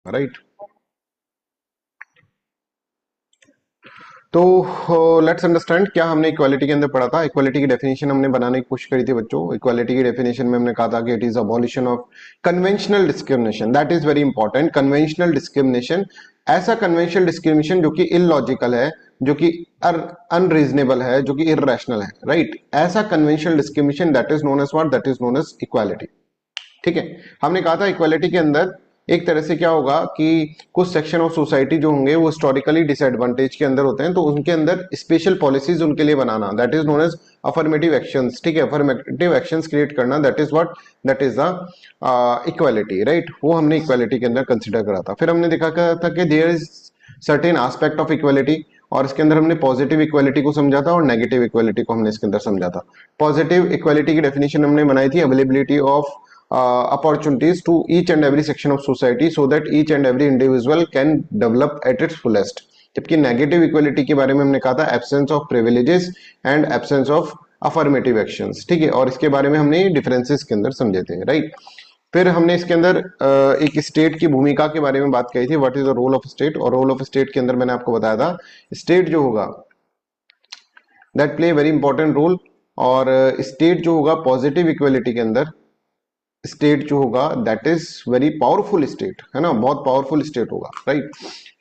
Right. तो let's understand क्या हमने इक्वालिटी के अंदर पढ़ा था। इक्वालिटी की डेफिनेशन हमने बनाने की कोशिश करी थी बच्चों। इक्वालिटी की डेफिनेशन में हमने कहा था कि it is abolition of conventional discrimination, that is very important. Conventional discrimination, ऐसा कन्वेंशनल डिस्क्रिमिनेशन जो कि इलॉजिकल है, जो कि अनरीजनेबल है, जो कि इररेशनल है, राइट। ऐसा conventional discrimination that is known as what, that is known as equality. ठीक है। हमने कहा था इक्वालिटी के अंदर एक तरह से क्या होगा कि कुछ सेक्शन ऑफ सोसाइटी जो होंगे वो हिस्टोरिकली डिसएडवांटेज के अंदर होते हैं, तो उनके अंदर स्पेशल पॉलिसीज उनके लिए बनाना, that is known as affirmative actions. ठीक है, अफर्मेटिव एक्शंस क्रिएट करना, that is what, that is the equality, right. वो हमने इक्वालिटी के अंदर कंसिडर करा था। फिर हमने देखा था कि there is certain aspect of equality, और इसके अंदर हमने पॉजिटिव इक्वालिटी को समझा था और नेगेटिव इक्वालिटी को हमने इसके अंदर समझा था। पॉजिटिव इक्वालिटी की डेफिनेशन हमने बनाई थी, availability of opportunities to each and every section of society so that each and every individual can develop at its fullest। जबकि नेगेटिव इक्वालिटी के बारे में हमने कहा था absence of privileges and absence of affirmative actions. ठीक है, और इसके बारे में हमने डिफरेंसेस के अंदर समझे थे, राइट। फिर हमने इसके अंदर एक स्टेट की भूमिका के बारे में बात कही थी, what is the role of state. और रोल ऑफ स्टेट के अंदर मैंने आपको बताया था स्टेट जो होगा that play very important role. और स्टेट जो होगा पॉजिटिव इक्वालिटी के अंदर, स्टेट जो होगा that is very powerful state, है ना, बहुत पावरफुल स्टेट होगा, राइट।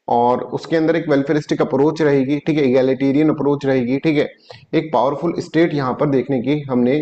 और उसके अंदर एक वेलफेयरिस्टिक अप्रोच रहेगी, ठीक है, इगैलिटेरियन अप्रोच रहेगी, ठीक है। एक पावरफुल स्टेट यहाँ पर देखने की हमने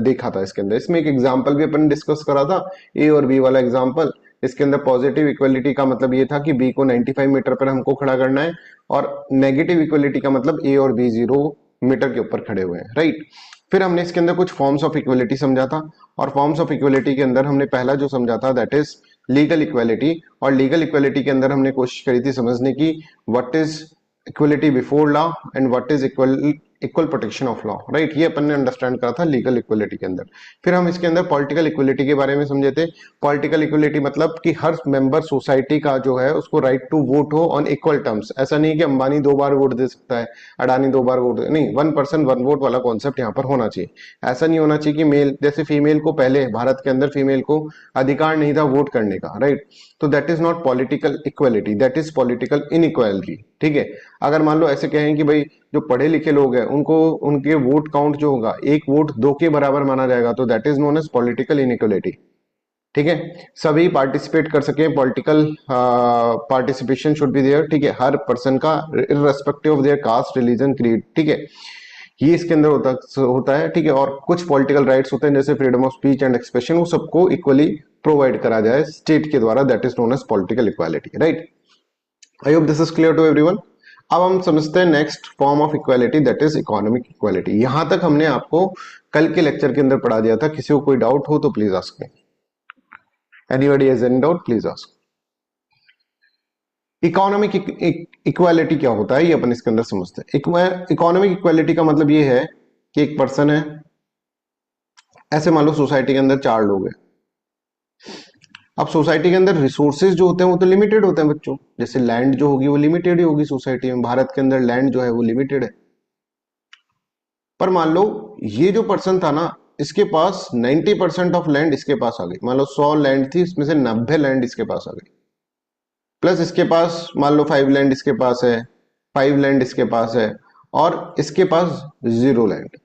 देखा था इसके अंदर। इसमें एक एग्जांपल भी अपन डिस्कस करा था, ए और बी वाला एग्जांपल। इसके अंदर पॉजिटिव इक्वलिटी का मतलब ये था कि बी को 95 मीटर पर हमको खड़ा करना है, और नेगेटिव इक्वलिटी का मतलब ए और बी 0 मीटर के ऊपर खड़े हुए हैं, राइट। फिर हमने इसके अंदर कुछ फॉर्म्स ऑफ इक्वलिटी समझा था, और फॉर्म्स ऑफ इक्वलिटी के अंदर हमने पहला जो समझा था दैट इज लीगल इक्वलिटी। और लीगल इक्वलिटी के अंदर हमने कोशिश करी थी समझने की what is equality before law and what is equal equal protection of law, right. ये अपन ने अंडरस्टैंड करा था लीगल इक्वलिटी के अंदर। फिर हम इसके अंदर पॉलिटिकल इक्वलिटी के बारे में समझे थे। पॉलिटिकल इक्वलिटी मतलब कि हर मेंबर सोसाइटी का जो है उसको राइट टू वोट हो ऑन इक्वल टर्म्स। ऐसा नहीं कि अंबानी 2 बार वोट दे सकता है, अडानी 2 बार वोट दे, नहीं, 1 पर्सन 1 वोट वाला कॉन्सेप्ट यहाँ पर होना चाहिए। ऐसा नहीं होना चाहिए कि मेल जैसे फीमेल को, पहले भारत के अंदर फीमेल को अधिकार नहीं था वोट करने का, राइट। तो that is not political equality, that is political inequality. ठीक है, अगर मान लो ऐसे कहें कि भाई जो पढ़े लिखे लोग हैं उनको उनके वोट काउंट जो होगा 1 वोट 2 के बराबर माना जाएगा, तो that is known as political inequality. ठीक है, सभी पार्टिसिपेट कर सके, political participation should be there. ठीक है, हर पर्सन का irrespective of their caste, religion, creed, ठीक है, ये इसके अंदर होता है। ठीक है, और कुछ पॉलिटिकल राइट्स होते हैं जैसे freedom of speech and expression, वो सबको इक्वली प्रोवाइड करा जाए स्टेट के द्वारा, that is known as political equality, right. I hope this is clear to everyone. अब हम समझते हैं next form of equality, that is economic equality. यहां तक हमने आपको कल के लेक्चर के अंदर पढ़ा दिया था। किसी को कोई डाउट हो तो please ask me, anybody has any doubt please ask. Economic equality क्या होता है ये अपन इसके अंदर समझते हैं। इकोनॉमिक इक्वालिटी का मतलब ये है कि एक पर्सन है, ऐसे मान लो सोसाइटी के अंदर 4 लोग हैं। अब सोसाइटी के अंदर रिसोर्सेज जो होते हैं वो तो लिमिटेड होते हैं बच्चों, जैसे लैंड जो होगी वो लिमिटेड ही होगी सोसाइटी में, भारत के अंदर लैंड जो है वो लिमिटेड है। पर मान लो ये जो पर्सन था ना, इसके पास 90% ऑफ लैंड इसके पास आ गई। मान लो 100 लैंड थी, इसमें से 90 लैंड इसके पास आ गई, प्लस इसके पास मान लो 5 लैंड इसके पास है, 5 लैंड इसके पास है, और इसके पास 0 लैंड।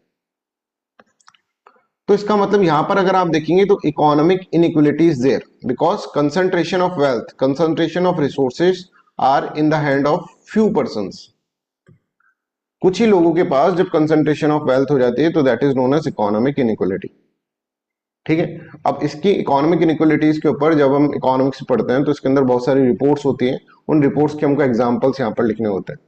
तो इसका मतलब यहां पर अगर आप देखेंगे तो economic inequality is there because concentration of wealth, concentration of resources are in the hand of few persons. कुछ ही लोगों के पास जब कंसंट्रेशन ऑफ वेल्थ हो जाती है तो that is known as economic inequality. ठीक है, अब इसकी इकोनॉमिक इनइक्वालिटीज के ऊपर जब हम इकोनॉमिक्स पढ़ते हैं तो इसके अंदर बहुत सारी रिपोर्ट्स होती हैं, उन रिपोर्ट्स के हमको एग्जांपल्स यहाँ पर लिखने होते हैं।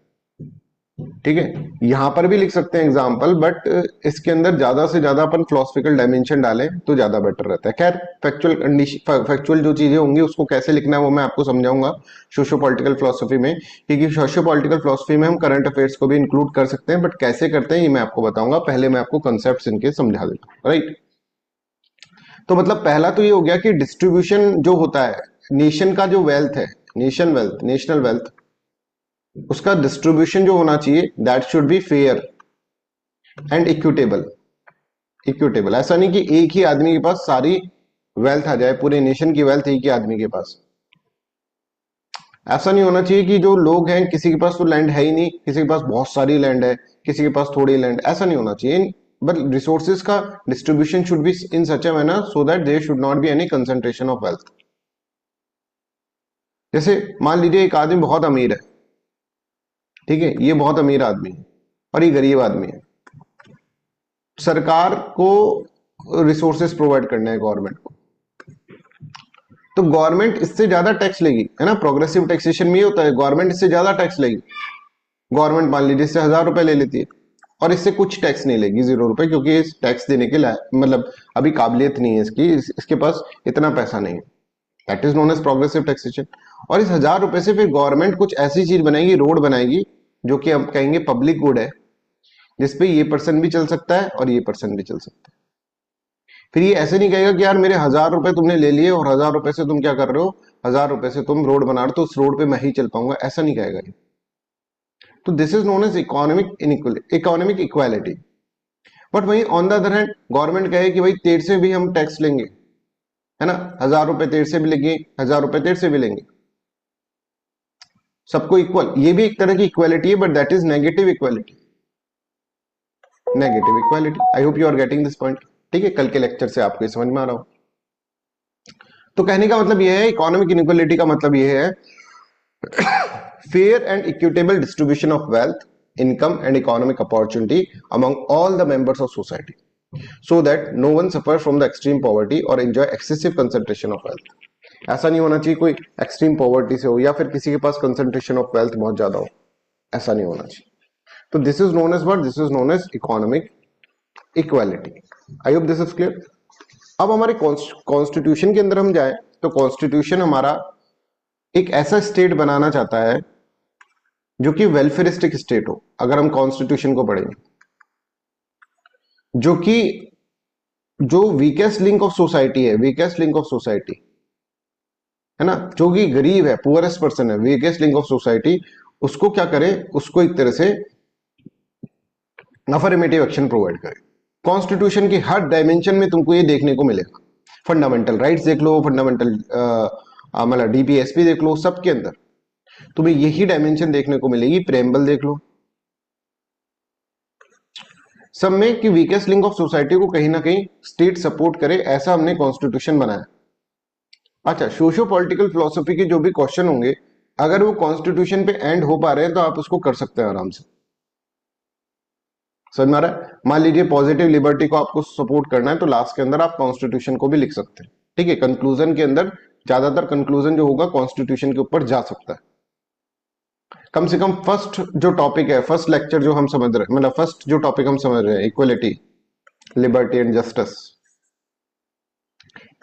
ठीक है, यहां पर भी लिख सकते हैं एग्जाम्पल, बट इसके अंदर ज्यादा से ज्यादा अपन फिलोसफिकल डायमेंशन डालें तो ज्यादा बेटर रहता है। खैर, फैक्चुअल कंडीशन, फैक्चुअल जो चीजें होंगी उसको कैसे लिखना है वो मैं आपको समझाऊंगा सोशो पॉलिटिकल फिलोसफी में, क्योंकि सोशो पॉलिटिकल फिलोसफी में हम करंट अफेयर्स को भी इंक्लूड कर सकते हैं, बट कैसे करते हैं ये मैं आपको बताऊंगा। पहले मैं आपको कंसेप्ट इनके समझा देता हूँ, राइट। तो मतलब पहला तो ये हो गया कि डिस्ट्रीब्यूशन जो होता है नेशन का, जो वेल्थ है, नेशनल वेल्थ, उसका डिस्ट्रीब्यूशन जो होना चाहिए that should be fair and equitable. Equitable ऐसा नहीं कि एक ही आदमी के पास सारी वेल्थ आ जाए, पूरे नेशन की वेल्थ एक ही आदमी के पास। ऐसा नहीं होना चाहिए कि जो लोग हैं किसी के पास तो लैंड है ही नहीं, किसी के पास बहुत सारी लैंड है, किसी के पास थोड़ी लैंड, ऐसा नहीं होना चाहिए। बट रिसोर्सेज का distribution should be in such a manner so that there should not be any concentration of wealth. जैसे मान लीजिए एक आदमी बहुत अमीर है, ठीक है, ये बहुत अमीर आदमी है और ये गरीब आदमी है, सरकार को रिसोर्सेज प्रोवाइड करने हैं गवर्नमेंट को, तो गवर्नमेंट इससे ज्यादा टैक्स लेगी, है ना, प्रोग्रेसिव टैक्सेशन में ये होता है, गवर्नमेंट इससे ज्यादा टैक्स लेगी। गवर्नमेंट मान लीजिए इससे 1,000 रुपए ले लेती है और इससे कुछ टैक्स नहीं लेगी, 0 रुपए, क्योंकि इस टैक्स देने के मतलब अभी काबिलियत नहीं है इसकी, इसके पास इतना पैसा नहीं है। That is known as progressive taxation. और इस 1,000 रुपए से फिर गवर्नमेंट कुछ ऐसी चीज बनाएगी, रोड बनाएगी, जो कि हम कहेंगे पब्लिक गुड है, जिसपे ये पर्सन भी चल सकता है और ये पर्सन भी चल सकता है। फिर ये ऐसे नहीं कहेगा कि यार मेरे 1,000 रुपए तुमने ले लिए और 1,000 रुपए से तुम क्या कर रहे हो, 1,000 रुपए से तुम रोड बना रहे हो तो उस रोड पे मैं ही चल पाऊंगा, ऐसा नहीं कहेगा ये। तो this is known as economic equality. But वहीं on the other hand government कहे कि भाई तेरे से भी हम टैक्स लेंगे, है ना, 1,000 रुपए तेरे से भी लेंगे, 1,000 रुपए तेरे से भी लेंगे, सबको इक्वल, ये भी एक तरह की इक्वालिटी है, but that is negative equality. Negative equality, I hope you are getting this point. ठीक है, कल के लेक्चर से आपको समझ में आ रहा हो। तो कहने का मतलब यह है, इकोनॉमिक इनइक्वालिटी का मतलब यह है fair and equitable distribution of wealth, income and economic opportunity among all the members of society so that no one suffers from the extreme poverty or enjoy excessive concentration of wealth। ऐसा नहीं होना चाहिए कोई extreme poverty से हो या फिर किसी के पास कंसंट्रेशन ऑफ वेल्थ बहुत ज्यादा हो, ऐसा नहीं होना चाहिए। तो this is known as what, this is known as economic equality. I hope this is clear. अब हमारे कॉन्स्टिट्यूशन के अंदर हम जाए तो कॉन्स्टिट्यूशन हमारा एक ऐसा स्टेट बनाना चाहता है जो कि वेलफेयरिस्टिक स्टेट हो। अगर हम कॉन्स्टिट्यूशन को पढ़ेंगे, जो कि जो वीकेस्ट लिंक ऑफ सोसाइटी है, वीकेस्ट लिंक ऑफ सोसाइटी है ना, जो कि गरीब है, पुअरेस्ट पर्सन है, वीकेस्ट लिंक ऑफ सोसाइटी, उसको क्या करे, उसको एक तरह से अफर्मेटिव एक्शन प्रोवाइड करे। कॉन्स्टिट्यूशन की हर डायमेंशन में तुमको ये देखने को मिलेगा। फंडामेंटल राइट्स देख लो, फंडामेंटल मतलब डीपीएसपी देख लो, सबके अंदर तुम्हें यही डायमेंशन देखने को मिलेगी। प्रेम्बल देख लो, सब में कि वीकेस्ट लिंक ऑफ सोसाइटी को कहीं ना कहीं स्टेट सपोर्ट करे, ऐसा हमने कॉन्स्टिट्यूशन बनाया। अच्छा, सोशियो पॉलिटिकल फिलोसफी के जो भी क्वेश्चन होंगे, अगर वो कॉन्स्टिट्यूशन पे एंड हो पा रहे हैं तो आप उसको कर सकते हैं आराम से। समझ में आ रहा है? मान लीजिए पॉजिटिव लिबर्टी को आपको सपोर्ट करना है तो लास्ट के अंदर आप कॉन्स्टिट्यूशन को भी लिख सकते हैं। ठीक है, कंक्लूजन के अंदर ज्यादातर कंक्लूजन जो होगा कॉन्स्टिट्यूशन के ऊपर जा सकता है। कम से कम फर्स्ट जो टॉपिक है, फर्स्ट लेक्चर जो हम समझ रहे हैं, मतलब फर्स्ट जो टॉपिक हम समझ रहे हैं, इक्वलिटी, लिबर्टी एंड जस्टिस,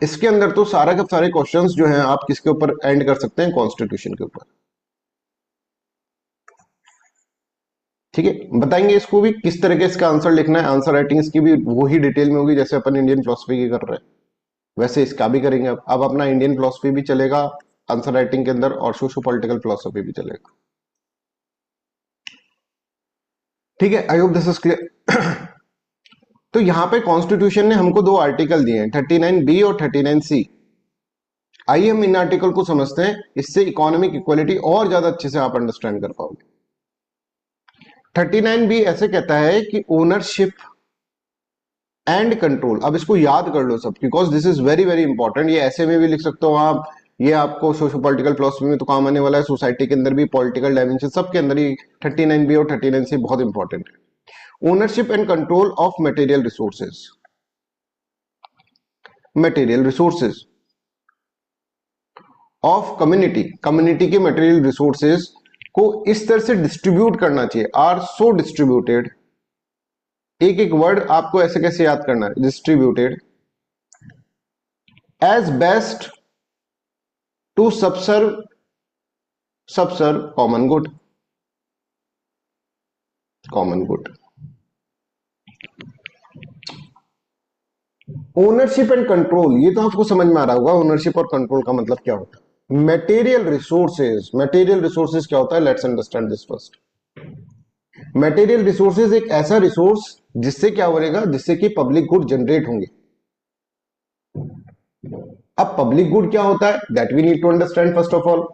इसके अंदर तो सारा के सारे क्वेश्चंस जो हैं आप किसके ऊपर एंड कर सकते हैं, कॉन्स्टिट्यूशन के ऊपर। ठीक है, बताएंगे इसको भी किस तरह के इसका आंसर लिखना है। आंसर राइटिंग इसकी भी वही डिटेल में होगी जैसे अपन इंडियन फिलोसफी की कर रहे हैं, वैसे इसका भी करेंगे। अब अपना इंडियन फिलोसफी भी चलेगा आंसर राइटिंग के अंदर और सोशो पॉलिटिकल फिलोसफी भी चलेगा। ठीक है, I hope this is clear. तो यहां पे कॉन्स्टिट्यूशन ने हमको दो आर्टिकल दिए हैं, 39B और 39C। आइए हम इन आर्टिकल को समझते हैं, इससे इकोनॉमिक इक्वालिटी और ज्यादा अच्छे से आप अंडरस्टैंड कर पाओगे। 39B ऐसे कहता है कि ओनरशिप एंड कंट्रोल, अब इसको याद कर लो सब, because this is very very important. ये ऐसे में भी लिख सकते हो आप, ये आपको सोशो पॉलिटिकल फिलोसफी में तो काम आने वाला है, सोसाइटी के अंदर भी, पॉलिटिकल डायमेंशन सबके अंदर ही 39B और 39C बहुत इंपॉर्टेंट है। Ownership and control of material resources, material resources of community, community के मटेरियल रिसोर्सेज को इस तरह से डिस्ट्रीब्यूट करना चाहिए, आर सो डिस्ट्रीब्यूटेड, एक एक वर्ड आपको ऐसे कैसे याद करना है, distributed as best to subserve common good, common good. Ownership and control, ये तो आपको समझ में आ रहा होगा ओनरशिप और कंट्रोल का मतलब क्या होता है। मटेरियल रिसोर्सेज, मटेरियल रिसोर्सेज क्या होता है, let's understand this first. Material resources एक ऐसा रिसोर्स जिससे क्या बनेगा, जिससे कि पब्लिक गुड जनरेट होंगे। अब पब्लिक गुड क्या होता है, that we need to understand first of all.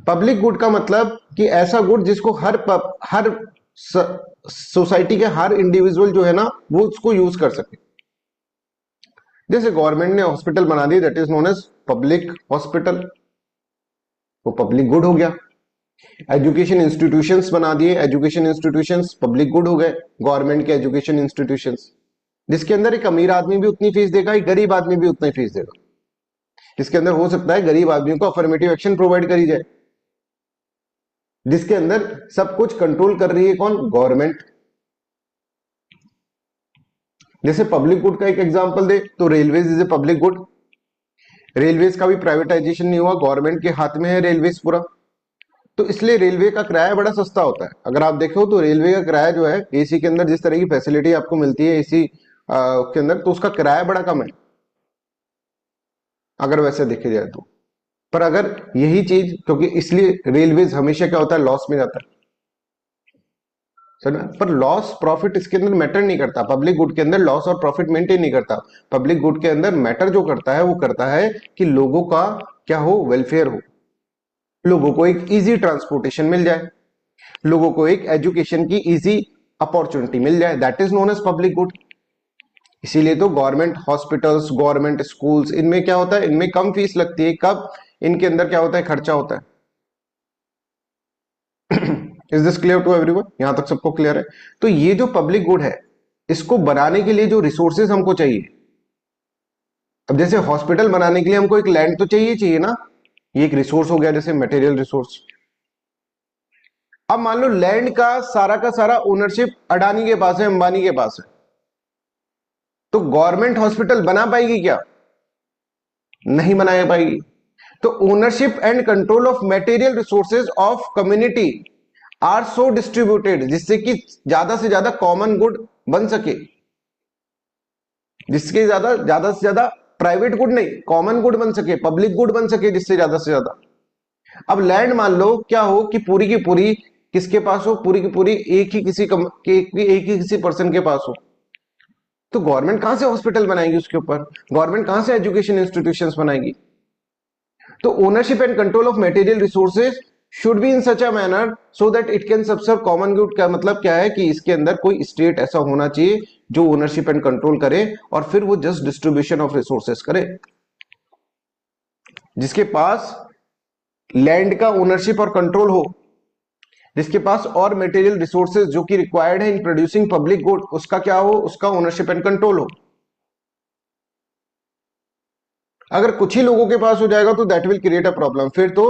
Public good का मतलब कि ऐसा गुड जिसको हर सोसाइटी के हर इंडिविजुअल जो है ना वो उसको यूज कर सके। जैसे गवर्नमेंट ने हॉस्पिटल बना दी, that is known as public hospital, वो पब्लिक गुड हो गया। एजुकेशन इंस्टीट्यूशंस बना दिए, एजुकेशन इंस्टीट्यूशंस पब्लिक गुड हो गए, गवर्नमेंट के एजुकेशन इंस्टीट्यूशंस, जिसके अंदर एक अमीर आदमी भी उतनी फीस देगा, एक गरीब आदमी भी उतनी फीस देगा। इसके अंदर हो सकता है गरीब आदमियों को अफर्मेटिव एक्शन प्रोवाइड करी जाए, जिसके अंदर सब कुछ कंट्रोल कर रही है कौन? गवर्नमेंट। जैसे पब्लिक गुड का एक एग्जांपल दे तो railways is a public good. Railways का भी प्राइवेटाइजेशन नहीं हुआ, गवर्नमेंट के हाथ में है रेलवेज पूरा, तो इसलिए रेलवे का किराया बड़ा सस्ता होता है। अगर आप देखो तो रेलवे का किराया जो है एसी के अंदर जिस तरह की फैसिलिटी आपको मिलती है एसी के अंदर, तो उसका किराया बड़ा कम है अगर वैसे देखे जाए तो। पर अगर यही चीज, क्योंकि इसलिए रेलवेज हमेशा क्या होता है, लॉस में जाता है, समझ में? पर लॉस प्रॉफिट इसके अंदर मैटर नहीं करता, पब्लिक गुड के अंदर लॉस और प्रॉफिट मेंटेन नहीं करता। पब्लिक गुड के अंदर मैटर जो करता है वो करता है कि लोगों का क्या हो, वेलफेयर हो, लोगों को एक इजी ट्रांसपोर्टेशन मिल जाए, लोगों को एक एजुकेशन की इजी अपॉर्चुनिटी मिल जाए, that is known as public good. इसीलिए तो गवर्नमेंट हॉस्पिटल्स, गवर्नमेंट स्कूल्स, इनमें क्या होता है, इनमें कम फीस लगती है। कब? इनके अंदर क्या होता है, खर्चा होता है। Is this clear to everyone? यहां तक सबको क्लियर है? तो ये जो पब्लिक गुड है, इसको बनाने के लिए जो रिसोर्सेज हमको चाहिए, अब जैसे हॉस्पिटल बनाने के लिए हमको एक लैंड तो चाहिए चाहिए ना, ये एक रिसोर्स हो गया, जैसे मटेरियल रिसोर्स। अब मान लो लैंड का सारा ओनरशिप अडानी के पास है, अंबानी के पास है, तो गवर्नमेंट हॉस्पिटल बना पाएगी क्या? नहीं बना पाएगी। तो ownership and control of material resources of community are so distributed, जिससे कि ज्यादा से ज्यादा कॉमन गुड बन सके, जिसके ज्यादा से ज्यादा प्राइवेट गुड नहीं, कॉमन गुड बन सके, पब्लिक गुड बन सके, जिससे ज्यादा से ज्यादा। अब लैंड मान लो क्या हो कि पूरी की पूरी किसके पास हो, पूरी की पूरी एक ही किसी पर्सन के पास हो, तो गवर्नमेंट कहां से हॉस्पिटल बनाएगी उसके ऊपर, गवर्नमेंट कहां से एजुकेशन इंस्टीट्यूशंस बनाएगी? तो ownership and control of material resources should be in such a manner so that it can subserve common good. का मतलब क्या है कि इसके अंदर कोई स्टेट ऐसा होना चाहिए जो ओनरशिप एंड कंट्रोल करे और फिर वो जस्ट डिस्ट्रीब्यूशन ऑफ रिसोर्सेज करे, जिसके पास लैंड का ओनरशिप और कंट्रोल हो, जिसके पास और मटेरियल रिसोर्सेज जो कि रिक्वायर्ड है इन प्रोड्यूसिंग पब्लिक गुड, उसका क्या हो, उसका ओनरशिप एंड कंट्रोल हो। अगर कुछ ही लोगों के पास हो जाएगा तो that will create a problem. फिर तो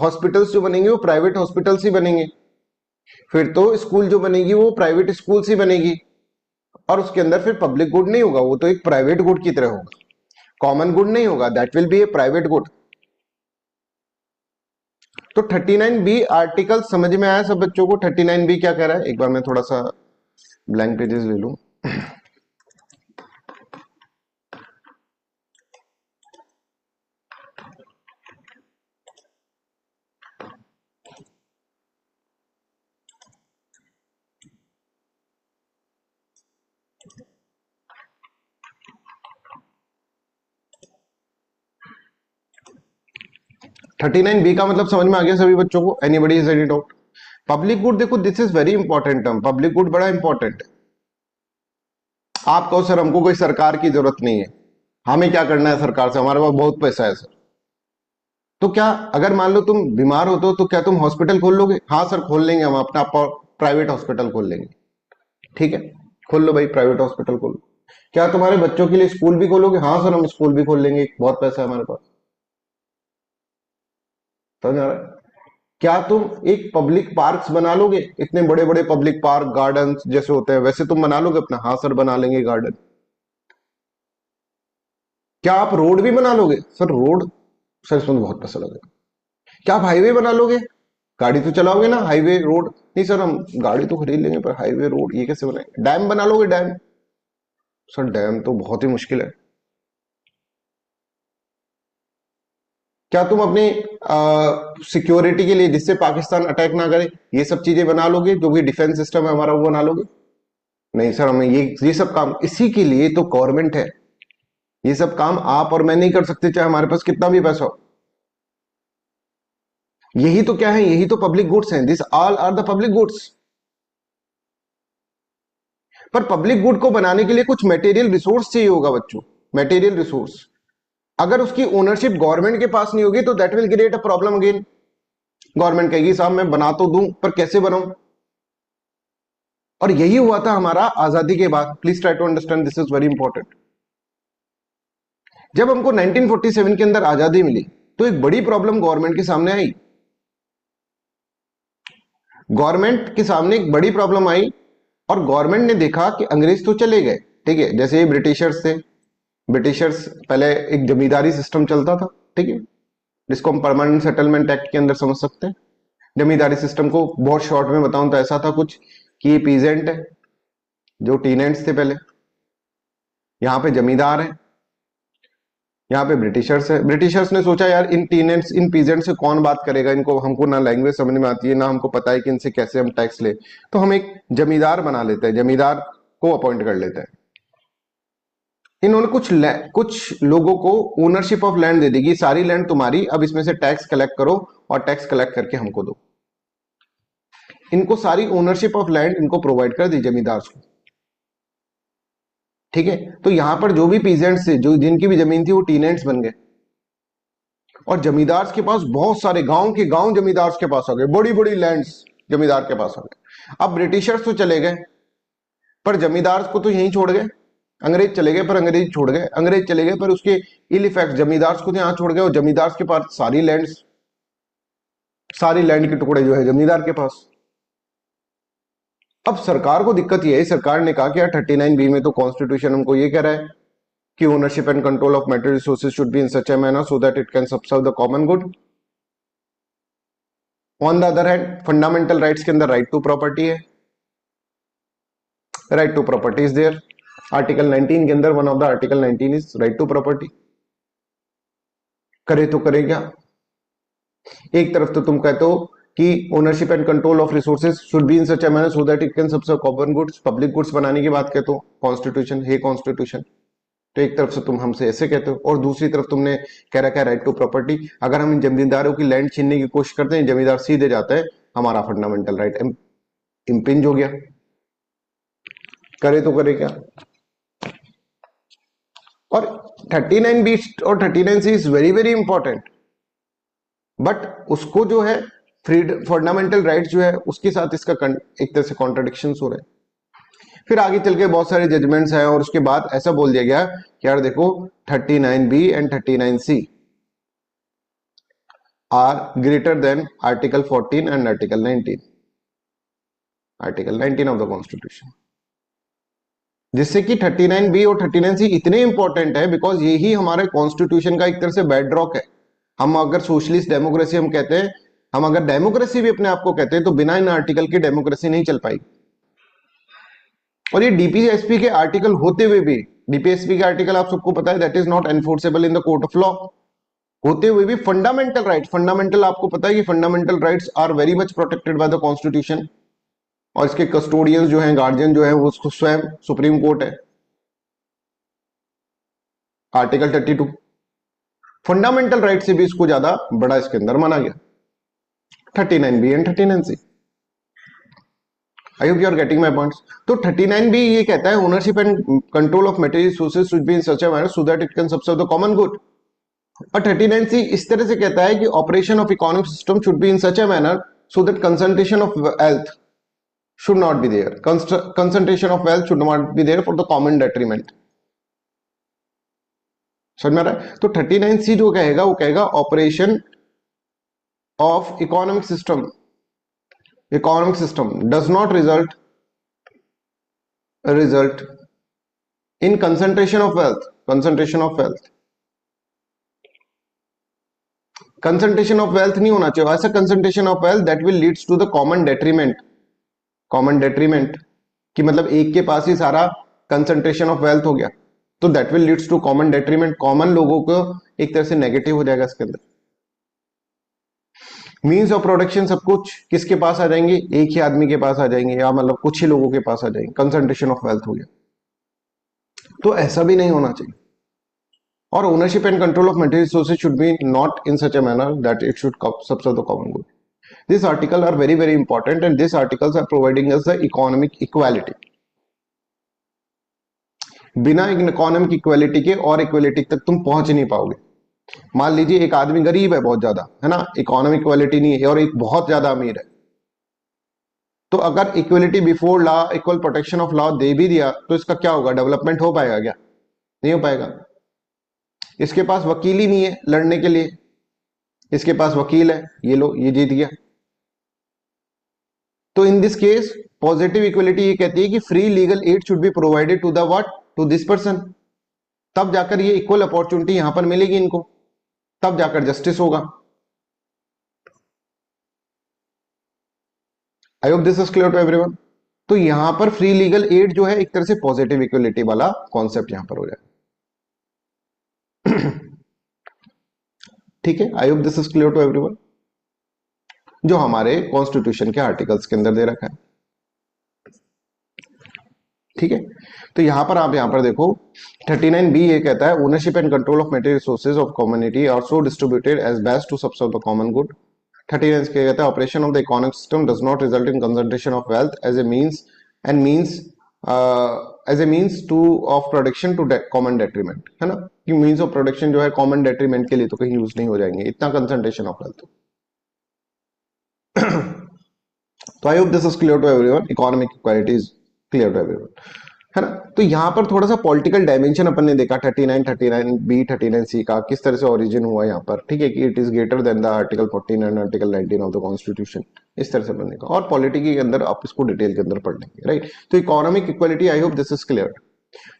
हॉस्पिटल्स जो बनेंगे वो प्राइवेट हॉस्पिटल्स ही बनेंगे, फिर तो स्कूल जो बनेगी वो प्राइवेट स्कूल्स ही बनेगी, और उसके अंदर फिर पब्लिक गुड नहीं होगा, वो तो एक प्राइवेट गुड की तरह होगा, कॉमन गुड नहीं होगा, that will be A private good. तो 39B आर्टिकल समझ में आया सब बच्चों को? 39B क्या कह रहा है, एक बार मैं थोड़ा सा ब्लैंक पेजेस ले लूं। 39B का मतलब समझ में आ गया सभी बच्चों को? Anybody is any doubt? Public good, देखो this is very important term, public good बड़ा इंपॉर्टेंट है। आप कहो सर हमको कोई सरकार की जरूरत नहीं है, हमें क्या करना है सरकार से, हमारे पास बहुत पैसा है सर, तो क्या अगर मान लो तुम बीमार हो तो क्या तुम हॉस्पिटल खोल लोगे? हाँ सर खोल लेंगे, हम अपना प्राइवेट हॉस्पिटल खोल लेंगे। ठीक है, खोल लो भाई, प्राइवेट हॉस्पिटल खोलो। क्या तुम्हारे बच्चों के लिए स्कूल भी खोलोगे? हाँ सर हम स्कूल भी खोल लेंगे, बहुत पैसा है हमारे पास। समझ आ रहा है? क्या तुम एक पब्लिक पार्क्स बना लोगे, इतने बड़े बड़े पब्लिक पार्क गार्डन जैसे होते हैं वैसे तुम बना लोगे अपना? हाँ सर बना लेंगे गार्डन। क्या आप रोड भी बना लोगे? सर रोड, सर इसमें तो बहुत पैसा लगेगा। क्या आप हाईवे बना लोगे? गाड़ी तो चलाओगे ना, हाईवे रोड नहीं सर, हम गाड़ी तो खरीद लेंगे पर हाईवे रोड ये कैसे बनाएंगे? डैम बना लोगे? डैम, सर डैम तो बहुत ही मुश्किल है। क्या तुम अपनी सिक्योरिटी के लिए, जिससे पाकिस्तान अटैक ना करे, ये सब चीजें बना लोगे, जो भी डिफेंस सिस्टम है हमारा वो बना लोगे? नहीं सर, हमें ये सब काम, इसी के लिए तो गवर्नमेंट है। ये सब काम आप और मैं नहीं कर सकते, चाहे हमारे पास कितना भी पैसा हो। यही तो क्या है, यही तो पब्लिक गुड्स हैं, this all are the public goods. पर पब्लिक गुड को बनाने के लिए कुछ मटेरियल रिसोर्स चाहिए होगा बच्चों, मटेरियल रिसोर्स। अगर उसकी ओनरशिप गवर्नमेंट के पास नहीं होगी तो that will create a problem again. Government कहेगी साहब मैं बना तो दूं पर कैसे बनाऊं। और यही हुआ था हमारा आजादी के बाद। Please try to understand, this is very important. जब हमको 1947 के अंदर आजादी मिली तो एक बड़ी प्रॉब्लम गवर्नमेंट के सामने आई। गवर्नमेंट के सामने एक बड़ी प्रॉब्लम आई और गवर्नमेंट ने देखा कि अंग्रेज तो चले गए, ठीक है, जैसे ये ब्रिटिशर्स थे। ब्रिटिशर्स पहले एक जमींदारी सिस्टम चलता था, ठीक है, जिसको हम परमानेंट सेटलमेंट एक्ट के अंदर समझ सकते हैं। जमींदारी सिस्टम को बहुत शॉर्ट में बताऊं तो ऐसा था कुछ कि ये पीजेंट है, जो टीनेंट्स थे पहले, यहाँ पे जमींदार है, यहाँ पे ब्रिटिशर्स है। ब्रिटिशर्स ने सोचा यार इन टीनेंट्स इन पीजेंट से कौन बात करेगा, इनको हमको ना लैंग्वेज समझ में आती है ना हमको पता है कि इनसे कैसे हम टैक्स ले, तो हम एक जमींदार बना लेते हैं, जमींदार को अपॉइंट कर लेते हैं। इन्होंने कुछ लोगों को ओनरशिप ऑफ लैंड दे दी कि सारी लैंड तुम्हारी, अब इसमें से टैक्स कलेक्ट करो और टैक्स कलेक्ट करके हमको दो। इनको सारी ओनरशिप ऑफ लैंड इनको प्रोवाइड कर दी जमींदार को, ठीक है। तो यहां पर जो भी पीजेंट्स थे, जो जिनकी भी जमीन थी, वो टीनेंट्स बन गए और जमींदार के पास बहुत सारे गांव के गांव जमींदार के पास आ गए, बड़ी बड़ी लैंड्स जमींदार के पास आ गए। अब ब्रिटिशर्स तो चले गए पर जमींदार को तो यहीं छोड़ गए। अंग्रेज चले गए पर अंग्रेज छोड़ गए, अंग्रेज चले गए पर उसके इल इफेक्ट जमींदार को यहां छोड़ गए और जमींदार के पास सारी लैंड्स, सारी लैंड के टुकड़े जो है जमींदार के पास। अब सरकार को दिक्कत ये है, सरकार ने कहा कि यार 39B में तो कॉन्स्टिट्यूशन हमको ये कह रहा है कि ownership and control of material resources should be in such a manner so that it can serve the common good. On the other hand fundamental rights के अंदर राइट टू प्रॉपर्टी है, right to property is there. Article 19 के अंदर one of the article 19 is right to property. करे तो करे क्या, एक तरफ तो तुम कहते हो कि ownership and control of resources should be in such a manner so that it can serve common goods, public goods बनाने की बात कहते हो, कॉन्स्टिट्यूशन है कॉन्स्टिट्यूशन। तो एक तरफ से तुम हमसे ऐसे कहते हो और दूसरी तरफ तुमने कह रखा है राइट टू प्रॉपर्टी। अगर हम इन जमींदारों की लैंड छीनने की कोशिश करते हैं, जमींदार सीधे जाते हैं, हमारा फंडामेंटल राइट इंपिंज हो गया। करे तो करे क्या। और 39B और 39C is very very important, but उसको जो है फ्रीडम फंडामेंटल राइट जो है उसके साथ इसका एक तरह से कॉन्ट्रडिक्शन हो रहे हैं। फिर आगे चल के बहुत सारे जजमेंट्स हैं और उसके बाद ऐसा बोल दिया गया कि यार देखो 39B and 39C are greater than article 14 and article 19, article 19 of the constitution. जिससे कि 39B और 39C इतने इंपॉर्टेंट है बिकॉज यही हमारे कॉन्स्टिट्यूशन का एक तरह से बेडरॉक है। हम अगर सोशलिस्ट डेमोक्रेसी हम कहते हैं, हम अगर डेमोक्रेसी भी अपने आप को कहते हैं, तो बिना इन आर्टिकल की डेमोक्रेसी नहीं चल पाएगी। और ये डीपीएसपी के आर्टिकल होते हुए भी, डीपीएसपी के आर्टिकल आप सबको पता है that is not enforceable in the court of law, होते हुए भी फंडामेंटल राइट, फंडामेंटल आपको पता है कि fundamental rights are very much protected by the constitution. और इसके कस्टोडियंस जो हैं, गार्जियन जो है, वो उसको स्वयं सुप्रीम कोर्ट है, आर्टिकल 32। फंडामेंटल राइट से भी इसको ज्यादा बड़ा इसके अंदर माना गया, 39B and 39C। I hope you are getting my points. तो 39B ये कहता है ownership and control of material resources should be in such a manner so that it can serve the common good. और 39C इस तरह से कहता है कि operation of economic system should be in such a manner so that concentration of wealth should not be there, concentration of wealth should not be there for the common detriment। समझ में आ रहा है। तो 39C जो कहेगा वो कहेगा operation of economic system does not result in concentration of wealth, concentration of wealth नहीं होना चाहिए। ऐसा concentration of wealth that will leads to the common detriment कि मतलब एक के पास ही सारा कंसंट्रेशन ऑफ वेल्थ हो गया, तो that will leads to common detriment, common लोगों को एक तरह से नेगेटिव हो जाएगा इसके अंदर। मीन्स ऑफ प्रोडक्शन सब कुछ किसके पास आ जाएंगे, एक ही आदमी के पास आ जाएंगे या मतलब कुछ ही लोगों के पास आ जाएंगे, कंसंट्रेशन ऑफ वेल्थ हो गया। तो ऐसा भी नहीं होना चाहिए। और ownership and control of material resources should B not in such a manner that it should subserve the common good. These articles are very very important, and these articles are providing us the economic equality. बिना economic equality के और equality तक तुम पहुंच नहीं पाओगे. मान लीजिए एक आदमी गरीब है बहुत ज्यादा, है ना, इकोनॉमिक इक्वालिटी नहीं है, और एक बहुत ज्यादा अमीर है, तो अगर equality before law, equal protection of law दे भी दिया तो इसका क्या होगा? डेवलपमेंट हो पाएगा क्या? नहीं हो पाएगा. इसके पास वकील ही नहीं है लड़ने के लिए, इसके पास वकील है, ये लो ये जीत गया. तो in this case positive equality ये कहती है कि free legal aid should be provided to the what, to this person. तब जाकर ये इक्वल अपॉर्चुनिटी यहां पर मिलेगी इनको, तब जाकर जस्टिस होगा. I hope this is clear to everyone. तो यहां पर फ्री लीगल एड जो है एक तरह से पॉजिटिव इक्वलिटी वाला कॉन्सेप्ट यहां पर हो जाए. ठीक है, I hope this is clear to everyone, जो हमारे कॉन्स्टिट्यूशन के आर्टिकल्स के अंदर दे रखा है. ठीक है, तो यहां पर आप यहां पर देखो 39B ये कहता है ownership and control of material resources of community are so distributed as best to subserve the common good. 39 क्या कहता है? Operation of the economic system does not result in concentration of wealth as a means to of production to common detriment, है ना, कि means of production जो है common detriment के लिए तो कहीं यूज नहीं हो जाएंगे इतना कंसंट्रेशन ऑफ वेल्थ. तो I hope this is clear to everyone, economic equality is clear to everyone, है ना. तो यहां पर थोड़ा सा पॉलिटिकल डायमेंशन अपन ने देखा 39B 39C का किस तरह से ओरिजिन हुआ यहाँ पर. ठीक है, कि it is greater than the article 14 and article 19 of the constitution, इस तरह से बनने का. और पॉलिटिक्स के अंदर आप इसको डिटेल के अंदर पढ़ लेंगे, राइट. तो economic equality, I hope this is clear.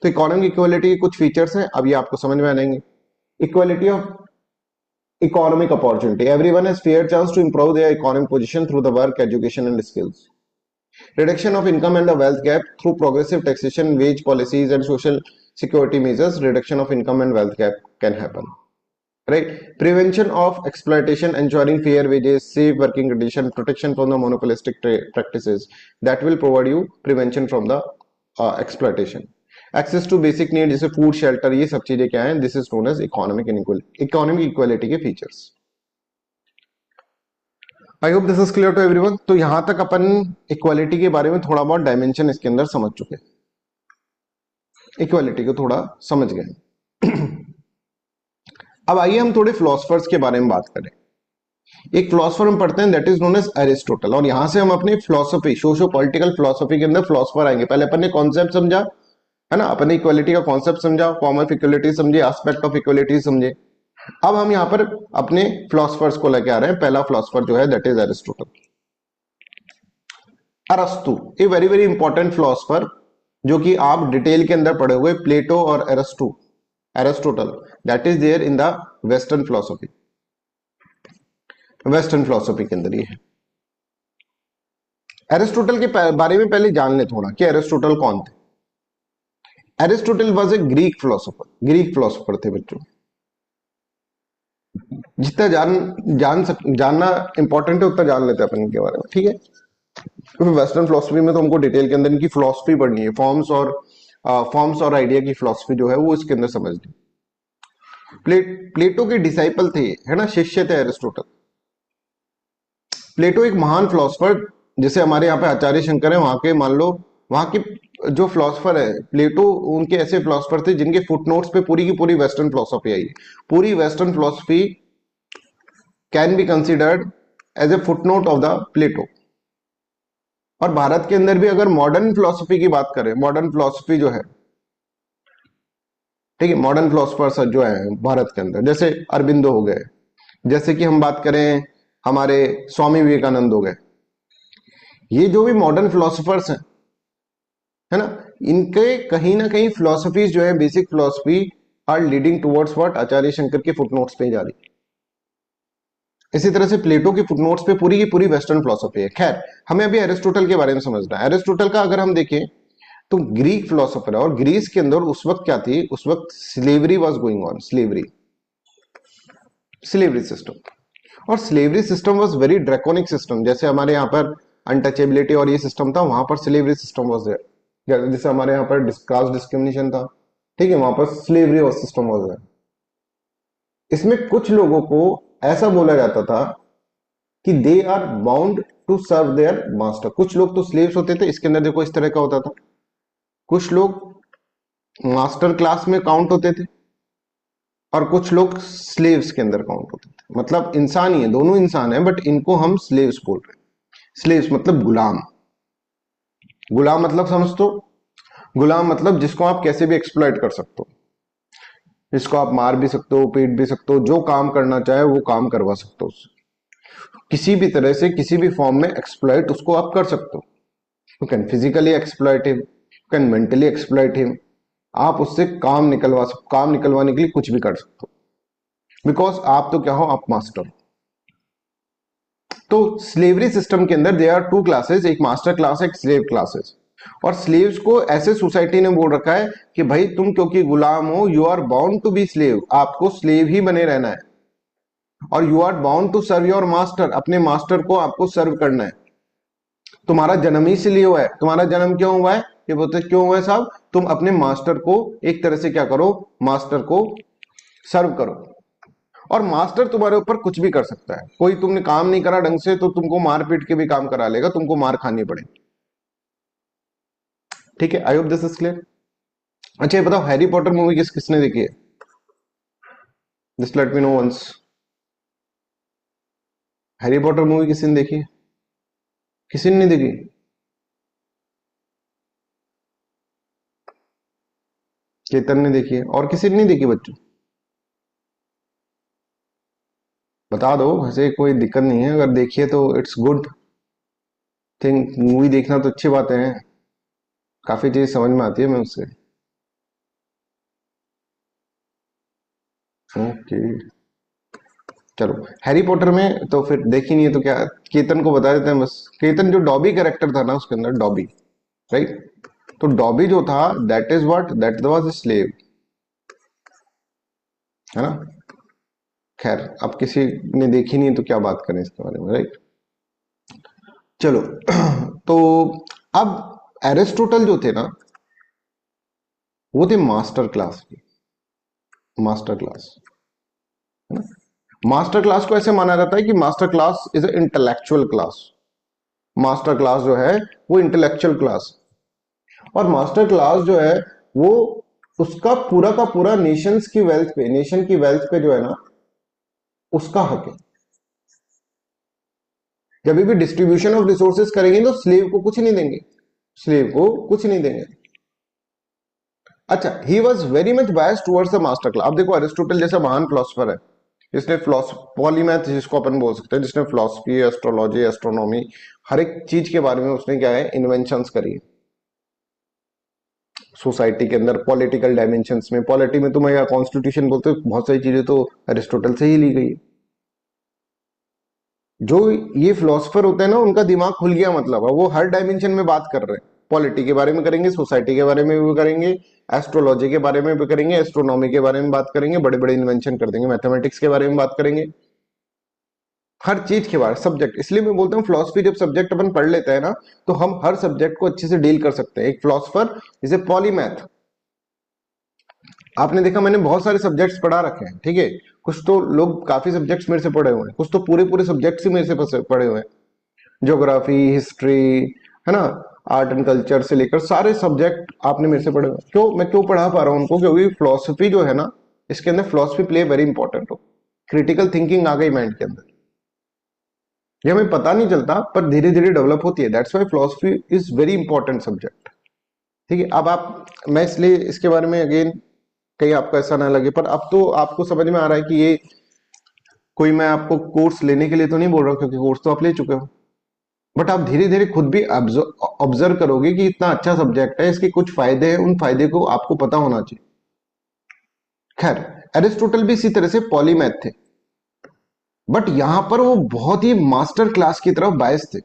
तो इकोनॉमिक इक्वालिटी के कुछ फीचर्स हैं, अब ये आपको समझ में आएंगे. Equality of economic opportunity, everyone has fair chance to improve their economic position through the work, education and skills. Reduction of income and the wealth gap through progressive taxation, wage policies and social security measures. Reduction of income and wealth gap can happen, right. Prevention of exploitation, ensuring fair wages, safe working condition, protection from the monopolistic practices that will provide you prevention from the exploitation. Access to basic need जैसे food, shelter, ये सब चीजें क्या है? This is known as economic equality के features. I hope this is clear to everyone. तो यहां तक अपन इक्वालिटी के बारे में थोड़ा बहुत डायमेंशन इसके अंदर समझ चुके, इक्वालिटी को थोड़ा समझ गए. अब आइए हम थोड़े फिलोसफर्स के बारे में बात करें. एक फिलोसफर हम पढ़ते हैं that is known as Aristotle, और यहां से हम अपनी फिलोसफी, सोशो पॉलिटिकल फिलोसफी के अंदर फिलोसफर आएंगे. पहले अपन ने कॉन्सेप्ट समझा, है ना, अपने इक्वालिटी का कॉन्सेप्ट समझा, फॉर्म ऑफ इक्वालिटी समझे, एस्पेक्ट ऑफ इक्वालिटी समझे. अब हम यहाँ पर अपने फिलोसफर्स को लेके आ रहे हैं. पहला फिलोसफर जो है that is Aristotle. Arastu, a very very important philosopher, जो कि आप डिटेल के अंदर पढ़े हुए. प्लेटो और Aristotle that is there in the western philosophy. Western philosophy के अंदर ये है. एरिस्टोटल के बारे में पहले जान ले थोड़ा कि एरिस्टोटल कौन थे. Aristotle was a Greek philosopher थे बच्चों. जितना जानना इंपॉर्टेंट है उतना जान लेते हैं अपन इनके बारे में, ठीक है. क्योंकि वेस्टर्न फिलोसफी में तो हमको डिटेल के अंदर इनकी फिलोसफी पढ़नी है, फॉर्म्स और आइडिया की फिलोसफी जो है वो इसके अंदर समझनी. प्लेटो के डिसाइपल थे, है ना, शिष्य थे एरिस्टोटल. प्लेटो एक महान फिलोसफर, जैसे हमारे यहाँ पे आचार्य शंकर है, वहां के मान लो वहां के जो फिलोसफर है प्लेटो, उनके ऐसे फिलोसफर थे जिनके फुटनोट्स पे पूरी की पूरी वेस्टर्न फिलोसफी आई है. पूरी western philosophy can be considered as a footnote of the Plato. और भारत के अंदर भी अगर मॉडर्न फिलोसफी की बात करें, मॉडर्न फिलोसफी जो है, ठीक है, मॉडर्न फिलोसफर्स जो है भारत के अंदर, जैसे अरबिंदो हो गए, जैसे कि हम बात करें हमारे स्वामी विवेकानंद हो गए, ये जो भी मॉडर्न फिलोसफर्स हैं, है ना, इनके कहीं ना कहीं फिलोसफीज जो है, basic philosophy are leading towards what, Acharya Shankar के फुटनोट्स पे जा रही. इसी तरह से प्लेटो के फुटनोट्स पे पूरी की पूरी वेस्टर्न फिलोसफी है. खैर, हमें अभी एरिस्टोटल के बारे में समझना है. एरिस्टोटल का अगर हम देखें तो ग्रीक फिलोसोफर है, और ग्रीस के अंदर उस वक्त क्या थी, उस वक्त slavery was going on, slavery system. और slavery system was very draconian system. जैसे हमारे यहाँ पर अनटचेबिलिटी और ये सिस्टम था, वहां पर स्लेवरी सिस्टम वाज देयर. जैसे हमारे यहाँ पर कास्ट डिस्क्रिमिनेशन था, ठीक है, वहां पर स्लेवरी और सिस्टम वाज देयर. इसमें कुछ लोगों को ऐसा बोला जाता था कि they are bound to serve their master. कुछ लोग तो स्लेव्स होते थे, इसके अंदर देखो इस तरह का होता था। कुछ लोग मास्टर क्लास में काउंट होते थे और कुछ लोग स्लेव्स के अंदर काउंट होते थे। मतलब इंसान ही है, दोनों इंसान है, बट इनको हम स्लेव्स बोल रहे हैं। स्लेव्स मतलब गुलाम। गुलाम मतलब समझ तो, गुलाम मतलब जिसको आप कैसे भी एक्सप्लॉइट कर सकते हो, जिसको आप मार भी सकते हो, पीट भी सकते हो, जो काम करना चाहे वो काम करवा सकते हो उससे, किसी भी तरह से किसी भी फॉर्म में एक्सप्लॉइट उसको आप कर सकते हो। You can physically exploit him, you can mentally exploit him. आप उससे काम निकलवाने के लिए कुछ भी कर सकते हो, बिकॉज आप तो क्या हो, आप मास्टर। तो स्लेवरी सिस्टम के अंदर देयर आर टू क्लासेस, एक मास्टर क्लास है, एक स्लेव क्लासेस। और स्लेव्स को ऐसे सोसाइटी ने बोल रखा है कि भाई तुम क्योंकि गुलाम हो, you are bound to be slave, आपको स्लेव ही बने रहना है। और you are bound to serve your master, अपने मास्टर को आपको सर्व करना है। तुम्हारा जन्म ही इसलिए हुआ है। तुम्हारा जन्म क्यों हुआ है, ये बोलते क्यों हुआ है साहब, तुम अपने मास्टर को एक तरह से क्या करो, मास्टर को सर्व करो। और मास्टर तुम्हारे ऊपर कुछ भी कर सकता है। कोई तुमने काम नहीं करा ढंग से तो तुमको मार पीट के भी काम करा लेगा, तुमको मार खानी पड़ेगी। ठीक है, I hope this is clear. अच्छा ये बताओ, हैरी पॉटर मूवी किसने देखी है? Just let me know once. Harry Potter movie किसी ने देखी है? किसी ने नहीं देखी? चेतन ने देखी है, और किसी ने नहीं देखी बच्चों? बता दो, वैसे कोई दिक्कत नहीं है, अगर देखिए तो इट्स गुड थिंग। मूवी देखना तो अच्छी बात है, काफी चीज समझ में आती है मैं उससे। ओके, चलो हैरी पॉटर में तो फिर देखी नहीं है तो क्या, केतन को बता देते हैं बस। केतन जो डॉबी कैरेक्टर था ना उसके अंदर, डॉबी, राइट? तो डॉबी जो था, that is what, that was a slave, है ना? खैर, अब किसी ने देखी नहीं है तो क्या बात करें इसके बारे में, राइट? चलो तो अब एरिस्टोटल जो थे ना, वो थे मास्टर क्लास के। मास्टर क्लास, है ना? मास्टर क्लास को ऐसे माना जाता है कि master class is a intellectual class. Master class जो है वो इंटेलेक्चुअल क्लास, और मास्टर क्लास जो है वो, उसका पूरा का पूरा नेशंस की वेल्थ पे, नेशन की वेल्थ पे जो है ना, उसका हक है। जब भी डिस्ट्रीब्यूशन ऑफ रिसोर्सेज करेंगे तो स्लेव को कुछ नहीं देंगे, स्लेव को कुछ नहीं देंगे। अच्छा, he was very much bias towards the master class. अब देखो, अरिस्टोटल जैसा महान फिलोसफर है, जिसने पॉलीमैथ जिसको अपन बोल सकते हैं, जिसने फिलोसफी, एस्ट्रोलॉजी, एस्ट्रोनॉमी, हर एक चीज के बारे में उसने क्या है, इन्वेंशंस करी है। सोसाइटी के अंदर पॉलिटिकल डायमेंशंस में, पॉलिटी में तुम या कॉन्स्टिट्यूशन बोलते हो, बहुत सारी चीजें तो अरिस्टोटल से ही ली गई है। जो ये फिलोसफर होते हैं ना, उनका दिमाग खुल गया, मतलब अब वो हर डायमेंशन में बात कर रहे हैं। पॉलिटी के बारे में करेंगे, सोसाइटी के बारे में भी करेंगे, एस्ट्रोलॉजी के बारे में भी करेंगे, एस्ट्रोनॉमी के बारे में बात करेंगे, बड़े बड़े इन्वेंशन कर देंगे, मैथमेटिक्स के बारे में बात करेंगे, हर चीज के बारे सब्जेक्ट। इसलिए मैं बोलता हूँ फिलोसफी जब सब्जेक्ट अपन पढ़ लेते हैं ना, तो हम हर सब्जेक्ट को अच्छे से डील कर सकते हैं। एक फिलोसफर इज ए पॉलीमैथ। आपने देखा, मैंने बहुत सारे सब्जेक्ट्स पढ़ा रखे हैं, ठीक है? कुछ तो लोग काफी सब्जेक्ट्स मेरे से पढ़े हुए हैं, कुछ तो पूरे पूरे सब्जेक्ट्स ही मेरे से पढ़े हुए हैं। ज्योग्राफी, हिस्ट्री, है ना, आर्ट एंड कल्चर से लेकर सारे सब्जेक्ट आपने मेरे से पढ़े हुए हैं। क्यों, मैं क्यों पढ़ा पा रहा हूं उनको? क्योंकि फिलोसफी जो है ना, इसके अंदर फिलोसफी प्ले वेरी इंपॉर्टेंट हो। क्रिटिकल थिंकिंग आ गई माइंड के अंदर, ये हमें पता नहीं चलता पर धीरे धीरे डेवलप होती है। That's why philosophy is very important subject. ठीक है, अब आप, मैं इसलिए इसके बारे में अगेन, कहीं आपको ऐसा ना लगे, पर अब तो आपको समझ में आ रहा है कि ये कोई, मैं आपको कोर्स लेने के लिए तो नहीं बोल रहा हूँ, क्योंकि कोर्स तो आप ले चुके हो। बट आप धीरे धीरे खुद भी ऑब्जर्व करोगे कि इतना अच्छा सब्जेक्ट है, इसके कुछ फायदे हैं, उन फायदे को आपको पता होना चाहिए। खैर, एरिस्टोटल भी इसी तरह से पॉलीमैथ थे, बट यहां पर वो बहुत ही मास्टर क्लास की तरफ बायस थे।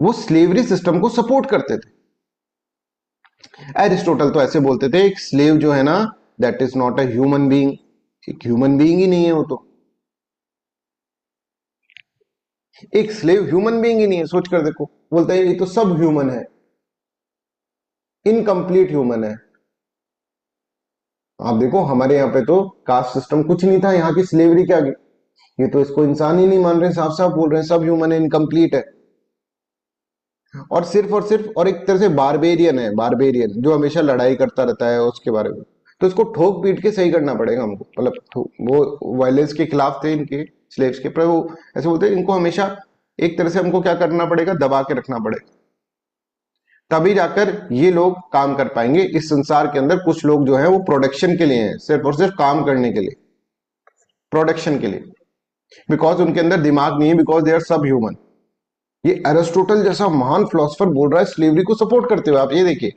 वो स्लेवरी सिस्टम को सपोर्ट करते थे। एरिस्टोटल तो ऐसे बोलते थे, एक स्लेव जो है ना, that is not a human being. एक ह्यूमन बीइंग ही नहीं है वो तो, एक स्लेव ह्यूमन बीइंग ही नहीं है। सोच कर देखो, बोलता है ये तो सब ह्यूमन है, इनकम्प्लीट ह्यूमन है। आप देखो हमारे यहाँ पे तो कास्ट सिस्टम कुछ नहीं था, यहाँ की स्लेवरी के आगे। ये तो इसको इंसान ही नहीं मान रहे, साफ साफ बोल रहे हैं सब ह्यूमन है, इनकम्प्लीट है। और सिर्फ और एक तरह से बारबेरियन है, बारबेरियन जो हमेशा लड़ाई करता रहता है उसके बारे में। तो इसको ठोक पीट के सही करना पड़ेगा हमको, मतलब वो वायलेंस के खिलाफ थे इनके, स्लेव्स के, पर वो ऐसे बोलते हैं इनको हमेशा एक तरह से हमको क्या करना पड़ेगा, दबा के रखना पड़ेगा, तभी जाकर ये लोग काम कर पाएंगे इस संसार के अंदर। कुछ लोग जो है वो प्रोडक्शन के लिए हैं, सिर्फ और सिर्फ काम करने के लिए, प्रोडक्शन के लिए, बिकॉज उनके अंदर दिमाग नहीं है, बिकॉज दे आर सब ह्यूमन। ये एरिस्टोटल जैसा महान फिलोसफर बोल रहा है स्लेवरी को सपोर्ट करते हुए, आप ये देखिए,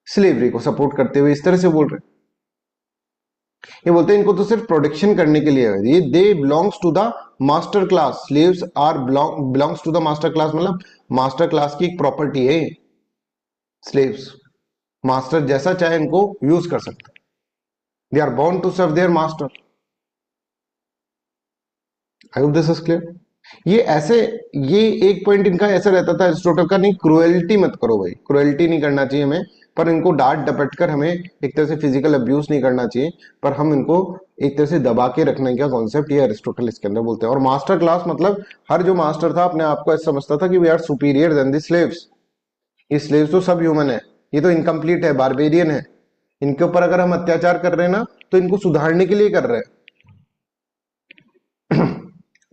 स्लेवरी को सपोर्ट करते हुए इस तरह से बोल रहे हैं। ये बोलते हैं इनको तो सिर्फ प्रोडक्शन करने के लिए है, ये they belongs to the master class, slaves are belongs to the master class, मतलब मास्टर क्लास की एक प्रॉपर्टी है स्लेव्स। मास्टर जैसा चाहे इनको यूज कर सकते, they are born to serve their master. I hope this is clear. ये ऐसे, ये एक पॉइंट इनका ऐसा रहता था एरिस्टोटल का, नहीं क्रुएल्टी मत करो भाई, क्रुएल्टी नहीं करना चाहिए हमें, पर इनको डांट डपट कर हमें एक तरह से फिजिकल अब्यूज नहीं करना चाहिए, पर हम इनको एक तरह से दबा के रखने का कॉन्सेप्ट ये एरिस्टोटल इसके अंदर बोलते हैं। और मास्टर क्लास मतलब हर जो मास्टर था अपने आप को ऐसा समझता था कि we are superior than the slaves. ये स्लेव्स तो सब ह्यूमन है, ये तो इनकम्प्लीट है, बारबेरियन है, इनके ऊपर अगर हम अत्याचार कर रहे हैं ना तो इनको सुधारने के लिए कर रहे हैं।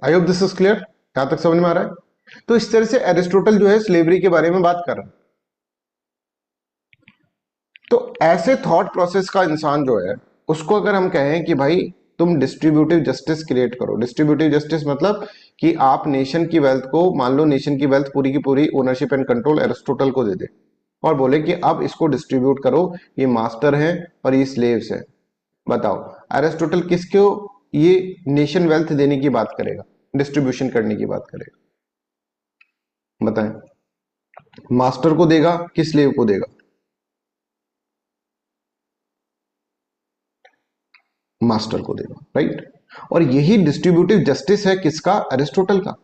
आई होप दिस इज क्लियर, यहां तक समझ में आ रहा है। तो इस तरह से एरिस्टोटल जो है स्लेवरी के बारे में बात कर रहा है। तो ऐसे थॉट प्रोसेस का इंसान जो है उसको अगर हम कहें कि भाई तुम डिस्ट्रीब्यूटिव जस्टिस क्रिएट करो, डिस्ट्रीब्यूटिव जस्टिस मतलब कि आप नेशन की वेल्थ को, मान लो नेशन की वेल्थ पूरी की पूरी ओनरशिप एंड कंट्रोल एरिस्टोटल को दे दे और बोले कि अब इसको डिस्ट्रीब्यूट करो, ये मास्टर है और ये स्लेव्स है। बताओ एरिस्टोटल किसको ये नेशन वेल्थ देने की बात करेगा, डिस्ट्रीब्यूशन करने की बात करेगा, बताएं। मास्टर को देगा कि स्लेव को देगा? मास्टर को देगा, राइट। और यही डिस्ट्रीब्यूटिव जस्टिस है किसका, एरिस्टोटल का।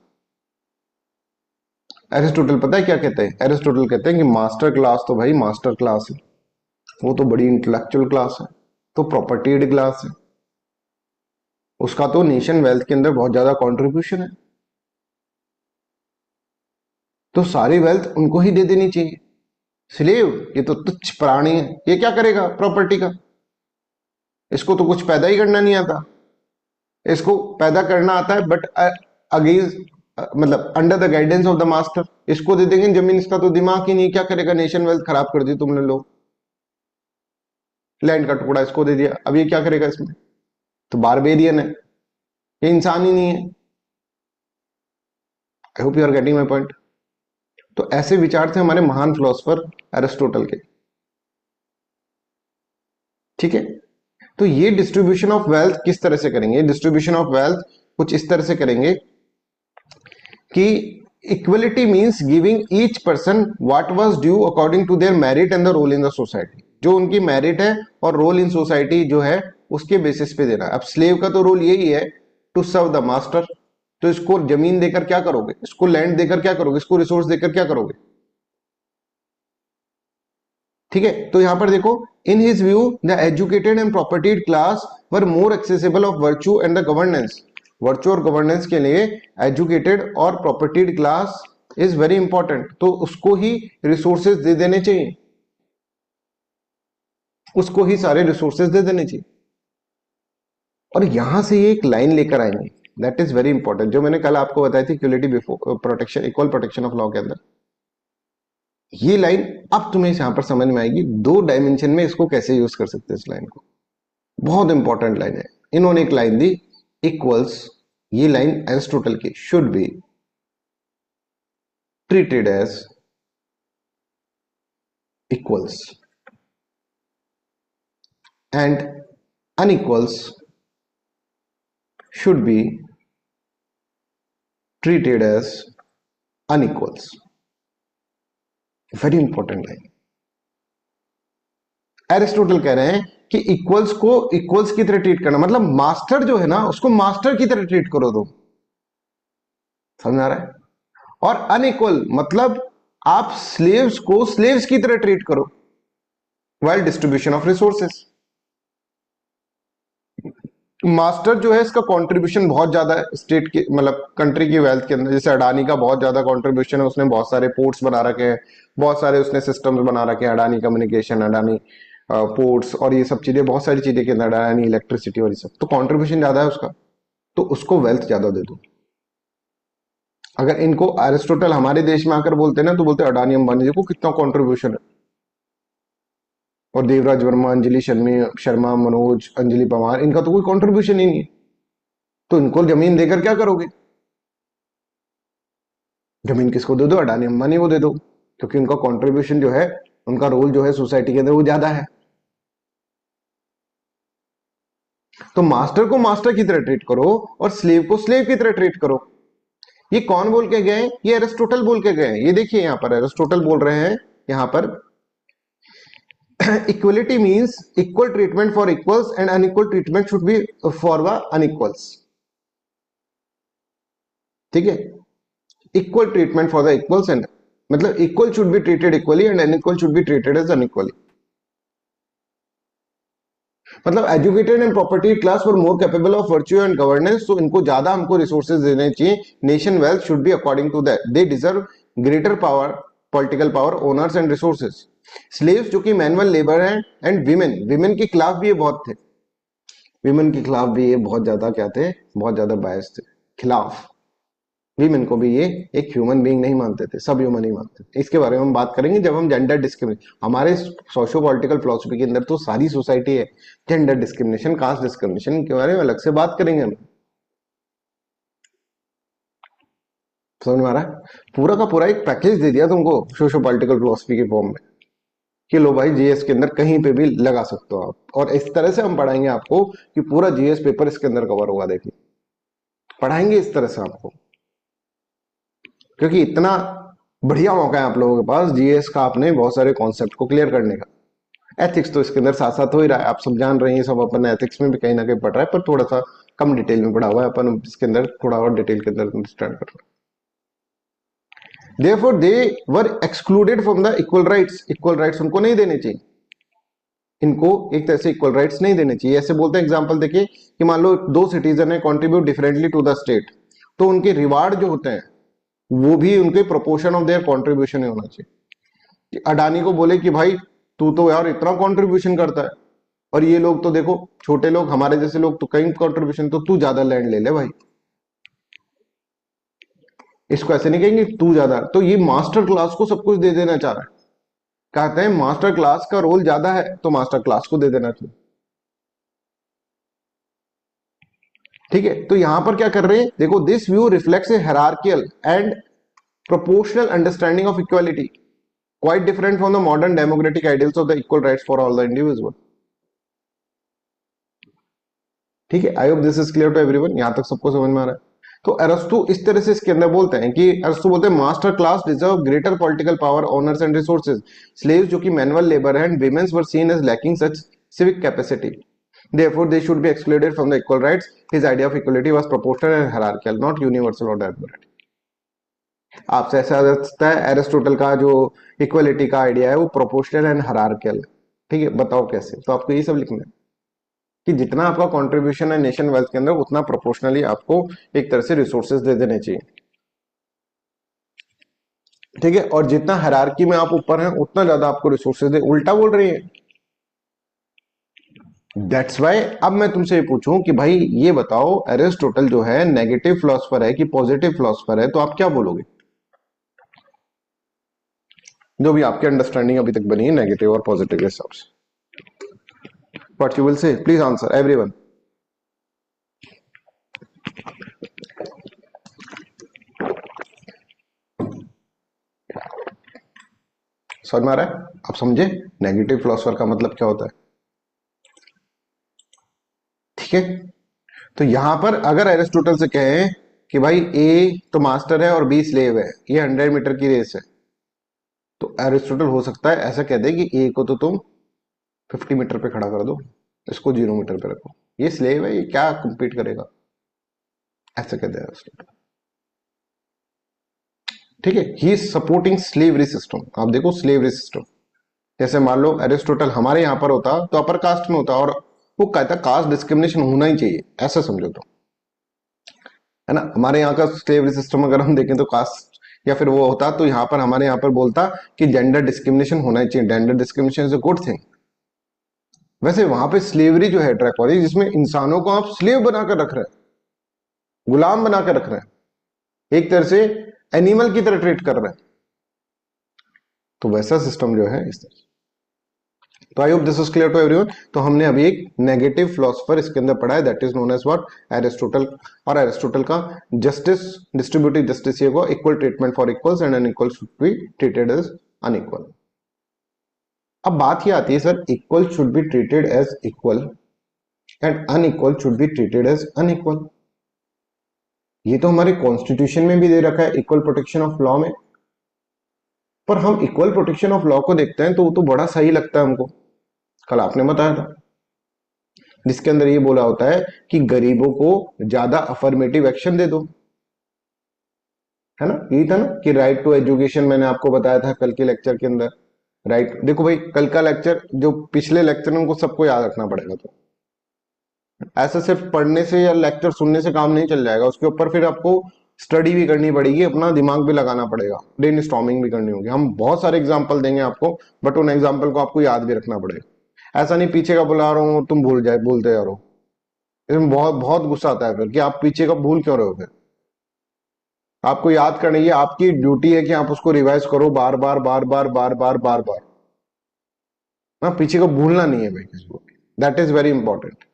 एरिस्टोटल पता है क्या कहते हैं, एरिस्टोटल कहते हैं कि मास्टर क्लास तो भाई मास्टर क्लास है, वो तो बड़ी इंटेलेक्चुअल क्लास है, तो प्रॉपर्टीड क्लास है, उसका तो नेशन वेल्थ के अंदर बहुत ज्यादा कंट्रीब्यूशन है, तो सारी वेल्थ उनको ही दे देनी चाहिए। स्लेव ये तो तुच्छ प्राणी है, ये क्या करेगा प्रॉपर्टी का, इसको तो कुछ पैदा ही करना नहीं आता, इसको पैदा करना आता है बट अगेंस्ट, मतलब under the guidance of the master. इसको दे देंगे जमीन, इसका तो दिमाग ही नहीं, क्या करेगा, नेशन वेल्थ खराब कर दी तुमने लोग, लैंड का टुकड़ा इसको दे दिया, अब ये क्या करेगा इसमें, तो बारबेरियन है, ये इंसान ही नहीं है। I hope you are getting my point. तो ऐसे विचार थे हमारे महान फिलोसफर एरिस्टोटल के, ठीक है। तो ये डिस्ट्रीब्यूशन ऑफ वेल्थ किस तरह से करेंगे, डिस्ट्रीब्यूशन ऑफ वेल्थ कुछ इस तरह से करेंगे कि equality means giving each person what was due according to their merit and the role in the society. जो उनकी मेरिट है और रोल इन सोसाइटी जो है उसके बेसिस पे देना। अब स्लेव का तो रोल यही है टू सर्व द मास्टर, तो इसको जमीन देकर क्या करोगे, इसको लैंड देकर क्या करोगे, इसको रिसोर्स देकर क्या करोगे, ठीक है। तो यहां पर देखो, in his view the educated and propertied class were more accessible of virtue and the governance. Virtue और गवर्नेंस के लिए एजुकेटेड और propertied class is very important, तो उसको ही रिसोर्सेज दे देने चाहिए, उसको ही सारे रिसोर्सेज दे देने चाहिए। और यहां से ये एक लाइन लेकर आएंगे, दैट इज वेरी इंपॉर्टेंट, जो मैंने कल आपको बताई थी equality before protection, equal protection of law के अंदर। ये लाइन अब तुम्हें यहां पर समझ में आएगी, दो डायमेंशन में इसको कैसे यूज कर सकते हैं इस लाइन को, बहुत इंपॉर्टेंट लाइन है। इन्होंने एक लाइन दी इक्वल्स, ये लाइन एरिस्टोटल की, should be treated as equals and unequals should be treated as unequals। Very important line. Aristotle कह रहे हैं कि इक्वल्स को इक्वल्स की तरह ट्रीट करना, मतलब मास्टर जो है ना उसको मास्टर की तरह ट्रीट करो तुम, समझ आ रहा है। और अनइक्वल मतलब आप स्लेव्स को स्लेव्स की तरह ट्रीट करो। While distribution of resources. Master जो है इसका कंट्रीब्यूशन बहुत ज्यादा है स्टेट की, मतलब कंट्री की वेल्थ के अंदर। जैसे अडानी का बहुत ज्यादा कंट्रीब्यूशन है, उसने बहुत सारे पोर्ट्स बना रखे हैं, बहुत सारे उसने सिस्टम्स बना रखे हैं, अडानी कम्युनिकेशन, अडानी पोर्ट्स और ये सब चीजें, बहुत सारी चीजें के अंदर, अडानी इलेक्ट्रिसिटी और ये सब, तो कंट्रीब्यूशन ज्यादा है उसका, तो उसको वेल्थ ज्यादा दे दो। अगर इनको एरिस्टोटल हमारे देश में आकर बोलते हैं ना, तो बोलते हैं अडानी अंबानी देखो कितना कंट्रीब्यूशन है, और देवराज वर्मा, अंजलि शर्मा, मनोज, अंजलि पवार, इनका तो कोई कंट्रीब्यूशन ही नहीं है, तो इनको जमीन देकर क्या करोगे? जमीन किसको दे दो? अडानी अंबानी को दे दो, क्योंकि उनका कंट्रीब्यूशन जो है, उनका रोल जो है सोसाइटी के अंदर वो ज्यादा है। तो मास्टर को मास्टर की तरह ट्रीट करो और स्लेव को स्लेव की तरह ट्रीट करो। ये कौन बोल के गए? ये एरिस्टोटल बोल के गए। ये देखिए यहां पर एरिस्टोटल बोल रहे हैं यहां पर equality means equal treatment for equals and unequal treatment should be for the unequals. ठीक है, equal treatment for the equals and, मतलब equal should be treated equally and unequal should be treated as unequally. मतलब educated and property class for more capable of virtue and governance, तो इनको ज्यादा हमको resources देने चाहिए। Nation wealth should be according to that, they deserve greater power, political power, owners and resources. Slaves जो कि manual labour है, and women, women के खिलाफ भी ये बहुत थे, विमेन के खिलाफ भी ये बहुत ज्यादा क्या थे, बहुत ज्यादा बायस थे, खिलाफ। विमेन को भी ये एक ह्यूमन बीइंग नहीं मानते थे, सब ह्यूमन ही मानते थे। इसके बारे में हम बात करेंगे जब हम जेंडर डिस्क्रिमिनेशन, हमारे सोशियो पॉलिटिकल फिलोसफी के अंदर तो सारी सोसाइटी है, जेंडर डिस्क्रिमिनेशन, कास्ट डिस्क्रिमिनेशन के बारे में अलग से बात करेंगे हम। समझ में आ रहा है? पूरा का पूरा एक पैकेज दे दिया तुमको सोशियो पॉलिटिकल फिलोसफी के फॉर्म में, कि लो भाई जीएस के अंदर कहीं पे भी लगा सकते हो आप, और इस तरह से हम पढ़ाएंगे आपको कि पूरा जीएस पेपर इसके अंदर कवर होगा। देखिए पढ़ाएंगे इस तरह से आपको, क्योंकि इतना बढ़िया मौका है आप लोगों के पास जीएस का, आपने बहुत सारे कॉन्सेप्ट को क्लियर करने का। एथिक्स तो इसके अंदर साथ साथ हो ही रहा है, आप सब जान रहे हैं, सब अपन एथिक्स में भी कहीं ना कहीं पढ़ रहा है, पर थोड़ा सा कम डिटेल में पढ़ा हुआ है, अपन इसके अंदर थोड़ा और डिटेल के अंदर अंडरस्टैंड कर रहे हैं। Therefore they were excluded from the equal rights, equal rights उनको नहीं देने चाहिए, इनको एक तरह से इक्वल राइट्स नहीं देने चाहिए। ऐसे बोलते हैं, एग्जांपल देखिए कि मान लो दो सिटीजन है, contribute differently to the state, तो उनके रिवार्ड जो होते हैं वो भी उनके प्रोपोर्शन ऑफ देयर कंट्रीब्यूशन ही होना चाहिए। कि अडानी को बोले कि भाई तू तो यार इतना कंट्रीब्यूशन करता है, और ये लोग तो देखो छोटे लोग, हमारे जैसे लोग तो कहीं कंट्रीब्यूशन, तो तू ज्यादा लैंड ले ले भाई, इसको ऐसे नहीं कहेंगे तू ज्यादा। तो ये मास्टर क्लास को सब कुछ दे देना चाह रहा है, कहते हैं मास्टर क्लास का रोल ज्यादा है तो मास्टर क्लास को दे देना चाहिए। ठीक है, तो यहां पर क्या कर रहे हैं देखो, this view reflects A hierarchical and proportional understanding of equality, quite different from the modern democratic ideals of the equal rights for all the individual। ठीक है, I hope this is clear to everyone, यहां तक सबको समझ में आ रहा है। तो अरस्तु इस तरह से इसके अंदर बोलते हैं कि, अरस्तु बोलते हैं master class deserve greater political power, honours and resources. Slaves जो कि मैनुअल लेबर है and womens were seen as lacking such civic capacity, therefore they should be excluded from the equal rights। his idea of equality was proportional and hierarchical, not universal or democratic। आपसे ऐसा लगता है Aristotle का जो equality का idea है वो proportional and hierarchical है। ठीक है, बताओ कैसे? तो आपको ये सब लिखना है कि जितना आपका कंट्रीब्यूशन है नेशन वेल्थ के अंदर, उतना प्रोपोर्शनली आपको एक तरह से रिसोर्सेज दे देने चाहिए। ठीक है, और जितना हायरार्की में आप ऊपर हैं उतना ज्यादा आपको रिसोर्सेज दे, उल्टा बोल रही है। दैट्स वाई अब मैं तुमसे ये पूछूं कि भाई ये बताओ, एरिस्टोटल जो है नेगेटिव फिलोसफर है कि पॉजिटिव फिलोसफर है, तो आप क्या बोलोगे? जो भी आपकी अंडरस्टैंडिंग अभी तक बनी है नेगेटिव और पॉजिटिव के हिसाब से, what you will say, please answer everyone. समझ में आ रहा है? आप समझे नेगेटिव फिलोसफर का मतलब क्या होता है? ठीक है, तो यहां पर अगर एरिस्टोटल से कहें कि भाई ए तो मास्टर है और बी स्लेव है, ये 100 मीटर की रेस है, तो एरिस्टोटल हो सकता है ऐसा कह दे कि ए को तो तुम 50 मीटर पे खड़ा कर दो, इसको 0 मीटर पे रखो, ये स्लेव है, ये क्या compete करेगा, ऐसा कह दे एरिस्टोटल। ठीक है, he is supporting slavery system. आप देखो स्लेवरी सिस्टम, जैसे मान लो एरिस्टोटल हमारे यहाँ पर होता तो अपर कास्ट में होता, और वो कहता कास्ट डिस्क्रिमिनेशन होना ही चाहिए, ऐसा समझो तो, है ना। हमारे यहाँ का स्लेवरी सिस्टम अगर हम देखें तो कास्ट या फिर वो होता, तो यहाँ पर हमारे यहाँ पर बोलता कि जेंडर डिस्क्रिमिनेशन होना ही चाहिए, gender discrimination is a good thing. वैसे वहां पे स्लेवरी जो है ट्रैकवाली, जिसमें इंसानों को आप स्लेव बनाकर रख रहे हैं, गुलाम बनाकर रख रहे हैं, एक तरह से एनिमल की तरह ट्रीट कर रहे हैं, तो वैसा सिस्टम जो है इस तरह। तो I hope this is clear to everyone. तो हमने अभी एक नेगेटिव फिलोसफर इसके अंदर पढ़ा है, that is known as what, Aristotle. और एरिस्टोटल का जस्टिस, डिस्ट्रीब्यूटिव जस्टिस, ये को equal treatment for equals and unequal should be treated as unequal. अब बात ये आती है sir, equal should be treated as equal and unequal should be treated as unequal. ये तो हमारे कॉन्स्टिट्यूशन में भी दे रखा है, इक्वल प्रोटेक्शन ऑफ लॉ में। पर हम इक्वल प्रोटेक्शन ऑफ लॉ को देखते हैं तो वो तो बड़ा सही लगता है हमको, कल आपने बताया था, जिसके अंदर ये बोला होता है कि गरीबों को ज्यादा अफर्मेटिव एक्शन दे दो, है ना। यही था ना कि राइट टू एजुकेशन, मैंने आपको बताया था कल के लेक्चर के अंदर। राइट, देखो भाई कल का लेक्चर जो पिछले लेक्चर है उनको सबको याद रखना पड़ेगा। तो ऐसा सिर्फ पढ़ने से या लेक्चर सुनने से काम नहीं चल जाएगा, उसके ऊपर फिर आपको स्टडी भी करनी पड़ेगी, अपना दिमाग भी लगाना पड़ेगा, ब्रेन स्टॉर्मिंग भी करनी होगी। हम बहुत सारे एग्जाम्पल देंगे आपको, बट उन एग्जाम्पल को आपको याद भी रखना पड़ेगा। ऐसा नहीं पीछे का बुला रहा हूँ तुम बोलते जा रहे हो, इसमें बहुत बहुत गुस्सा आता है फिर कि आप पीछे का भूल क्यों रहे हो। फिर आपको याद करनी है, आपकी ड्यूटी है कि आप उसको रिवाइज करो बार बार बार बार बार बार बार बार। ना, पीछे को भूलना नहीं है भाई किसी को, दैट इज वेरी इंपॉर्टेंट।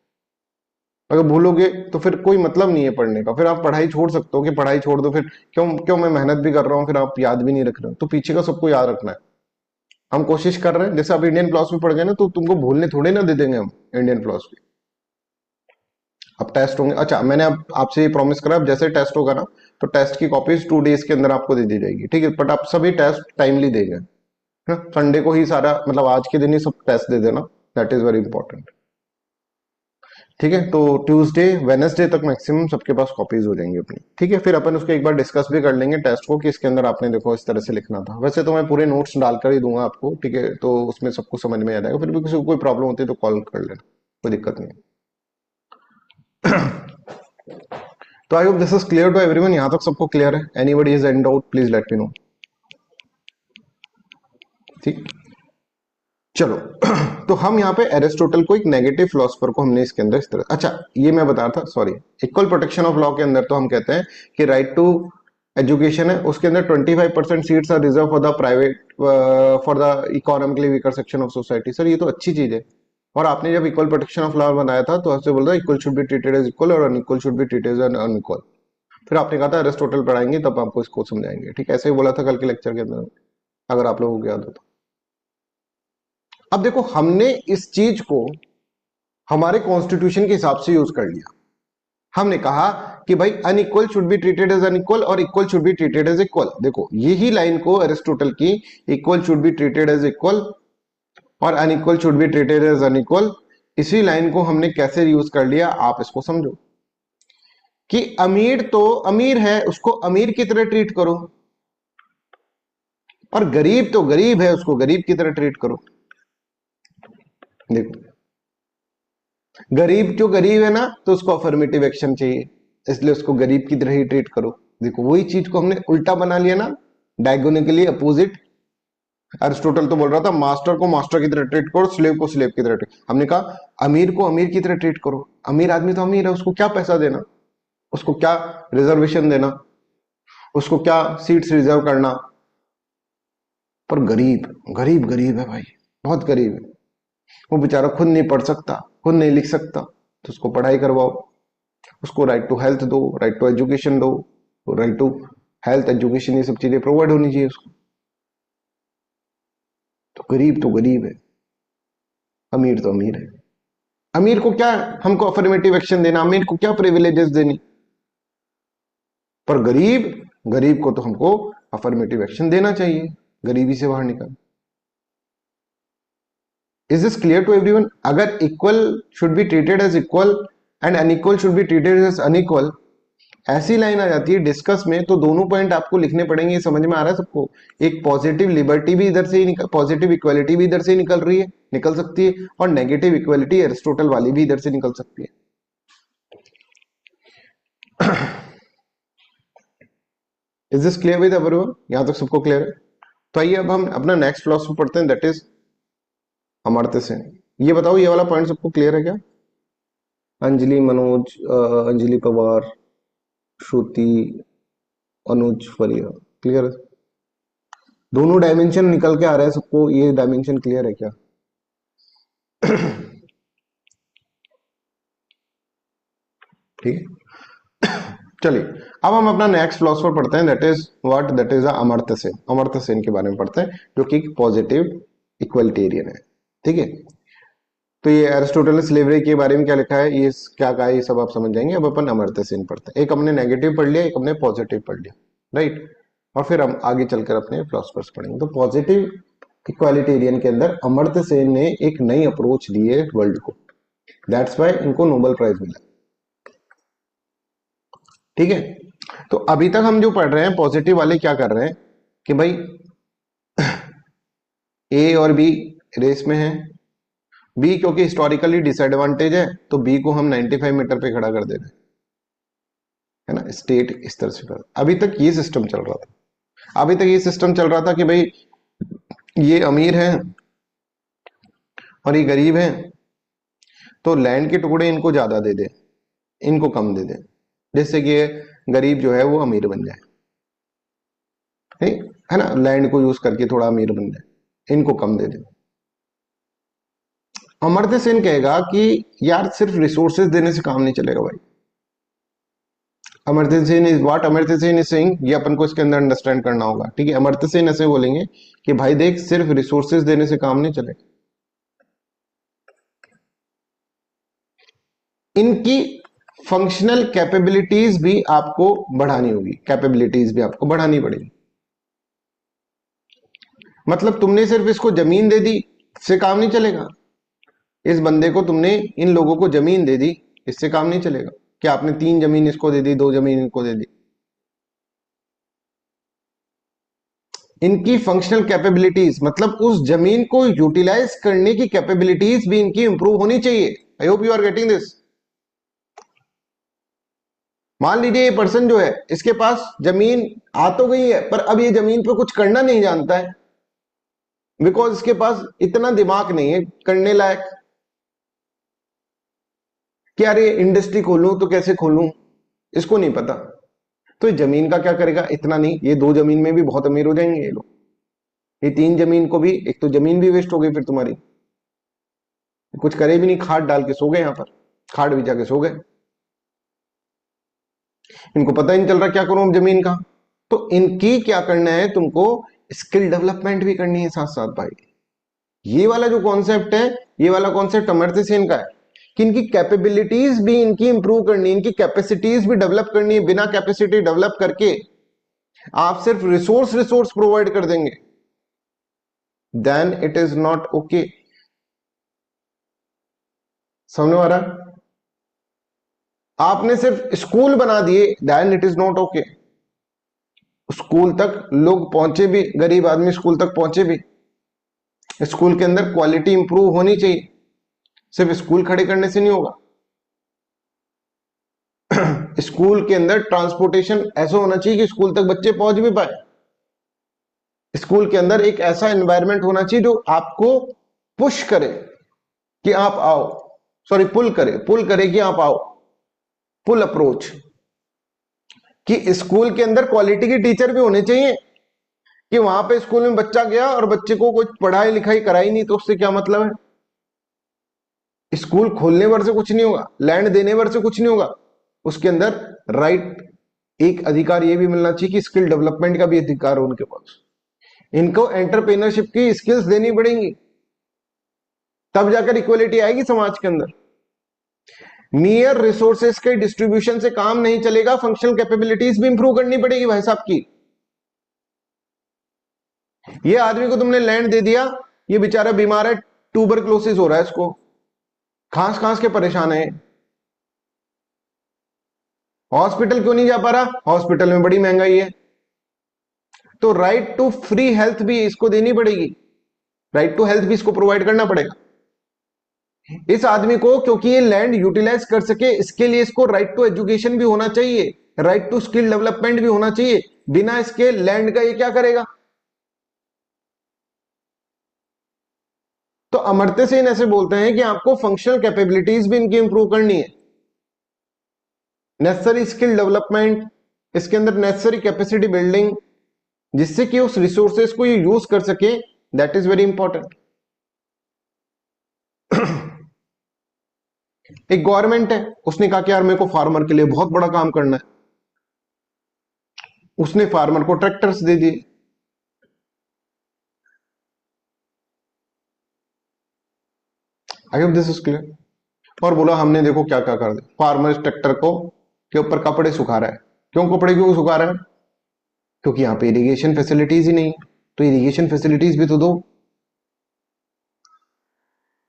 अगर भूलोगे तो फिर कोई मतलब नहीं है पढ़ने का, फिर आप पढ़ाई छोड़ सकते हो कि पढ़ाई छोड़ दो, फिर क्यों क्यों मैं मेहनत भी कर रहा हूँ फिर आप याद भी नहीं रख रहे हो। तो पीछे का सबको याद रखना है। हम कोशिश कर रहे हैं, जैसे आप इंडियन फिलॉसफी पढ़ गए ना, तो तुमको भूलने थोड़े ना दे देंगे हम इंडियन फिलॉसफी। अब टेस्ट होंगे, अच्छा मैंने अब आपसे ये प्रॉमिस करा, अब जैसे टेस्ट होगा ना तो टेस्ट की कॉपीज 2 डेज के अंदर आपको दे दी जाएगी, ठीक है। बट आप सभी टेस्ट टाइमली देंगे, संडे को ही सारा, मतलब आज के दिन ही सब टेस्ट दे देना, दैट इज वेरी इंपॉर्टेंट, ठीक है। तो ट्यूसडे वेडनेसडे तक मैक्सिमम सबके पास कॉपीज हो जाएंगी अपनी, ठीक है। फिर अपन उसको एक बार डिस्कस भी कर लेंगे टेस्ट को कि इसके अंदर आपने देखो इस तरह से लिखना था। वैसे तो मैं पूरे नोट्स डालकर ही दूंगा आपको, ठीक है, तो उसमें सबको समझ में आ जाएगा। फिर भी किसी को कोई प्रॉब्लम होती है तो कॉल कर लेना, कोई दिक्कत नहीं। तो I hope this is clear to everyone, यहां तक सबको क्लियर है? Anybody is any doubt please let me know, ठीक। चलो तो हम यहाँ पे एरिस्टोटल को, एक नेगेटिव फिलोसफर को हमने इसके अंदर इस तरह, अच्छा ये मैं बता रहा था, sorry, equal protection of law के अंदर तो हम कहते हैं कि राइट टू एजुकेशन है, उसके अंदर 25% seats are reserve for the private, for the economically weaker section of society. Sir ये तो अच्छी चीज है, और आपने जब इक्वल प्रोटेक्शन ऑफ लॉ बनाया था तो आपसे बोल रहा equal should be treated as equal और unequal should be treated as unequal. फिर आपने कहा था एरिस्टोटल पढ़ाएंगे तब आपको इसको समझाएंगे, ठीक है, ऐसे ही बोला था कल के लेक्चर के अंदर, अगर आप लोगों को याद हो तो। अब देखो हमने इस चीज को हमारे कॉन्स्टिट्यूशन के हिसाब से यूज कर लिया। हमने कहा कि भाई unequal should be treated as unequal और equal should be treated as equal. देखो यही लाइन को अरिस्टोटल की, equal should be treated as equal और unequal should be treated as unequal, इसी लाइन को हमने कैसे यूज कर लिया आप इसको समझो कि अमीर तो अमीर है, उसको अमीर की तरह ट्रीट करो, और गरीब तो गरीब है, उसको गरीब की तरह ट्रीट करो। देखो गरीब जो गरीब है ना तो उसको अफर्मेटिव एक्शन चाहिए, इसलिए उसको गरीब की तरह ही ट्रीट करो। देखो वही चीज को हमने उल्टा बना लिया ना, डायगोनिकली अपोजिट। अरिस्टोटल तो बोल रहा था मास्टर को मास्टर की तरह ट्रीट करो, स्लेव को स्लेव की तरह ट्रीट। हमने कहा अमीर को अमीर की तरह ट्रीट करो, अमीर आदमी तो अमीर है, उसको क्या पैसा देना, उसको क्या रिजर्वेशन देना, उसको क्या सीट्स रिजर्व करना। पर गरीब गरीब गरीब है भाई, बहुत गरीब है, वो बेचारा खुद नहीं पढ़ सकता, खुद नहीं लिख सकता, तो उसको पढ़ाई करवाओ, उसको राइट टू हेल्थ दो, राइट टू एजुकेशन दो, राइट टू हेल्थ एजुकेशन ये सब चीजें प्रोवाइड होनी चाहिए उसको। तो गरीब है, अमीर तो अमीर है। अमीर को क्या हमको अफर्मेटिव एक्शन देना, अमीर को क्या प्रिविलेजेस देनी, पर गरीब गरीब को तो हमको अफर्मेटिव एक्शन देना चाहिए, गरीबी से बाहर निकल। Is this clear to everyone? अगर equal should be treated as equal and unequal should be treated as unequal, ऐसी लाइन आ जाती है डिस्कस में, तो दोनों पॉइंट आपको लिखने पड़ेंगे। समझ में आ रहा है सबको? एक पॉजिटिव लिबर्टी भी इधर से ही निकल, पॉजिटिव इक्वालिटी भी इधर से ही निकल रही है, निकल सकती है, और नेगेटिव इक्वालिटी एरिस्टोटल वाली भी इधर से निकल सकती है। Is this clear with everyone? यहां तक सबको क्लियर है? तो आइए अब हम अपना नेक्स्ट फिलॉसफी पढ़ते हैं, दैट इज अमर्त्य सेन। ये बताओ, ये वाला पॉइंट सबको क्लियर है क्या? अंजलि, मनोज, अंजलि पवार, श्रुति, अनुज, फरिया, क्लियर है? दोनों डायमेंशन निकल के आ रहे हैं सबको, ये डायमेंशन क्लियर है क्या? ठीक है, चलिए अब हम अपना नेक्स्ट फिलोसफर पढ़ते हैं, that is what, that is Amartya Sen. Amartya Sen के बारे में पढ़ते हैं, जो कि पॉजिटिव इक्वलिटेरियन है। ठीक है, तो ये एरिस्टोटल ने स्लेवरी के बारे में क्या लिखा है, ये क्या कहा है, ये सब आप समझ जाएंगे। अब अपन अमर्त्य सेन पढ़ते हैं। एक हमने नेगेटिव पढ़ लिया, एक हमने पॉजिटिव पढ़ लिया, राइट? और फिर हम आगे चलकर अपने फिलोसफर्स पढ़ेंगे। तो पॉजिटिव इक्वालिटेरियन के अंदर अमर्त्य सेन ने एक नई अप्रोच दी है वर्ल्ड को, दैट्स वाई इनको नोबेल प्राइज मिला। ठीक है, तो अभी तक हम जो पढ़ रहे हैं, पॉजिटिव वाले क्या कर रहे हैं कि भाई ए और बी रेस में है, बी क्योंकि हिस्टोरिकली डिसएडवांटेज है तो बी को हम 95 मीटर पे खड़ा कर दे रहे हैं, है ना? स्टेट इस तरह से कर, अभी तक ये सिस्टम चल रहा था। अभी तक ये सिस्टम चल रहा था कि भाई ये अमीर है और ये गरीब है, तो लैंड के टुकड़े इनको ज्यादा दे दे, इनको कम दे दे, जिससे कि गरीब जो है वो अमीर बन जाए, ठीक है ना? लैंड को यूज करके थोड़ा अमीर बन जाए, इनको कम दे दे। अमर्त्य सेन कहेगा कि यार सिर्फ रिसोर्सेज देने से काम नहीं चलेगा भाई। Amartya Sen is what Amartya Sen is saying, ये अपन को इसके अंदर अंडरस्टैंड करना होगा। ठीक है, अमर्त्य सेन ऐसे बोलेंगे कि भाई देख, सिर्फ रिसोर्सेज देने से काम नहीं चलेगा, इनकी फंक्शनल कैपेबिलिटीज भी आपको बढ़ानी होगी, कैपेबिलिटीज भी आपको बढ़ानी पड़ेगी। मतलब तुमने सिर्फ इसको जमीन दे दी, इससे काम नहीं चलेगा। इस बंदे को तुमने, इन लोगों को जमीन दे दी, इससे काम नहीं चलेगा। क्या आपने 3 जमीन इसको दे दी, 2 जमीन इनको दे दी, इनकी फंक्शनल कैपेबिलिटीज, मतलब उस जमीन को यूटिलाइज करने की कैपेबिलिटीज भी इनकी इंप्रूव होनी चाहिए। I hope you are getting this. मान लीजिए ये पर्सन जो है, इसके पास जमीन आ तो गई है, पर अब ये जमीन पे कुछ करना नहीं जानता है, बिकॉज इसके पास इतना दिमाग नहीं है करने लायक कि यार ये इंडस्ट्री खोलूं तो कैसे खोलूं, इसको नहीं पता। तो ये जमीन का क्या करेगा? इतना नहीं, ये 2 जमीन में भी बहुत अमीर हो जाएंगे ये लोग। ये 3 जमीन को भी, एक तो जमीन भी वेस्ट हो गई फिर तुम्हारी, कुछ करे भी नहीं, खाद डाल के सो गए, यहां पर खाद बिछा के सो गए, इनको पता ही नहीं चल रहा क्या करूं जमीन का। तो इनकी क्या करना है तुमको, स्किल डेवलपमेंट भी करनी है साथ साथ भाई। ये वाला जो कॉन्सेप्ट है, ये वाला कॉन्सेप्ट अमर्त्य सेन का है कि इनकी कैपेबिलिटीज भी इनकी इंप्रूव करनी, इनकी कैपेसिटीज भी डेवलप करनी है। बिना कैपेसिटी डेवलप करके आप सिर्फ रिसोर्स रिसोर्स प्रोवाइड कर देंगे, then it is not okay. समझ में आ रहा? आपने सिर्फ स्कूल बना दिए, then it is not okay. School तक लोग पहुंचे भी, गरीब आदमी स्कूल तक पहुंचे भी, स्कूल के अंदर क्वालिटी इंप्रूव होनी चाहिए, सिर्फ स्कूल खड़े करने से नहीं होगा। स्कूल के अंदर ट्रांसपोर्टेशन ऐसा होना चाहिए कि स्कूल तक बच्चे पहुंच भी पाए। स्कूल के अंदर एक ऐसा एनवायरनमेंट होना चाहिए जो आपको पुश करे कि आप आओ, सॉरी पुल करे कि आप आओ, पुल अप्रोच। कि स्कूल के अंदर क्वालिटी के टीचर भी होने चाहिए, कि वहां पे स्कूल में बच्चा गया और बच्चे को कुछ पढ़ाई लिखाई कराई नहीं, तो उससे क्या मतलब है? स्कूल खोलने भर से कुछ नहीं होगा, लैंड देने भर से कुछ नहीं होगा, उसके अंदर राइट एक अधिकार ये भी मिलना चाहिए कि स्किल डेवलपमेंट का भी अधिकार हो उनके पास। इनको एंटरप्रेन्योरशिप की स्किल्स देनी पड़ेंगी, तब जाकर इक्वलिटी आएगी समाज के अंदर। नियर रिसोर्सेस के डिस्ट्रीब्यूशन से काम नहीं चलेगा, फंक्शनल कैपेबिलिटीज भी इंप्रूव करनी पड़ेगी भाई साहब की। ये आदमी को तुमने लैंड दे दिया, ये बेचारा बीमार है, ट्यूबरक्लोसिस हो रहा है, इसको खांस खांस के परेशान है, हॉस्पिटल क्यों नहीं जा पा रहा? हॉस्पिटल में बड़ी महंगाई है। तो राइट टू फ्री हेल्थ भी इसको देनी पड़ेगी, राइट टू हेल्थ भी इसको प्रोवाइड करना पड़ेगा इस आदमी को, क्योंकि ये लैंड यूटिलाइज कर सके इसके लिए इसको राइट टू एजुकेशन भी होना चाहिए, राइट टू स्किल डेवलपमेंट भी होना चाहिए। बिना इसके लैंड का ये क्या करेगा? तो अमर्त्य सेन ऐसे बोलते हैं कि आपको फंक्शनल कैपेबिलिटीज भी इनकी इंप्रूव करनी है, नेसेसरी स्किल डेवलपमेंट, इसके अंदर नेसेसरी कैपेसिटी बिल्डिंग, जिससे कि उस रिसोर्सेस को ये यूज कर सके, दैट इज वेरी इंपॉर्टेंट। एक गवर्नमेंट है, उसने कहा कि यार मेरे को फार्मर के लिए बहुत बड़ा काम करना है, उसने फार्मर को ट्रैक्टर्स दे दिए। आई होप दिस इज क्लियर। और बोला हमने देखो क्या क्या कर दिया, फार्मर इस ट्रैक्टर को के ऊपर कपड़े सुखा रहा है। क्यों कपड़े क्यों सुखा रहा है? क्योंकि यहाँ पे इरिगेशन फैसिलिटीज ही नहीं है, तो इरिगेशन फैसिलिटीज भी तो दो।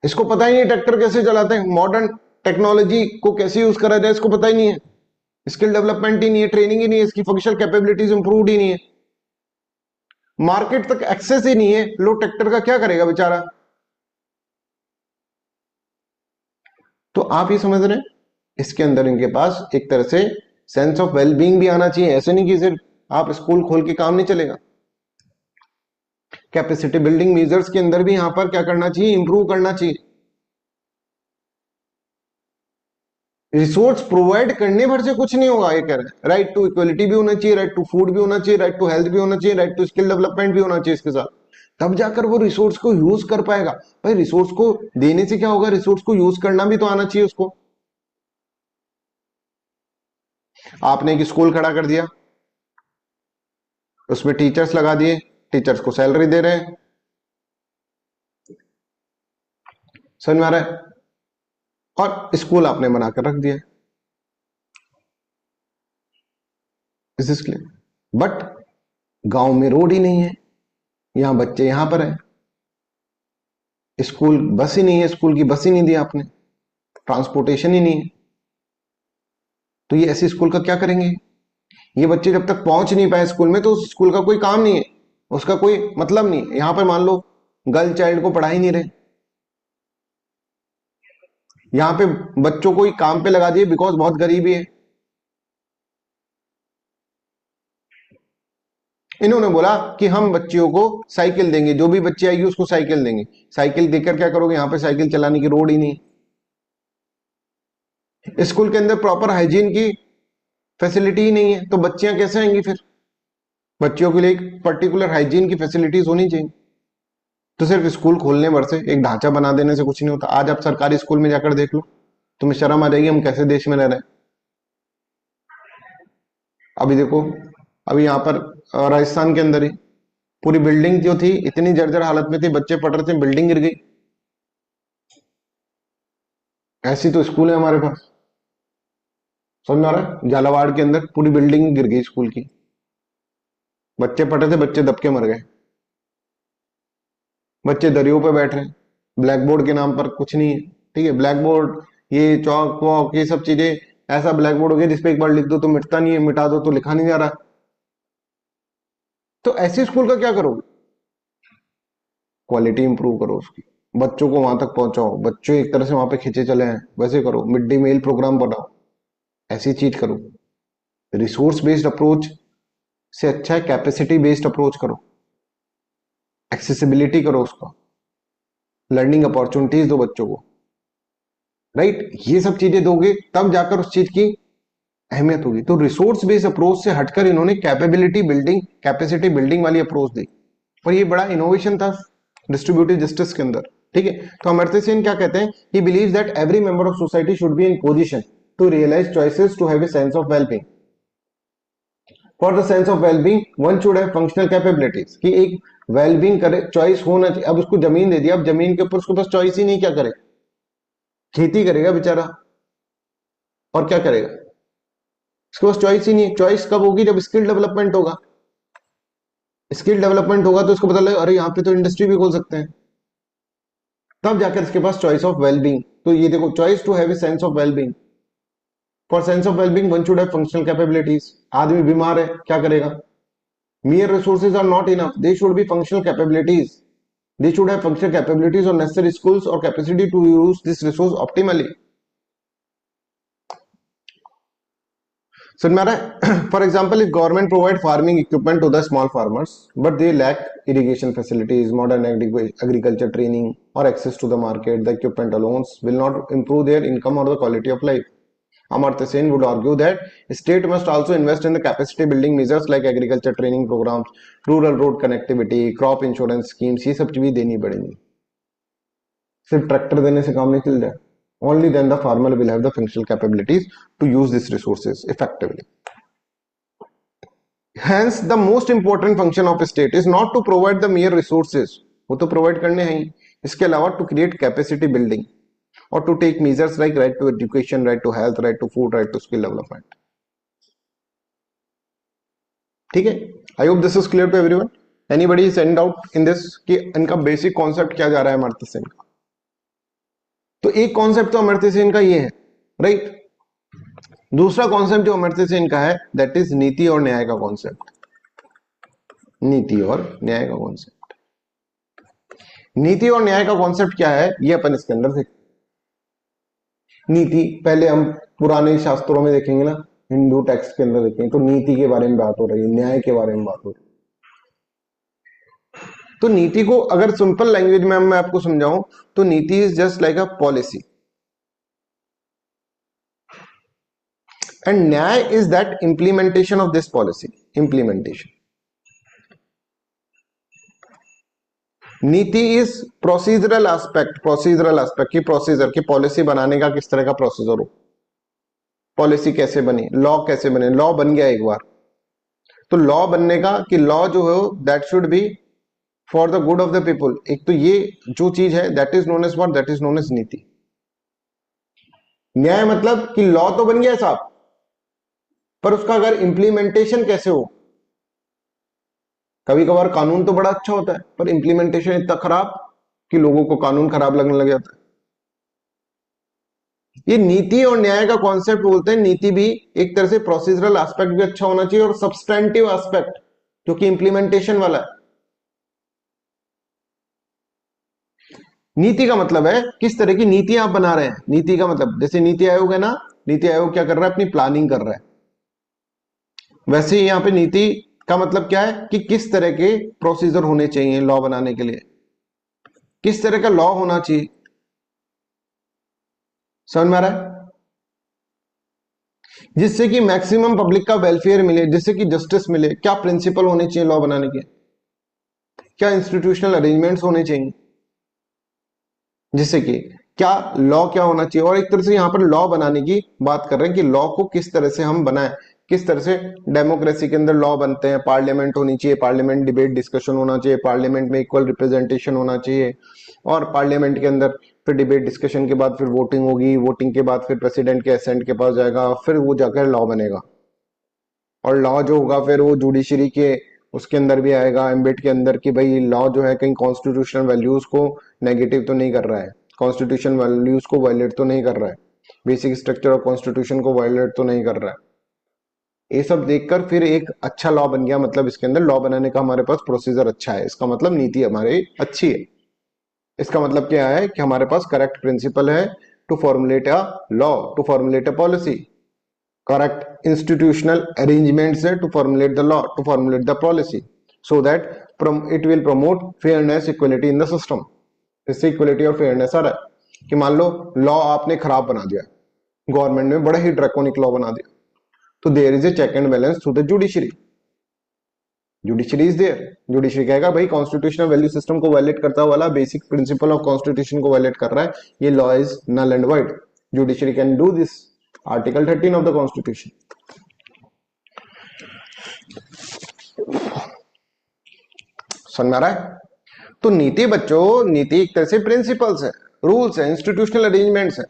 इसको पता ही नहीं ट्रैक्टर कैसे चलाते हैं, मॉडर्न टेक्नोलॉजी को कैसे यूज करा जाए इसको पता ही नहीं है, स्किल डेवलपमेंट ही नहीं है, ट्रेनिंग ही नहीं है, इसकी फंक्शनल कैपेबिलिटीज इंप्रूव ही नहीं है, मार्केट तक एक्सेस ही नहीं है, लो ट्रैक्टर का क्या करेगा बेचारा। तो आप ये समझ रहे हैं, इसके अंदर इनके पास एक तरह से सेंस ऑफ वेलबींग भी आना चाहिए। ऐसे नहीं कि सिर्फ आप स्कूल खोल के काम नहीं चलेगा, कैपेसिटी बिल्डिंग मेजर्स के अंदर भी यहां पर क्या करना चाहिए, इंप्रूव करना चाहिए। रिसोर्स प्रोवाइड करने भर से कुछ नहीं होगा, ये कह रहे हैं राइट टू इक्वलिटी भी होना चाहिए, राइट टू फूड भी होना चाहिए, राइट टू हेल्थ भी होना चाहिए, राइट टू स्किल डेवलपमेंट भी होना चाहिए इसके साथ, तब जाकर वो रिसोर्स को यूज कर पाएगा। भाई रिसोर्स को देने से क्या होगा, रिसोर्स को यूज करना भी तो आना चाहिए उसको। आपने एक स्कूल खड़ा कर दिया, उसमें टीचर्स लगा दिए, टीचर्स को सैलरी दे रहे हैं, समझ में आ रहा है, और स्कूल आपने बनाकर रख दिया, दिस इज क्लियर। बट गांव में रोड ही नहीं है, यहां बच्चे यहां पर है, स्कूल बस ही नहीं है, स्कूल की बस ही नहीं दी आपने, ट्रांसपोर्टेशन ही नहीं है, तो ये ऐसे स्कूल का क्या करेंगे? ये बच्चे जब तक पहुंच नहीं पाए स्कूल में तो उस स्कूल का कोई काम नहीं है, उसका कोई मतलब नहीं है। यहां पर मान लो गर्ल चाइल्ड को पढ़ा ही नहीं रहे, यहां पे बच्चों को ही काम पे लगा दिए बिकॉज बहुत गरीबी है। इन्होंने बोला कि हम बच्चियों को साइकिल देंगे, जो भी बच्ची आएगी उसको साइकिल देंगे। साइकिल देकर क्या करोगे, यहाँ पे साइकिल चलाने की रोड ही नहीं, स्कूल के अंदर प्रॉपर हाइजीन की फैसिलिटी ही नहीं है, तो बच्चियां कैसे आएंगी फिर? बच्चियों के लिए एक पर्टिकुलर हाइजीन की फैसिलिटीज होनी चाहिए। तो सिर्फ स्कूल खोलने भर से, एक ढांचा बना देने से कुछ नहीं होता। आज आप सरकारी स्कूल में जाकर देख लो, तुम्हें शर्म आ जाएगी हम कैसे देश में रह रहे हैं। अभी देखो, अभी यहाँ पर राजस्थान के अंदर ही पूरी बिल्डिंग जो थी इतनी जर्जर हालत में थी, बच्चे पढ़ रहे थे, बिल्डिंग गिर गई। ऐसी तो स्कूल है हमारे पास, समझ में आ रहा है, झालावाड़ के अंदर पूरी बिल्डिंग गिर गई स्कूल की, बच्चे पढ़ रहे थे, बच्चे दबके मर गए, बच्चे दरियों पे बैठ रहे हैं, ब्लैक बोर्ड के नाम पर कुछ नहीं है। ठीक है, ब्लैक बोर्ड, ये चौक वॉक, ये सब चीजें, ऐसा ब्लैक बोर्ड हो गया जिसपे एक बार लिख दो तो मिटता नहीं है, मिटा दो तो लिखा नहीं जा रहा। तो ऐसे स्कूल का क्या करोगे? क्वालिटी इंप्रूव करो उसकी, बच्चों को वहां तक पहुंचाओ, बच्चों एक तरह से वहां पे खींचे चले हैं, वैसे करो, मिड डे मील प्रोग्राम बनाओ, ऐसी चीज करो। रिसोर्स बेस्ड अप्रोच से अच्छा है कैपेसिटी बेस्ड अप्रोच करो, एक्सेसिबिलिटी करो उसका, लर्निंग अपॉर्चुनिटीज दो बच्चों को, राइट। ये सब चीजें दोगे तब जाकर उस चीज की अहमियत होगी। तो रिसोर्स बेस्ड अप्रोच से हटकर इन्होंने कैपेबिलिटी बिल्डिंग, कैपेसिटी बिल्डिंग वाली अप्रोच दी, और ये बड़ा इनोवेशन था डिस्ट्रीब्यूटिव जस्टिस के अंदर। ठीक है, तो अमर्त्य सेन क्या कहते हैं, he believes that every member of society should be in position to realise choices to have a sense of wellbeing. For the sense of wellbeing one should have functional capabilities, कि एक वेलबींग करे, choice होना चाहिए। अब उसको जमीन दे दिया, अब जमीन के ऊपर उसको बस चॉइस ही नहीं, क्या करे, खेती करेगा बेचारा, और क्या करेगा, उसके पास चॉइस ही नहीं। चॉइस कब होगी, जब स्किल डेवलपमेंट होगा, स्किल डेवलपमेंट होगा तो उसको पता लगे अरे यहाँ पे तो इंडस्ट्री भी खोल सकते हैं, तब जाकर इसके पास चॉइस ऑफ वेलबींग। तो ये देखो, choice to have a sense of wellbeing, for sense of wellbeing one should have functional capabilities. आदमी बीमार है, क्या करेगा? mere resources are not enough, they should be functional capabilities, they should have functional capabilities or necessary skills or capacity to use this resource optimally. So for example, if government provide farming equipment to the small farmers but they lack irrigation facilities, modern agriculture training or access to the market, the equipment alone will not improve their income or the quality of life. Amartya Sen would argue that state must also invest in the capacity building measures like agriculture training programs, rural road connectivity, crop insurance schemes. ये सब चीजें देनी पड़ेंगी। सिर्फ tractor देने से काम नहीं चल जाए। Only then the farmer will have the functional capabilities to use these resources effectively. Hence, the most important function of a state is not to provide the mere resources, वो तो provide करने हैं ही, इसके अलावा to create capacity building or to take measures like right to education, right to health, right to food, right to skill development. ठीक है? I hope this is clear to everyone. Anybody is in doubt in this कि इनका basic concept क्या जा रहा है अमर्त्य सेन का? तो एक कॉन्सेप्ट तो अमर्त्य सेन का ये है, राइट? दूसरा कॉन्सेप्ट जो अमर्त्य सेन का है दैट इज नीति और न्याय का कॉन्सेप्ट। नीति और न्याय का कॉन्सेप्ट। नीति और न्याय का कॉन्सेप्ट क्या है ये अपन इसके अंदर देखें। नीति पहले हम पुराने शास्त्रों में देखेंगे ना, हिंदू टेक्स्ट के अंदर देखेंगे तो नीति के बारे में बात हो रही है, न्याय के बारे में बात हो रही है। तो नीति को अगर सिंपल लैंग्वेज में मैं आपको समझाऊं तो नीति is just like a policy and न्याय is that implementation of this policy. Implementation. नीति is procedural aspect. Procedural aspect की प्रोसीजर की पॉलिसी बनाने का किस तरह का प्रोसीजर हो, पॉलिसी कैसे बनी, लॉ कैसे बने। लॉ बन गया एक बार तो लॉ बनने का कि लॉ जो है that should be for the good of the people. एक तो ये जो चीज है that is known as what, that is known as niti. न्याय मतलब कि लॉ तो बन गया साहब पर उसका अगर इंप्लीमेंटेशन कैसे हो। कभी कभार कानून तो बड़ा अच्छा होता है पर इंप्लीमेंटेशन इतना खराब कि लोगों को कानून खराब लगने लग जाता है। ये नीति और न्याय का कॉन्सेप्ट बोलते हैं। नीति भी एक तरह से प्रोसीजरल एस्पेक्ट भी अच्छा होना चाहिए और सब्सटेंटिव एस्पेक्ट जो कि इंप्लीमेंटेशन वाला है। नीति का मतलब है किस तरह की नीति आप बना रहे हैं। नीति का मतलब जैसे नीति आयोग है ना, नीति आयोग क्या कर रहा है, अपनी प्लानिंग कर रहा है। वैसे ही यहां पे नीति का मतलब क्या है कि किस तरह के प्रोसीजर होने चाहिए लॉ बनाने के लिए, किस तरह का लॉ होना चाहिए। समझ में आ रहा है? जिससे कि मैक्सिमम पब्लिक का वेलफेयर मिले, जिससे कि जस्टिस मिले। क्या प्रिंसिपल होने चाहिए लॉ बनाने के, क्या इंस्टीट्यूशनल अरेंजमेंट्स होने चाहिए, जिससे कि क्या लॉ क्या होना चाहिए। और एक तरह से यहां पर लॉ बनाने की बात कर रहे हैं कि लॉ को किस तरह से हम बनाएं, किस तरह से डेमोक्रेसी के अंदर लॉ बनते हैं। पार्लियामेंट होनी चाहिए, पार्लियामेंट डिबेट डिस्कशन होना चाहिए, पार्लियामेंट में इक्वल रिप्रेजेंटेशन होना चाहिए और पार्लियामेंट के अंदर फिर डिबेट डिस्कशन के बाद फिर वोटिंग होगी, वोटिंग के बाद फिर प्रेसिडेंट के असेंट के पास जाएगा, फिर वो जाकर लॉ बनेगा। और लॉ जो होगा फिर वो जुडिशरी के उसके अंदर भी आएगा, एम्बेड के अंदर कि भाई लॉ जो है कहीं कॉन्स्टिट्यूशनल वैल्यूज को नेगेटिव तो नहीं कर रहा है, कॉन्स्टिट्यूशन वैल्यूज को वायलेट तो नहीं कर रहा है, बेसिक स्ट्रक्चर ऑफ कॉन्स्टिट्यूशन को वायलेट तो नहीं कर रहा है। ये सब देखकर फिर एक अच्छा लॉ बन गया। मतलब इसके अंदर लॉ बनाने का हमारे पास प्रोसीजर अच्छा है, इसका मतलब नीति हमारी अच्छी है। इसका मतलब क्या है कि हमारे पास करेक्ट प्रिंसिपल है to formulate a law, to formulate a policy, correct institutional arrangements है to formulate the law, to formulate the policy, so that it will promote fairness equality in the system. इससे equality और fairness आ रहा है कि मान लो law आपने खराब बना दिया, गवर्नमेंट ने बड़ा ही ड्रैकोनिक लॉ बना दिया, तो there is a check and balance through the judiciary. Judiciary is there, judiciary कहेगा भाई कॉन्स्टिट्यूशनल वैल्यू सिस्टम को वायलेट करता वाला, बेसिक प्रिंसिपल ऑफ कॉन्स्टिट्यूशन को वायलेट कर रहा है, ये law is null and void. Judiciary can do this, article 13 of the constitution. समझ में आ रहा है? तो नीति बच्चों, नीति एक तरह से प्रिंसिपल्स है, रूल्स है, इंस्टीट्यूशनल अरेंजमेंट्स है,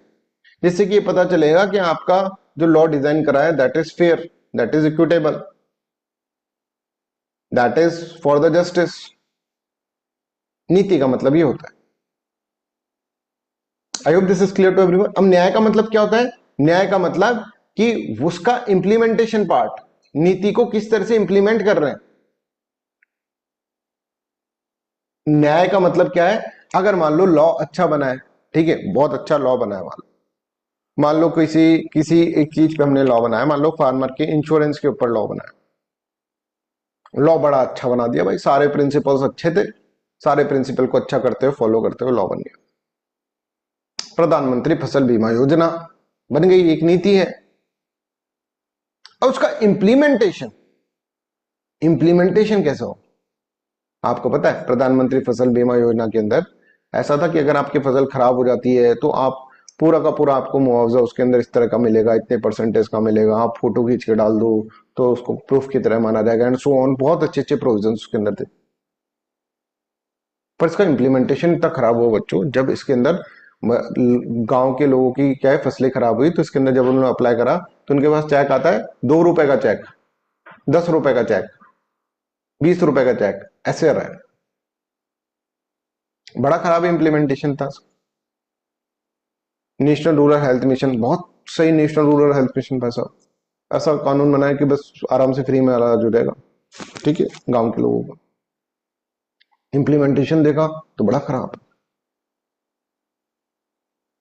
जिससे कि ये पता चलेगा कि आपका जो लॉ डिजाइन करा है that is fair, that is equitable, that is for the justice. नीति का मतलब ये होता है। I hope this is clear to everyone. अब न्याय का मतलब क्या होता है? न्याय का मतलब कि उसका इंप्लीमेंटेशन पार्ट, नीति को किस तरह से इंप्लीमेंट कर रहे हैं। न्याय का मतलब क्या है, अगर मान लो लॉ अच्छा बना है, ठीक है, बहुत अच्छा लॉ बना है, मान लो किसी किसी एक चीज पे हमने लॉ बनाया, मान लो फार्मर के इंश्योरेंस के ऊपर लॉ बनाया, लॉ बड़ा अच्छा बना दिया भाई, सारे प्रिंसिपल्स अच्छे थे, सारे प्रिंसिपल को अच्छा करते हुए फॉलो करते हुए लॉ बन गया, प्रधानमंत्री फसल बीमा योजना बन गई, एक नीति है। अब उसका इम्प्लीमेंटेशन, इम्प्लीमेंटेशन कैसे हो, आपको पता है प्रधानमंत्री फसल बीमा योजना के अंदर ऐसा था कि अगर आपकी फसल खराब हो जाती है तो आप पूरा का पूरा आपको मुआवजा उसके अंदर इस तरह का मिलेगा, इतने परसेंटेज का मिलेगा, आप फोटो खींच के डाल दो तो उसको प्रूफ की तरह माना जाएगा, एंड सो ऑन, बहुत अच्छे अच्छे प्रोविजन उसके अंदर थे। पर इसका इम्प्लीमेंटेशन इतना खराब हुआ बच्चों, जब इसके अंदर गांव के लोगों की क्या है फसलें खराब हुई, तो इसके अंदर जब उन्होंने अप्लाई करा तो उनके पास चेक आता है, 2 रुपए का चेक, 10 रुपए का चेक, 20 रुपए का चेक, ऐसे आ रहा है। बड़ा खराब इम्प्लीमेंटेशन था। नेशनल रूरल हेल्थ मिशन, बहुत सही नेशनल रूरल हेल्थ मिशन पैसा, ऐसा कानून बनाया कि बस आराम से फ्री में इलाज हो जाएगा, ठीक है, गांव के लोगों को। इम्प्लीमेंटेशन देखा तो बड़ा खराब।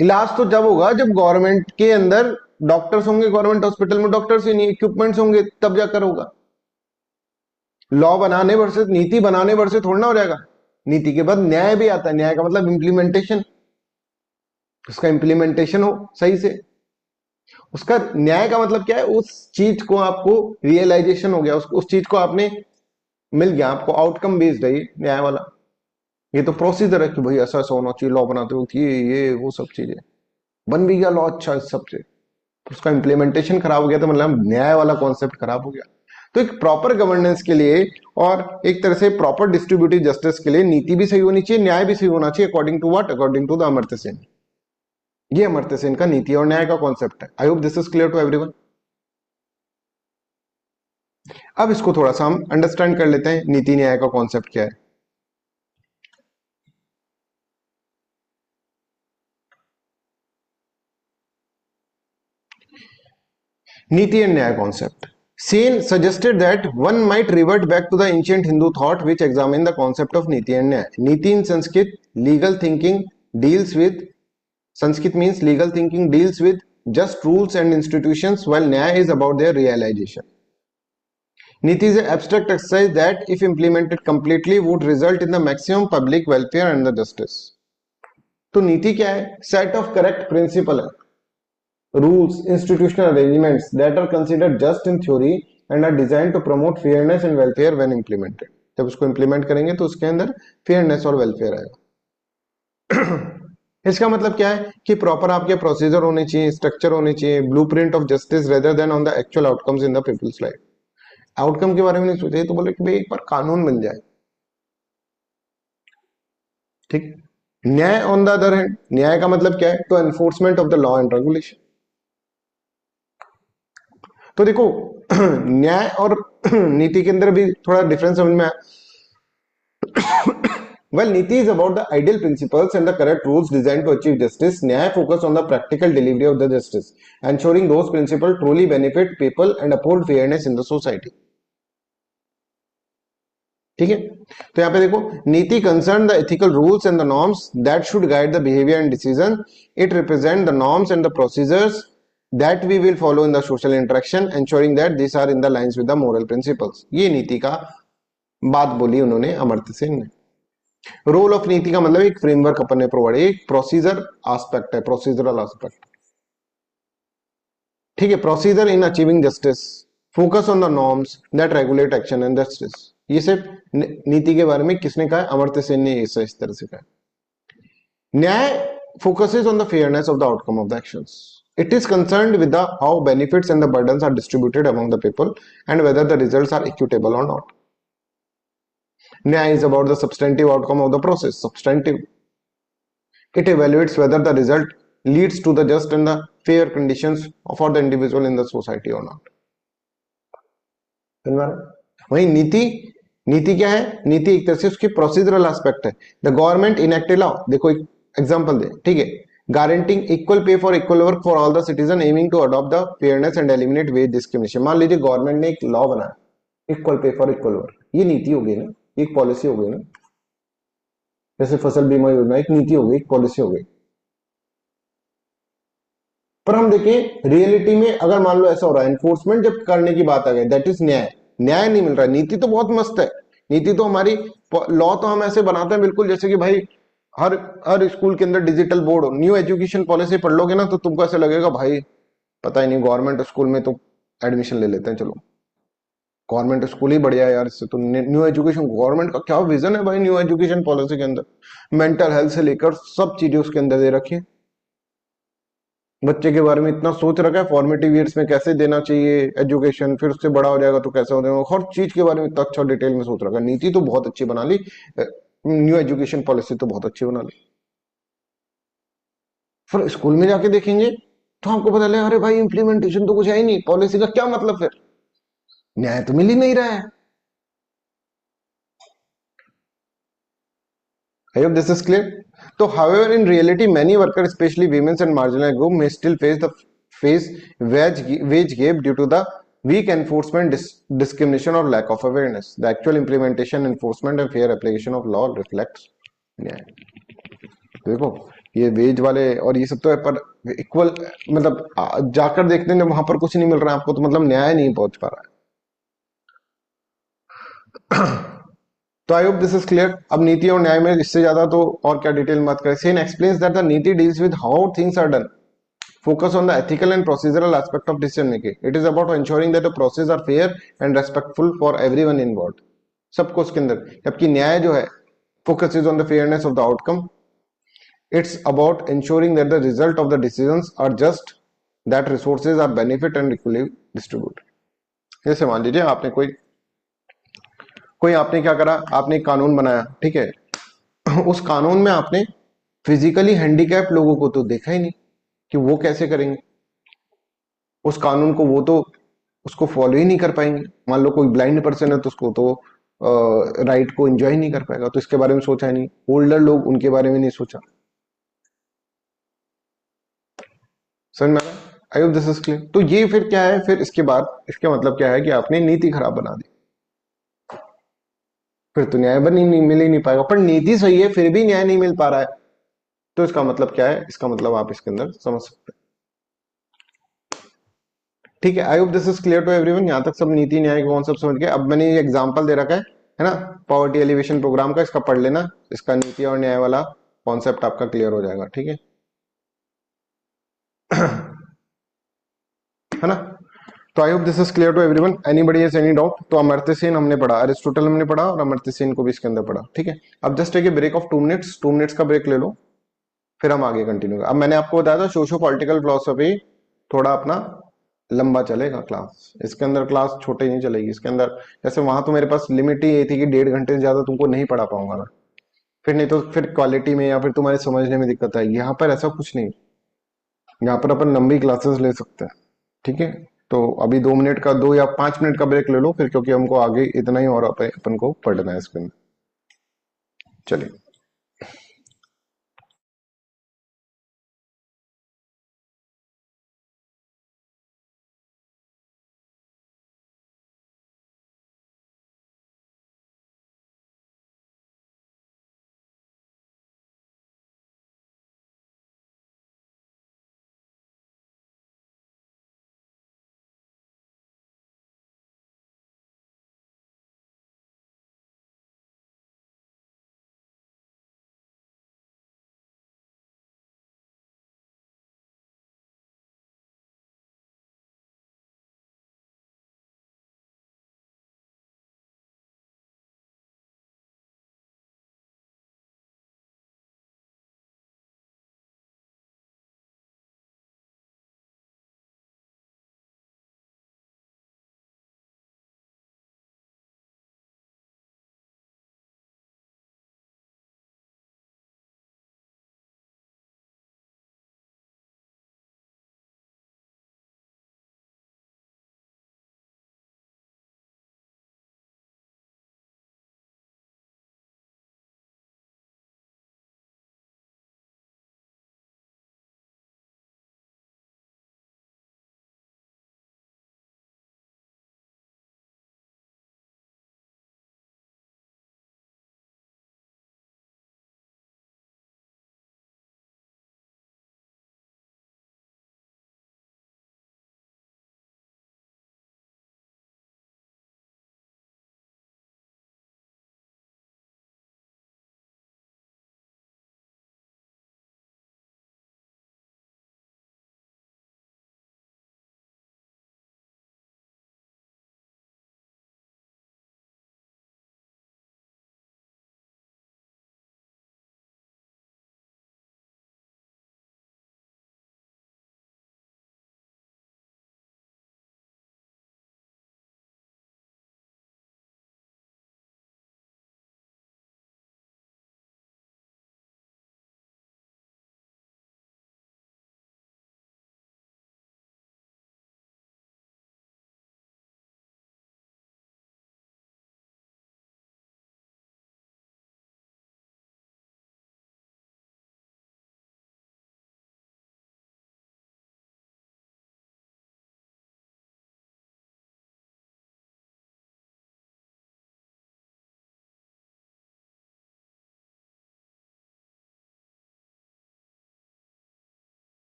इलाज तो जब होगा जब गवर्नमेंट के अंदर डॉक्टर्स होंगे, गवर्नमेंट हॉस्पिटल में डॉक्टर्स ही नहीं, इक्विपमेंट्स होंगे, तब जाकर होगा। लॉ बनाने भर से, नीति बनाने भर से थोड़ा ना हो जाएगा। नीति के बाद न्याय भी आता है, न्याय का मतलब इम्प्लीमेंटेशन, उसका इम्प्लीमेंटेशन हो सही से। उसका न्याय का मतलब क्या है, उस चीज को आपको रियलाइजेशन हो गया, उस चीज को आपने मिल गया, आपको आउटकम बेस्ड है ये न्याय वाला। ये तो प्रोसीजर है कि भाई ऐसा ऐसा होना चाहिए, लॉ बनाते हो ये वो सब चीजें बन भी गया लॉ अच्छा इस सबसे, उसका इम्प्लीमेंटेशन खराब हो गया, तो मतलब न्याय वाला कॉन्सेप्ट खराब हो गया। तो एक प्रॉपर गवर्नेंस के लिए और एक तरह से प्रॉपर डिस्ट्रीब्यूटिव जस्टिस के लिए नीति भी सही होनी चाहिए, न्याय भी सही होना चाहिए, according to what, according to the Amartya Sen. ये अमर्त्य सेन का नीति और न्याय का कॉन्सेप्ट है। I hope this is clear to everyone. अब इसको थोड़ा सा हम अंडरस्टैंड कर लेते हैं, नीति न्याय का कॉन्सेप्ट क्या है। नीति and न्याय concept. Sen suggested that one might revert back to the ancient Hindu thought which examined the concept of Niti and Nyaya. Niti in Sanskrit, legal thinking deals with, Sanskrit means legal thinking deals with just rules and institutions, while Nyaya is about their realization. Niti is an abstract exercise that, if implemented completely, would result in the maximum public welfare and the justice. तो नीति क्या है, set of correct principle है, rules, institutional arrangements that are considered just in theory and are designed to promote fairness and welfare when implemented. जब उसको implement करेंगे तो उसके अंदर फेयरनेस और वेलफेयर आएगा। इसका मतलब क्या है कि प्रॉपर आपके प्रोसीजर होने चाहिए, स्ट्रक्चर होने चाहिए, blueprint of justice rather than on the actual outcomes in the people's life. Outcome के बारे में नहीं सोचे तो बोले कि भाई एक बार कानून बन जाए, ठीक। न्याय ऑन द अदर हैंड, न्याय का मतलब क्या है, तो enforcement of the law and regulation. तो देखो न्याय और नीति के अंदर भी थोड़ा डिफरेंस समझ में आया। Well, Niti is about the ideal principles and the correct rules designed to achieve justice. Nyaya focus on the practical delivery of the justice, ensuring those principles truly benefit people and uphold fairness in the society. ठीक है, तो यहाँ पे देखो, नीति concern the ethical rules and the norms that should guide the behaviour and decision. It represent the norms and the procedures that we will follow in the social interaction, ensuring that these are in the lines with the moral principles. ये नीति का बात बोली उन्होंने अमर्त्य सेन ने। Role of नीति का मतलब एक फ्रेमवर्क अपन ने प्रोवाइड, एक प्रोसीजर एस्पेक्ट है, प्रोसीजरल एस्पेक्ट, ठीक है, procedure in achieving justice, focus on the norms that regulate action and justice. ये सिर्फ नीति के बारे में किसने कहा, अमर्त्य सेन ने इस तरह से कहा। न्याय focuses on the fairness of the outcome of the actions. It is concerned with the how benefits and the burdens are distributed among the people and whether the results are equitable or not. Nyaya is about the substantive outcome of the process. Substantive. It evaluates whether the result leads to the just and the fair conditions for the individual in the society or not. वही नीति क्या है, नीति एक तरह से उसकी procedural aspect है। द गवर्नमेंट इनेक्टेड लॉ, देखो एक एग्जांपल दे, ठीक है, guaranteeing equal pay for equal work for all the citizen, aiming to adopt the fairness and eliminate wage discrimination. मान लीजिए गवर्नमेंट ने एक लॉ बनाया, equal pay for equal work, ये नीति हो गई ना, एक पॉलिसी हो गई ना, जैसे फसल बीमा योजना एक नीति हो गई, एक पॉलिसी हो गई। पर हम देखें रियलिटी में, अगर मान लो ऐसा हो रहा है, एनफोर्समेंट जब करने की बात आ गई, दैट इज न्याय, न्याय नहीं मिल रहा है। नीति तो बहुत मस्त है, नीति तो हमारी, लॉ तो हम ऐसे बनाते हैं बिल्कुल जैसे कि भाई हर हर स्कूल के अंदर डिजिटल बोर्ड हो। न्यू एजुकेशन पॉलिसी पढ़ लोगे ना तो तुमको ऐसा लगेगा भाई पता ही नहीं, गवर्नमेंट स्कूल में तो एडमिशन ले लेते हैं, चलो गवर्नमेंट स्कूल ही बढ़िया है यार, इससे तो न्यू एजुकेशन, गवर्नमेंट का क्या विजन है भाई न्यू एजुकेशन पॉलिसी के अंदर, मेंटल हेल्थ से लेकर सब चीजें उसके अंदर दे रखी है। बच्चे के बारे में इतना सोच रखा है, फॉर्मेटिव ईयर्स में कैसे देना चाहिए एजुकेशन, फिर उससे बड़ा हो जाएगा तो कैसे हो जाएगा, हर चीज के बारे में इतना अच्छा डिटेल में सोच रखा है। नीति तो बहुत अच्छी बना ली, न्यू एजुकेशन पॉलिसी तो बहुत अच्छी बना ली। फिर स्कूल में जाके देखेंगे तो आपको पता लगे अरे भाई इंप्लीमेंटेशन तो कुछ है ही नहीं, पॉलिसी का क्या मतलब, फिर न्याय तो मिल ही नहीं रहा है। I hope this is clear. So, however, in reality, many workers, especially women and marginalized group, may still face wage gap due to the weak enforcement, discrimination, or lack of awareness. The actual implementation, enforcement, and fair application of law reflects. Yeah. देखो ये veg वाले और ये सब तो है, पर equal मतलब जाकर देखते हैं वहां पर कुछ नहीं मिल रहा है आपको, तो मतलब न्याय नहीं पहुंच पा रहा है। तो I hope this is clear. अब नीति और न्याय में इससे ज्यादा तो और क्या डिटेल में बात करें। Sen explains that the niti deals with how things are done, focus on the ethical and procedural aspect of decision making. It is about ensuring that the process are fair and respectful for everyone involved, सबको उसके अंदर। जबकि न्याय जो है focuses on the fairness of the outcome. It's about ensuring that the result of the decisions are just, that resources are benefit and equally distributed. जैसे मान लीजिए आपने कोई कोई आपने क्या करा, आपने एक कानून बनाया, ठीक है। उस कानून में आपने फिजिकली हैंडीकैप लोगों को तो देखा ही नहीं कि वो कैसे करेंगे उस कानून को, वो तो उसको फॉलो ही नहीं कर पाएंगे। मान लो कोई ब्लाइंड पर्सन है तो उसको तो राइट को एंजॉय नहीं कर पाएगा, तो इसके बारे में सोचा ही नहीं। ओल्डर लोग, उनके बारे में नहीं सोचा। समझ में आई होप दिस इज क्लियर। तो ये फिर क्या है, फिर इसके बाद इसका मतलब क्या है कि आपने नीति खराब बना दी, फिर तो न्याय बन ही नहीं, मिल ही नहीं पाएगा। पर नीति सही है फिर भी न्याय नहीं मिल पा रहा है, तो इसका मतलब क्या है, इसका मतलब आप इसके अंदर समझ सकते हैं। ठीक है, I hope this is clear to everyone. यहाँ तक सब नीति न्याय के कॉन्सेप्ट समझ गए। अब मैंने ये एग्जांपल दे रखा है ना, पॉवर्टी एलिवेशन प्रोग्राम का, इसका पढ़ लेना, इसका नीति और न्याय वाला कॉन्सेप्ट आपका क्लियर हो जाएगा, ठीक है ना। तो I hope this is clear to everyone. Anybody has any doubt? तो अमर्त्य सेन हमने पढ़ा, अरिस्टोटल हमने पढ़ा, और अमर्त्य सेन को भी इसके अंदर पढ़ा, ठीक है। अब just take a break of 2 minutes, 2 minutes का ब्रेक ले लो, फिर हम आगे कंटिन्यू। अब मैंने आपको बताया था सोशो पॉलिटिकल फिलोसफी थोड़ा अपना लंबा चलेगा क्लास, इसके अंदर क्लास छोटे नहीं चलेगी इसके अंदर। जैसे वहां तो मेरे पास लिमिट ही ये थी कि 1.5 घंटे से ज्यादा तुमको नहीं पढ़ा पाऊंगा मैं, फिर नहीं तो फिर क्वालिटी में या फिर तुम्हारे समझने में दिक्कत आएगी। यहाँ पर ऐसा कुछ नहीं, यहाँ पर अपन लंबी क्लासेस ले सकते हैं, ठीक है। तो अभी 2 मिनट का, 2 या 5 मिनट का ब्रेक ले लो फिर, क्योंकि हमको आगे इतना ही और अपन को पढ़ना है इसके अंदर। चलिए।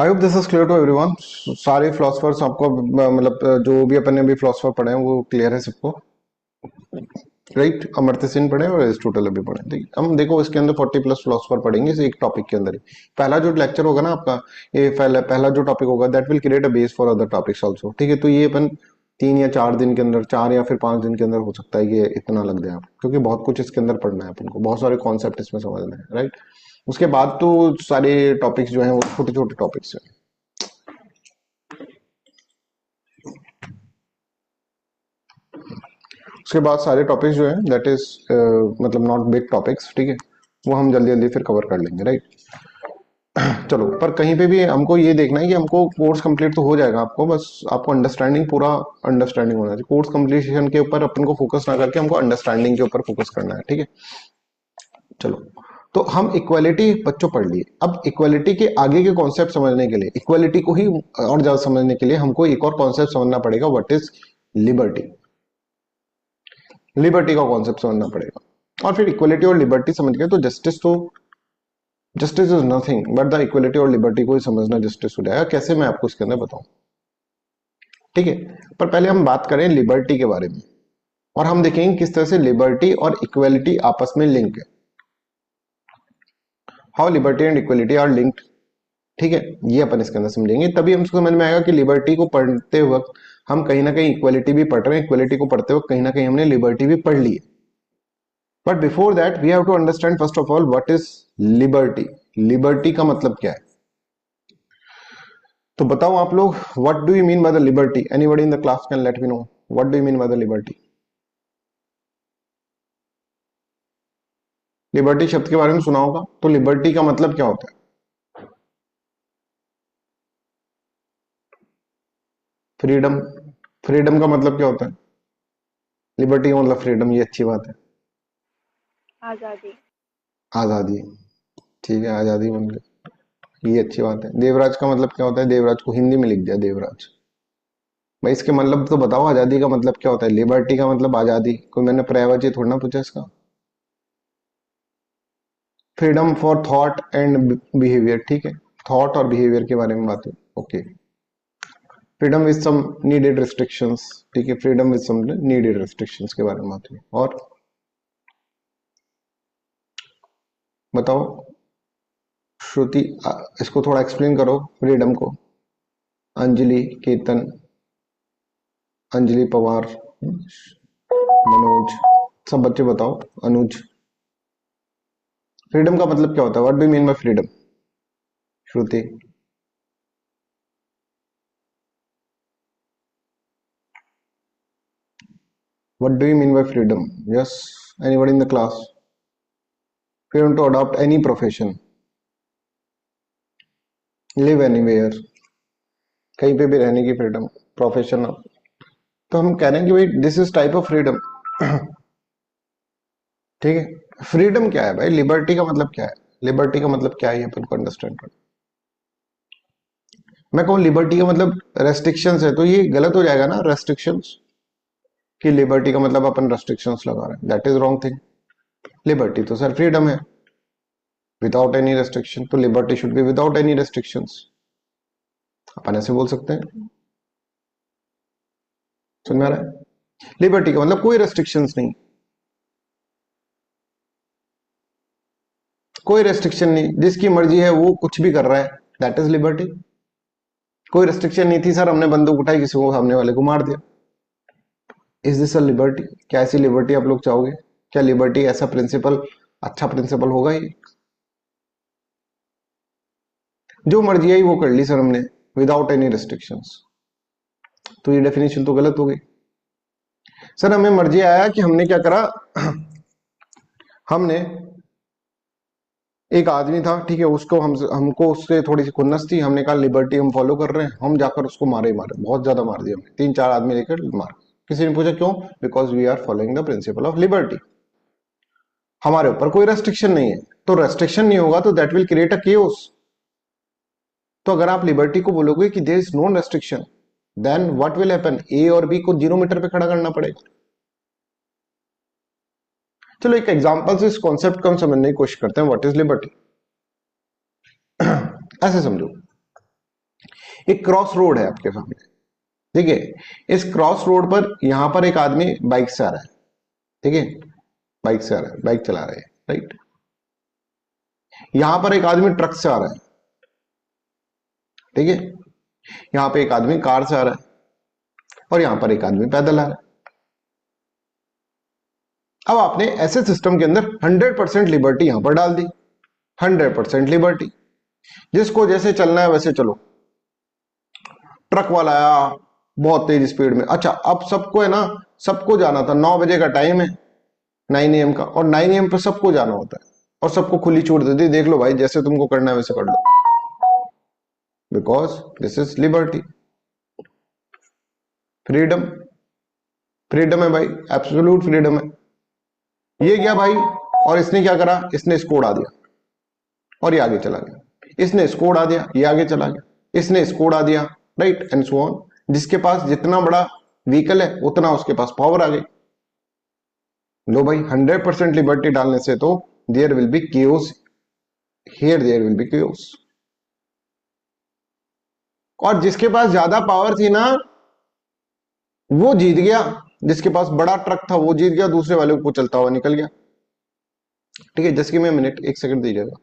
I hope this is clear to everyone. सारे फिलोसफर्स आपको मतलब जो भी अपन ने अभी फिलोसफर पढ़े हैं वो क्लियर है सबको, राइट? अमर्त्य सेन पढ़े और एरिस्टोटल अभी पढ़े। ठीक है, हम देखो इसके अंदर 40+ फिलोसफर पढ़ेंगे इस एक टॉपिक के अंदर ही। पहला जो लेक्चर होगा ना आपका, ये पहला जो टॉपिक होगा that will create a base for other topics also. ठीक है, तो ये अपन 3 या 4 दिन के अंदर, 4 या फिर 5 दिन के अंदर हो सकता है कि इतना लग जाए, क्योंकि बहुत कुछ इसके अंदर पढ़ना है अपन को, बहुत सारे कॉन्सेप्ट इसमें समझना है, राइट? उसके बाद तो सारे टॉपिक्स जो है वो छोटे छोटे टॉपिक्स हैं। उसके बाद सारे टॉपिक्स जो है दैट इज मतलब नॉट बिग टॉपिक्स, ठीक है, वो हम जल्दी जल्दी फिर कवर कर लेंगे, राइट? चलो, पर कहीं पे भी हमको ये देखना है कि हमको कोर्स कंप्लीट तो हो जाएगा, आपको बस आपको अंडरस्टैंडिंग, पूरा अंडरस्टैंडिंग होना चाहिए। कोर्स कंप्लीशन के ऊपर अपन को फोकस ना करके हमको अंडरस्टैंडिंग के ऊपर फोकस करना है, ठीक है? चलो, तो हम इक्वालिटी बच्चों पढ़ लिए। अब इक्वालिटी के आगे के कॉन्सेप्ट समझने के लिए, इक्वालिटी को ही और ज्यादा समझने के लिए हमको एक और कॉन्सेप्ट समझना पड़ेगा, व्हाट इज लिबर्टी। लिबर्टी का कॉन्सेप्ट समझना पड़ेगा, और फिर इक्वलिटी और लिबर्टी समझ गए तो justice is nothing but the equality और लिबर्टी को ही समझना जस्टिस हो जाएगा। कैसे, मैं आपको इसके अंदर बताऊं, ठीक है? पर पहले हम बात करें लिबर्टी के बारे में, और हम देखेंगे किस तरह से लिबर्टी और इक्वलिटी आपस में लिंक है। How liberty and equality are linked, ठीक है, ये अपन इसके अंदर समझेंगे। तभी हमको समझ में आएगा कि लिबर्टी को पढ़ते वक्त हम कहीं ना कहीं इक्वलिटी भी पढ़ रहे हैं, इक्वलिटी को पढ़ते वक्त कहीं ना कहीं हमने लिबर्टी भी पढ़ ली है। But before that we have to understand first of all what is liberty. Liberty का मतलब क्या है, तो बताओ आप लोग, what do you mean by the liberty? Anybody in the class can let me know what do you mean by the liberty? Liberty शब्द के बारे में सुना होगा, तो लिबर्टी का मतलब क्या होता है? फ्रीडम। फ्रीडम का मतलब क्या होता है? लिबर्टी का मतलब फ्रीडम, ये अच्छी बात है। आजादी। आजादी, ठीक है, आजादी बन गई, ये अच्छी बात है। देवराज का मतलब क्या होता है? देवराज को हिंदी में लिख दिया देवराज। भाई इसके मतलब तो बताओ, आजादी का मतलब क्या होता है? लिबर्टी का मतलब आजादी, कोई मैंने पर्यायवाची थोड़ा ना पूछा इसका। Freedom for thought and behaviour, ठीक है, थॉट और बिहेवियर के बारे में बात है, okay. Freedom with some needed restrictions, ठीक है, freedom with some needed restrictions के बारे में बात हुई। और बताओ श्रुति, इसको थोड़ा एक्सप्लेन करो फ्रीडम को। अंजलि, केतन, अंजलि पवार, मनोज, सब बच्चे बताओ, अनुज, फ्रीडम का मतलब क्या होता है? What do you mean by freedom? Shruti, what do you mean by freedom? Yes, anybody in the class? Freedom to adopt any profession, live anywhere, कहीं पे भी रहने की फ्रीडम, प्रोफेशन। तो हम कह रहे हैं कि भाई this is type of freedom, ठीक है। फ्रीडम क्या है भाई? लिबर्टी का मतलब क्या है? लिबर्टी का मतलब क्या है, ये अपन को अंडरस्टैंड करना। मैं कहूँ लिबर्टी का मतलब रेस्ट्रिक्शंस है, तो ये गलत हो जाएगा ना, रेस्ट्रिक्शंस, कि लिबर्टी का मतलब अपन रेस्ट्रिक्शंस लगा रहे हैं, that is wrong thing. Liberty तो सर फ्रीडम है विदाउट एनी रेस्ट्रिक्शन, तो liberty should be without any restrictions, अपन ऐसे बोल सकते हैं। समझ में आ रहा है? लिबर्टी का मतलब कोई रेस्ट्रिक्शंस नहीं, कोई रेस्ट्रिक्शन नहीं, जिसकी मर्जी है वो कुछ भी कर रहा है, दैट इज लिबर्टी। कोई रेस्ट्रिक्शन नहीं थी सर, हमने बंदूक उठाई, किसी को, सामने वाले को मार दिया, इज दिस अ लिबर्टी? क्या ऐसी लिबर्टी आप लोग चाहोगे? क्या लिबर्टी ऐसा प्रिंसिपल अच्छा प्रिंसिपल होगा ये? जो मर्जी आई वो कर ली सर हमने, विदाउट एनी रेस्ट्रिक्शंस, तो ये डेफिनेशन तो गलत हो गई। सर हमें मर्जी आया कि हमने क्या करा, हमने, एक आदमी था, ठीक है, उसको हमको उससे थोड़ी सी खुन्नस थी, हमने कहा लिबर्टी हम फॉलो कर रहे हैं, हम जाकर उसको मारे, बहुत ज्यादा मार दिया हमने, 3-4 आदमी लेकर मार। किसी ने पूछा क्यों? Because we are following the principle of liberty, हमारे ऊपर कोई रेस्ट्रिक्शन नहीं है। तो रेस्ट्रिक्शन नहीं होगा तो that will create a chaos. तो अगर आप लिबर्टी को बोलोगे कि there is no restriction, then what will happen? A और बी को 0 मीटर पे खड़ा करना पड़ेगा। चलो एक एग्जांपल से इस कॉन्सेप्ट को हम समझने की कोशिश करते हैं, व्हाट इज लिबर्टी। ऐसे समझो, एक क्रॉस रोड है आपके सामने, ठीक है। इस क्रॉस रोड पर यहां पर एक आदमी बाइक से आ रहा है, ठीक है, बाइक से आ रहा है, बाइक चला रहा है, राइट। यहां पर एक आदमी ट्रक से आ रहा है, ठीक है। यहां पे एक आदमी कार से आ रहा है और यहां पर एक आदमी पैदल आ रहा है। अब आपने ऐसे सिस्टम के अंदर 100% लिबर्टी यहां पर डाल दी, 100% लिबर्टी, जिसको जैसे चलना है वैसे चलो। ट्रक वाला आया बहुत तेज स्पीड में, अच्छा अब सबको है ना, सबको जाना था, 9 बजे का टाइम है, 9 AM का, और 9 AM पे सबको जाना होता है और सबको खुली छूट दे दी, देख लो भाई जैसे तुमको करना है वैसे कर लो, because this is liberty, freedom, freedom है भाई, एब्सोल्यूट फ्रीडम है। ये गया भाई, और इसने क्या करा, इसने इसको उड़ा दिया और ये आगे चला गया, इसने इसको उड़ा दिया, ये आगे चला गया, इसने इसको उड़ा दिया, राइट एंड सो ऑन। जिसके पास जितना बड़ा व्हीकल है उतना उसके पास पावर आ गई। लो भाई 100% लिबर्टी डालने से तो there will be chaos, here there will be chaos. और जिसके पास ज्यादा पावर थी ना वो जीत गया, जिसके पास बड़ा ट्रक था वो जीत गया, दूसरे वाले को चलता हुआ निकल गया। ठीक है, just give me a minute, 1 second दीजिएगा।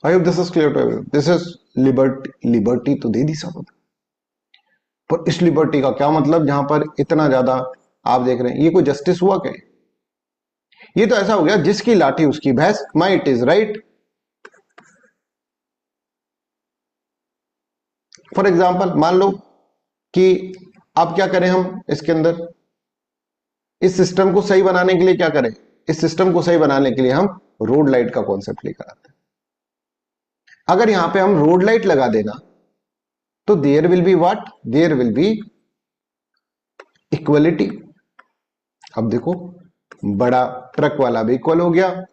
I hope this is clear to everyone. This is liberty, liberty तो दे दी सब, पर इस लिबर्टी का क्या मतलब जहां पर इतना ज्यादा आप देख रहे हैं, ये कोई जस्टिस हुआ क्या? ये तो ऐसा हो गया जिसकी लाठी उसकी भैंस, might is right. For example मान लो कि अब क्या करें हम इसके अंदर, इस सिस्टम को सही बनाने के लिए क्या करें, इस सिस्टम को सही बनाने के लिए हम रोड लाइट का कॉन्सेप्ट लेकर आते हैं। अगर यहां पे हम रोड लाइट लगा देना तो there will be what, there will be equality. अब देखो बड़ा ट्रक वाला भी इक्वल हो गया,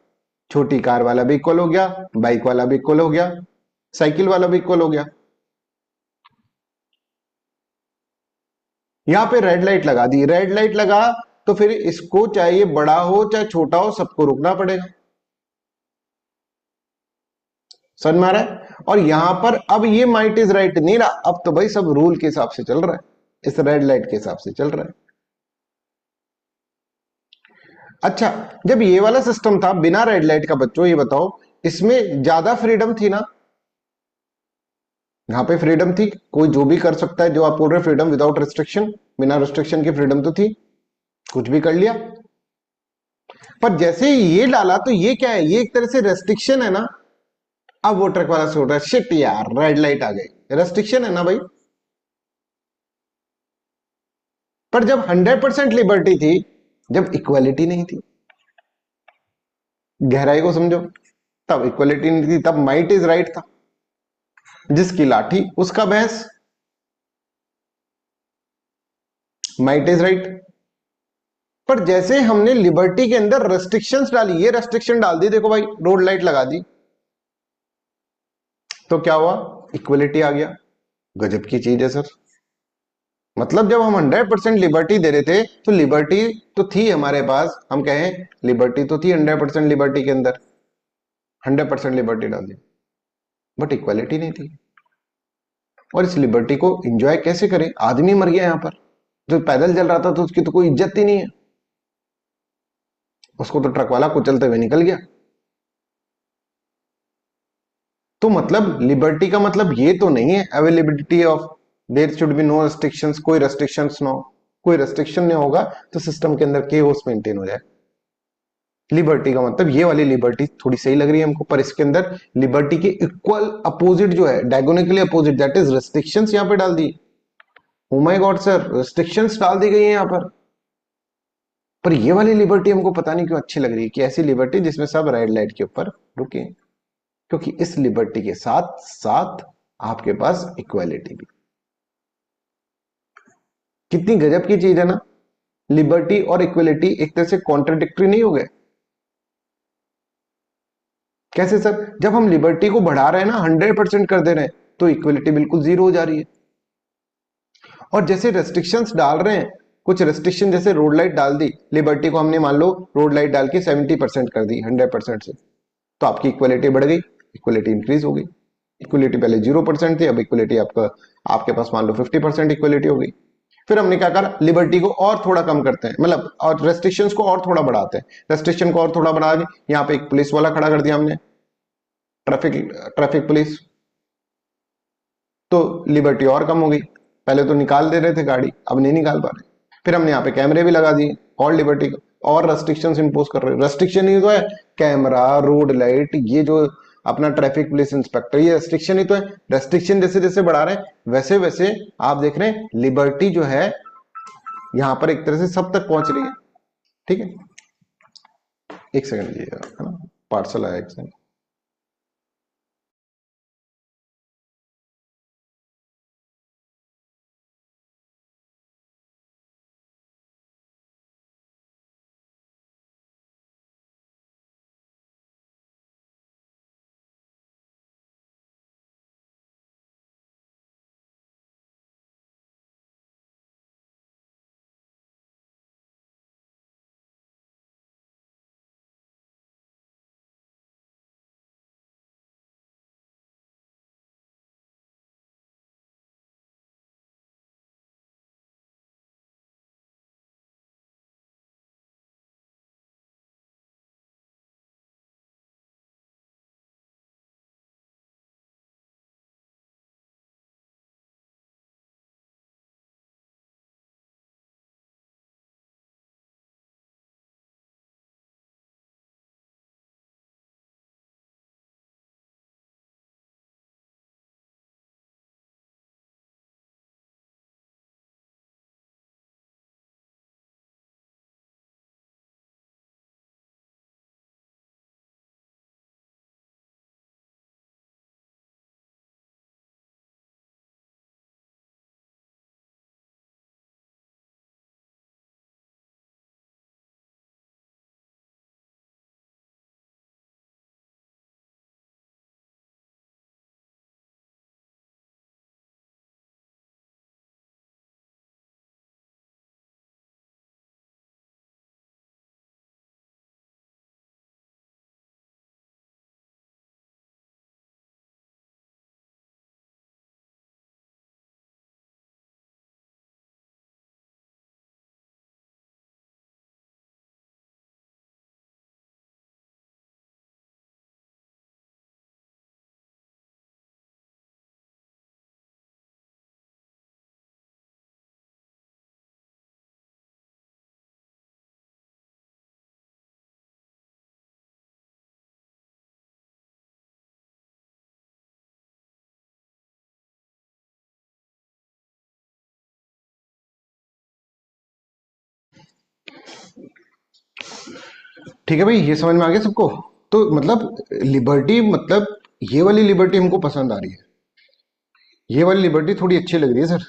छोटी कार वाला भी इक्वल हो गया, बाइक वाला भी इक्वल हो गया, साइकिल वाला भी इक्वल हो गया। यहां पे रेड लाइट लगा दी, रेड लाइट लगा तो फिर इसको चाहे ये बड़ा हो चाहे छोटा हो सबको रुकना पड़ेगा, समझ में आ रहा है? और यहां पर अब ये माइट इज राइट नहीं रहा, अब तो भाई सब रूल के हिसाब से चल रहा है, इस रेड लाइट के हिसाब से चल रहा है। अच्छा जब ये वाला सिस्टम था बिना रेड लाइट का, बच्चों ये बताओ इसमें ज्यादा फ्रीडम थी ना? यहां पे फ्रीडम थी, कोई जो भी कर सकता है, जो आप बोल रहे फ्रीडम विदाउट रिस्ट्रिक्शन, बिना रिस्ट्रिक्शन की फ्रीडम तो थी, कुछ भी कर लिया। पर जैसे ही ये डाला तो ये क्या है, ये एक तरह से रेस्ट्रिक्शन है ना। अब वो ट्रक वाला सोच रहा है शिट यार रेड लाइट आ गई, रेस्ट्रिक्शन है ना भाई। पर जब 100% लिबर्टी थी, जब इक्वालिटी नहीं थी, गहराई को समझो, तब इक्वालिटी नहीं थी, तब माइट इज राइट था, जिसकी लाठी उसका भैंस, माइट इज राइट। पर जैसे हमने लिबर्टी के अंदर रेस्ट्रिक्शंस डाली, ये रेस्ट्रिक्शन डाल दी, देखो भाई रोड लाइट लगा दी, तो क्या हुआ, इक्वलिटी आ गया। गजब की चीज है सर। मतलब जब हम 100% लिबर्टी दे रहे थे तो लिबर्टी तो थी हमारे पास, हम कहें लिबर्टी तो थी 100% लिबर्टी के अंदर, 100% लिबर्टी डाल दी, बट इक्वालिटी नहीं थी। और इस लिबर्टी को एंजॉय कैसे करें, आदमी मर गया यहां पर, जो पैदल चल रहा था तो उसकी तो कोई इज्जत ही नहीं है, उसको तो ट्रक वाला कुचलते हुए निकल गया। तो मतलब लिबर्टी का मतलब ये तो नहीं है availability of, there should be no restrictions, कोई रेस्ट्रिक्शंस ना हो, कोई रेस्ट्रिक्शन नहीं होगा तो सिस्टम के अंदर केओस मेंटेन हो जाए। लिबर्टी का मतलब ये वाली लिबर्टी थोड़ी सही लग रही है हमको, पर इसके अंदर लिबर्टी के इक्वल अपोजिट जो है, diagonally opposite, that is restrictions यहाँ पे डाल दी। Oh my god sir, restrictions डाल दी गई है यहाँ पर ये वाली लिबर्टी हमको पता नहीं क्यों अच्छी लग रही है, कि ऐसी लिबर्टी जिसमें सब रेड लाइट के ऊपर रुके, क्योंकि इस लिबर्टी के साथ साथ आपके पास इक्वालिटी भी। कितनी गजब की चीज है ना, लिबर्टी और इक्वलिटी एक तरह से कॉन्ट्रडिक्टरी नहीं हो गए? कैसे सर? जब हम लिबर्टी को बढ़ा रहे हैं ना, 100% कर दे रहे हैं, तो इक्वलिटी बिल्कुल जीरो हो जा रही है। और जैसे रेस्ट्रिक्शंस डाल रहे हैं, कुछ रेस्ट्रिक्शन जैसे रोड लाइट डाल दी, लिबर्टी को हमने मान लो रोड लाइट डाल के 70% कर दी 100% से, तो आपकी इक्वलिटी बढ़ गई, इक्वलिटी इंक्रीज हो गई। इक्वलिटी पहले 0% थी, अब इक्वलिटी आपका आपके पास मान लो 50% इक्वलिटी हो गई। फिर हमने क्या करा, लिबर्टी को और थोड़ा कम करते हैं, मतलब और रेस्ट्रिक्शंस को और थोड़ा बढ़ाते हैं। रेस्ट्रिक्शन को और थोड़ा बढ़ा के यहाँ पे एक पुलिस वाला खड़ा कर दिया हमने, ट्रैफिक ट्रैफिक पुलिस, तो लिबर्टी और कम हो गई। पहले तो निकाल दे रहे थे गाड़ी, अब नहीं निकाल पा रहे। फिर हमने यहाँ पे कैमरे भी लगा दिए, और लिबर्टी और रेस्ट्रिक्शंस इंपोज कर रहे हैं। रेस्ट्रिक्शन ही तो है, कैमरा, रोड लाइट, ये जो अपना ट्रैफिक पुलिस इंस्पेक्टर, ये रेस्ट्रिक्शन ही तो है। रेस्ट्रिक्शन जैसे जैसे बढ़ा रहे हैं, वैसे वैसे आप देख रहे हैं लिबर्टी जो है यहाँ पर एक तरह से सब तक पहुंच रही है। ठीक है, एक सेकंड, ये है ना पार्सल आया, एक सेकंड। ठीक है भाई, ये समझ में आ गया सबको? तो मतलब लिबर्टी, मतलब ये वाली लिबर्टी हमको पसंद आ रही है, ये वाली लिबर्टी थोड़ी अच्छी लग रही है सर।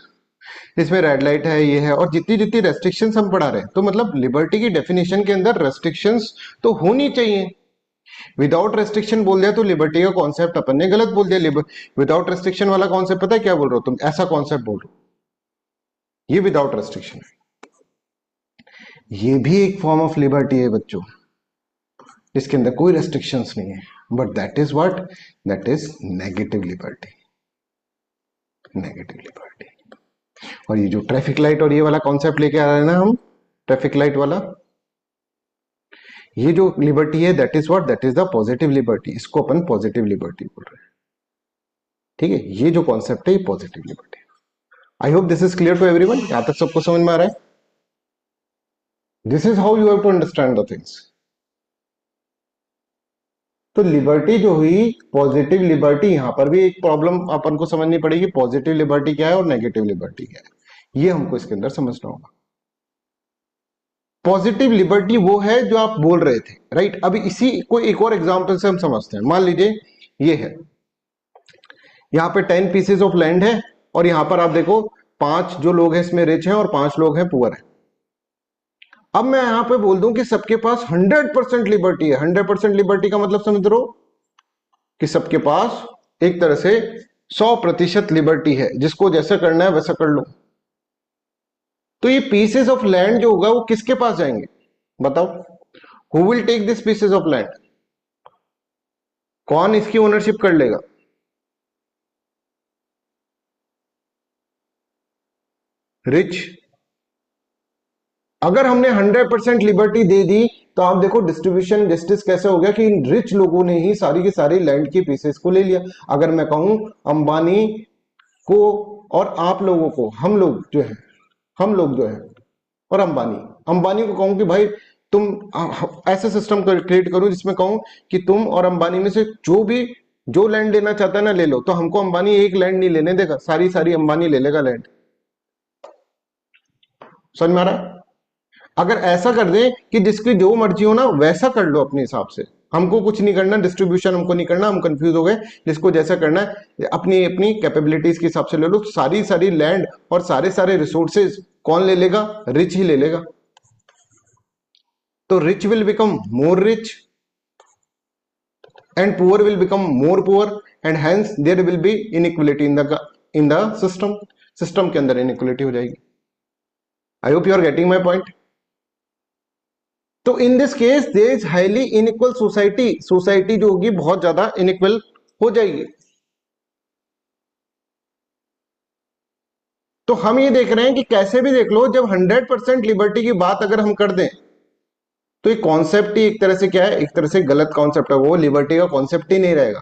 इसमें रेड लाइट है, ये है, और जितनी जितनी रेस्ट्रिक्शंस हम पढ़ा रहे हैं, तो मतलब लिबर्टी की डेफिनेशन के अंदर रेस्ट्रिक्शंस तो होनी चाहिए। विदाउट रेस्ट्रिक्शन बोल दिया तो लिबर्टी का कॉन्सेप्ट अपन ने गलत बोल दिया। विदाउट रेस्ट्रिक्शन वाला कॉन्सेप्ट पता है क्या बोल रहे हो तुम? ऐसा कॉन्सेप्ट बोल रहे हो, ये विदाउट रेस्ट्रिक्शन है। ये भी एक फॉर्म ऑफ लिबर्टी है बच्चों, इसके अंदर कोई रेस्ट्रिक्शंस नहीं है, but that is what, that is negative liberty, negative liberty. और ये जो ट्रैफिक लाइट और ये वाला कॉन्सेप्ट लेके आ रहे हैं ना हम, ट्रैफिक लाइट वाला, ये जो लिबर्टी है that is what, that is the positive liberty, इसको अपन पॉजिटिव लिबर्टी बोल रहे हैं। ठीक है, ये जो कॉन्सेप्ट है ये positive liberty. I hope this is clear to everyone, यहां तक सबको समझ में आ रहा है? This is how you have to understand the things. तो लिबर्टी जो हुई पॉजिटिव लिबर्टी, यहां पर भी एक प्रॉब्लम अपन को समझनी पड़ेगी, पॉजिटिव लिबर्टी क्या है और नेगेटिव लिबर्टी क्या है, ये हमको इसके अंदर समझना होगा। पॉजिटिव लिबर्टी वो है जो आप बोल रहे थे, राइट। अभी इसी को एक और एग्जांपल से हम समझते हैं। मान लीजिए ये है, यहाँ पे 10 पीसेस ऑफ लैंड है और यहाँ पर आप देखो 5 जो लोग हैं इसमें रिच हैं और 5 लोग हैं पुअर हैं। अब मैं यहाँ पे बोल दूं कि सबके पास 100% लिबर्टी है। 100% लिबर्टी का मतलब समझ रहे हो कि सबके पास एक तरह से 100% लिबर्टी है, जिसको जैसा करना है वैसा कर लो। तो ये पीसेस ऑफ लैंड जो होगा वो किसके पास जाएंगे बताओ? Who will take this pieces of land? कौन इसकी ओनरशिप कर लेगा? रिच। अगर हमने 100% लिबर्टी दे दी तो आप देखो डिस्ट्रीब्यूशन जस्टिस कैसे हो गया कि रिच लोगों ने ही सारी की सारी लैंड की पीसेस को ले लिया। अगर मैं कहूं अंबानी को और आप लोगों को, हम लोग जो है और अंबानी अंबानी को कहूं कि भाई तुम ऐसे सिस्टम क्रिएट करो जिसमें कहूं कि तुम और अंबानी में से जो लैंड लेना चाहता है ना ले लो, तो हमको अंबानी एक लैंड नहीं लेने देगा, सारी सारी अंबानी ले लेगा लैंड। समझ में आ रहा है? अगर ऐसा कर दें कि जिसकी जो मर्जी हो ना वैसा कर लो अपने हिसाब से, हमको कुछ नहीं करना, डिस्ट्रीब्यूशन हमको नहीं करना, हम कंफ्यूज हो गए, जिसको जैसा करना है अपनी अपनी कैपेबिलिटीज के हिसाब से ले लो, सारी सारी लैंड और सारे सारे रिसोर्सेज कौन ले लेगा? रिच ही ले लेगा। तो rich will become more rich and poor will become more poor and hence there will be inequality in the system के अंदर इनइक्वलिटी हो जाएगी। I hope you are getting my point. तो in this case there is highly inequal society, society जो होगी बहुत ज्यादा inequal हो जाएगी। तो हम ये देख रहे हैं कि कैसे भी देख लो, जब 100% लिबर्टी की बात अगर हम कर दें तो ये कॉन्सेप्ट ही एक तरह से क्या है, एक तरह से गलत कॉन्सेप्ट है, वो लिबर्टी का कॉन्सेप्ट ही नहीं रहेगा।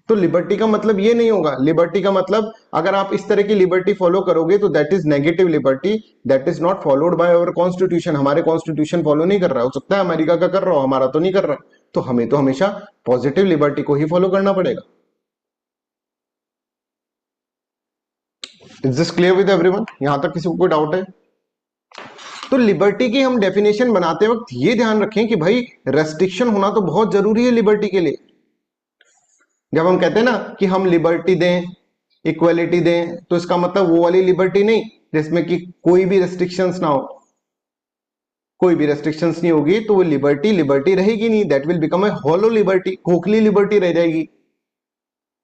तो लिबर्टी का मतलब ये नहीं होगा, लिबर्टी का मतलब अगर आप इस तरह की लिबर्टी फॉलो करोगे तो that is negative liberty, that is not followed by our constitution. हमारे कॉन्स्टिट्यूशन फॉलो नहीं कर रहा, हो सकता है अमेरिका का कर रहा हो, हमारा तो नहीं कर रहा। तो हमें तो हमेशा पॉजिटिव लिबर्टी को ही फॉलो करना पड़ेगा। Is this clear with everyone? यहां तक किसी को कोई डाउट है? तो लिबर्टी की हम डेफिनेशन बनाते वक्त ये ध्यान रखें कि भाई रेस्ट्रिक्शन होना तो बहुत जरूरी है लिबर्टी के लिए। जब हम कहते हैं ना कि हम लिबर्टी दें, इक्वलिटी दें, तो इसका मतलब वो वाली लिबर्टी नहीं जिसमें कि कोई भी रेस्ट्रिक्शंस ना हो। कोई भी रेस्ट्रिक्शंस नहीं होगी तो वो लिबर्टी लिबर्टी रहेगी नहीं, that will become a hollow liberty, खोखली लिबर्टी रह जाएगी,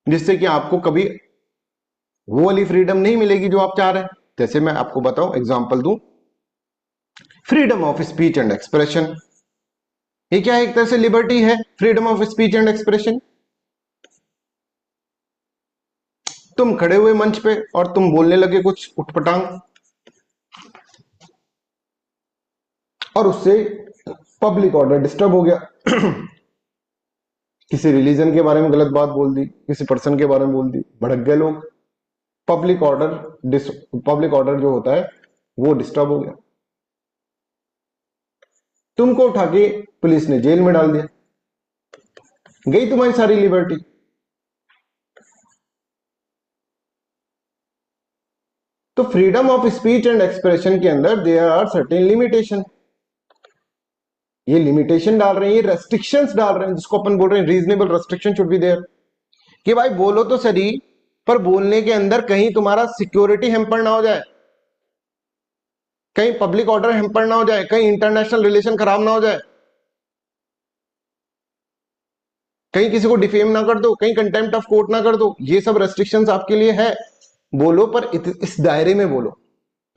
जिससे कि आपको कभी वो वाली फ्रीडम नहीं मिलेगी जो आप चाह रहे हैं। जैसे मैं आपको बताऊं, एग्जांपल दूं, freedom of speech and expression, ये क्या है? एक तरह से लिबर्टी है, freedom of speech and expression. तुम खड़े हुए मंच पे और तुम बोलने लगे कुछ उठपटांग, और उससे पब्लिक ऑर्डर डिस्टर्ब हो गया किसी रिलीजन के बारे में गलत बात बोल दी, किसी पर्सन के बारे में बोल दी, भड़क गए लोग, पब्लिक ऑर्डर जो होता है वो डिस्टर्ब हो गया, तुमको उठा के पुलिस ने जेल में डाल दिया, गई तुम्हारी सारी लिबर्टी। तो freedom of speech and expression के अंदर देयर आर सर्टेन लिमिटेशन, ये लिमिटेशन डाल रहे हैं, ये रेस्ट्रिक्शंस डाल रहे हैं, जिसको अपन बोल रहे हैं reasonable restriction should be there, कि भाई बोलो तो सही, पर बोलने के अंदर कहीं तुम्हारा सिक्योरिटी हैम्पर ना हो जाए, कहीं पब्लिक ऑर्डर हैम्पर ना हो जाए, कहीं इंटरनेशनल रिलेशन खराब ना हो जाए, कहीं किसी को डिफेम ना कर दो, कहीं कंटेम्प्ट ऑफ कोर्ट ना कर दो। ये सब रेस्ट्रिक्शंस आपके लिए है, बोलो पर इस दायरे में बोलो,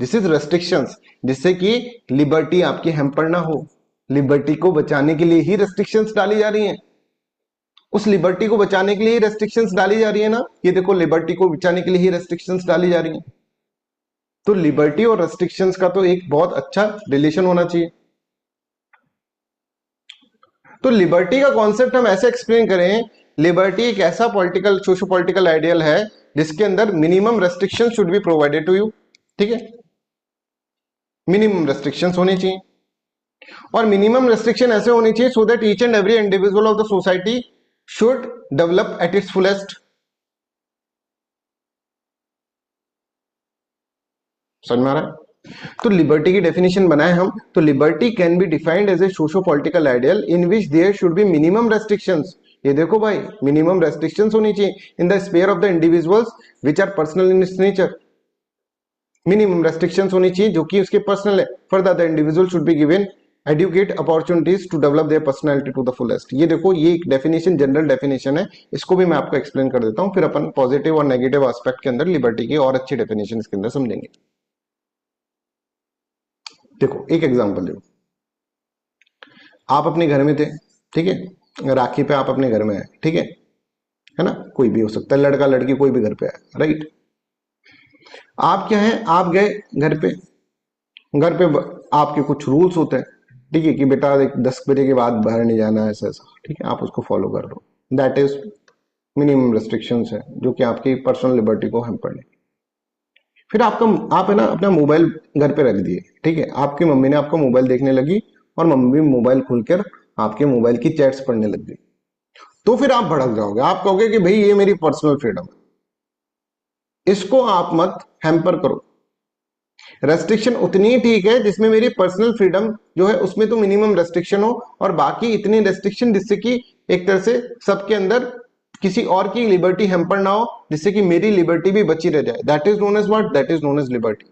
दिस इज रेस्ट्रिक्शंस, जिससे कि लिबर्टी आपकी हैम्पर ना हो। लिबर्टी को बचाने के लिए ही रेस्ट्रिक्शंस डाली जा रही हैं, उस लिबर्टी को बचाने के लिए रेस्ट्रिक्शंस डाली जा रही है ना, ये देखो लिबर्टी को बचाने के लिए ही रेस्ट्रिक्शंस डाली जा रही हैं। तो लिबर्टी और रेस्ट्रिक्शंस का तो एक बहुत अच्छा रिलेशन होना चाहिए। तो लिबर्टी का कॉन्सेप्ट हम ऐसे एक्सप्लेन करें, लिबर्टी एक ऐसा पॉलिटिकल सोशो पॉलिटिकल आइडियल है जिसके अंदर minimum restriction should be provided to you, ठीक है, मिनिमम रेस्ट्रिक्शंस होनी चाहिए। और मिनिमम रेस्ट्रिक्शन ऐसे होनी चाहिए so that each and every individual of the society should develop at its fullest. समझ में आ रहा है? तो लिबर्टी की डेफिनेशन बनाए हम, तो liberty can be defined as a socio political ideal in which there should be minimum restrictions. ये देखो भाई, मिनिमम रेस्ट्रिक्शंस होनी चाहिए in the sphere of the individuals which are personal in its nature. Minimum restrictions होनी चाहिए जो कि उसके पर्सनल है। Further the individual should be given adequate opportunities to develop their personality to the fullest. ये देखो, ये एक डेफिनेशन, जनरल डेफिनेशन है, इसको भी मैं आपको एक्सप्लेन कर देता हूं, फिर अपन पॉजिटिव और नेगेटिव एस्पेक्ट के अंदर लिबर्टी की और अच्छी डेफिनेशन इसके अंदर समझेंगे। देखो एक एग्जांपल देखो, आप अपने घर में थे, ठीक है, राखी पे आप अपने घर में है, ठीक है ना, कोई भी हो सकता है, लड़का लड़की कोई भी घर पे है, राइट। आप क्या है, आप गए घर पे, आपके कुछ रूल्स होते हैं, ठीक है, कि बेटा 10 बजे के बाद बाहर नहीं जाना है, ऐसा ऐसा, ठीक है, आप उसको फॉलो कर लो, दैट इज मिनिमम रेस्ट्रिक्शंस है जो कि आपकी पर्सनल लिबर्टी को हैम्पर नहीं। फिर आप है ना अपना मोबाइल घर पे रख दिए, ठीक है, आपकी मम्मी ने आपको मोबाइल देखने लगी और मम्मी मोबाइल खोलकर आपके मोबाइल की चैट्स पढ़ने लग गई, तो फिर आप भड़क जाओगे, आप कहोगे कि भाई ये मेरी पर्सनल फ्रीडम है, इसको आप मत हैम्पर करो। रेस्ट्रिक्शन उतनी ही ठीक है जिसमें मेरी पर्सनल फ्रीडम जो है उसमें तो मिनिमम रेस्ट्रिक्शन हो, और बाकी इतनी रेस्ट्रिक्शन जिससे कि एक तरह से सबके अंदर किसी और की लिबर्टी हैम्पर ना हो, जिससे कि मेरी लिबर्टी भी बची रह जाए। That is known as what? That is known as liberty.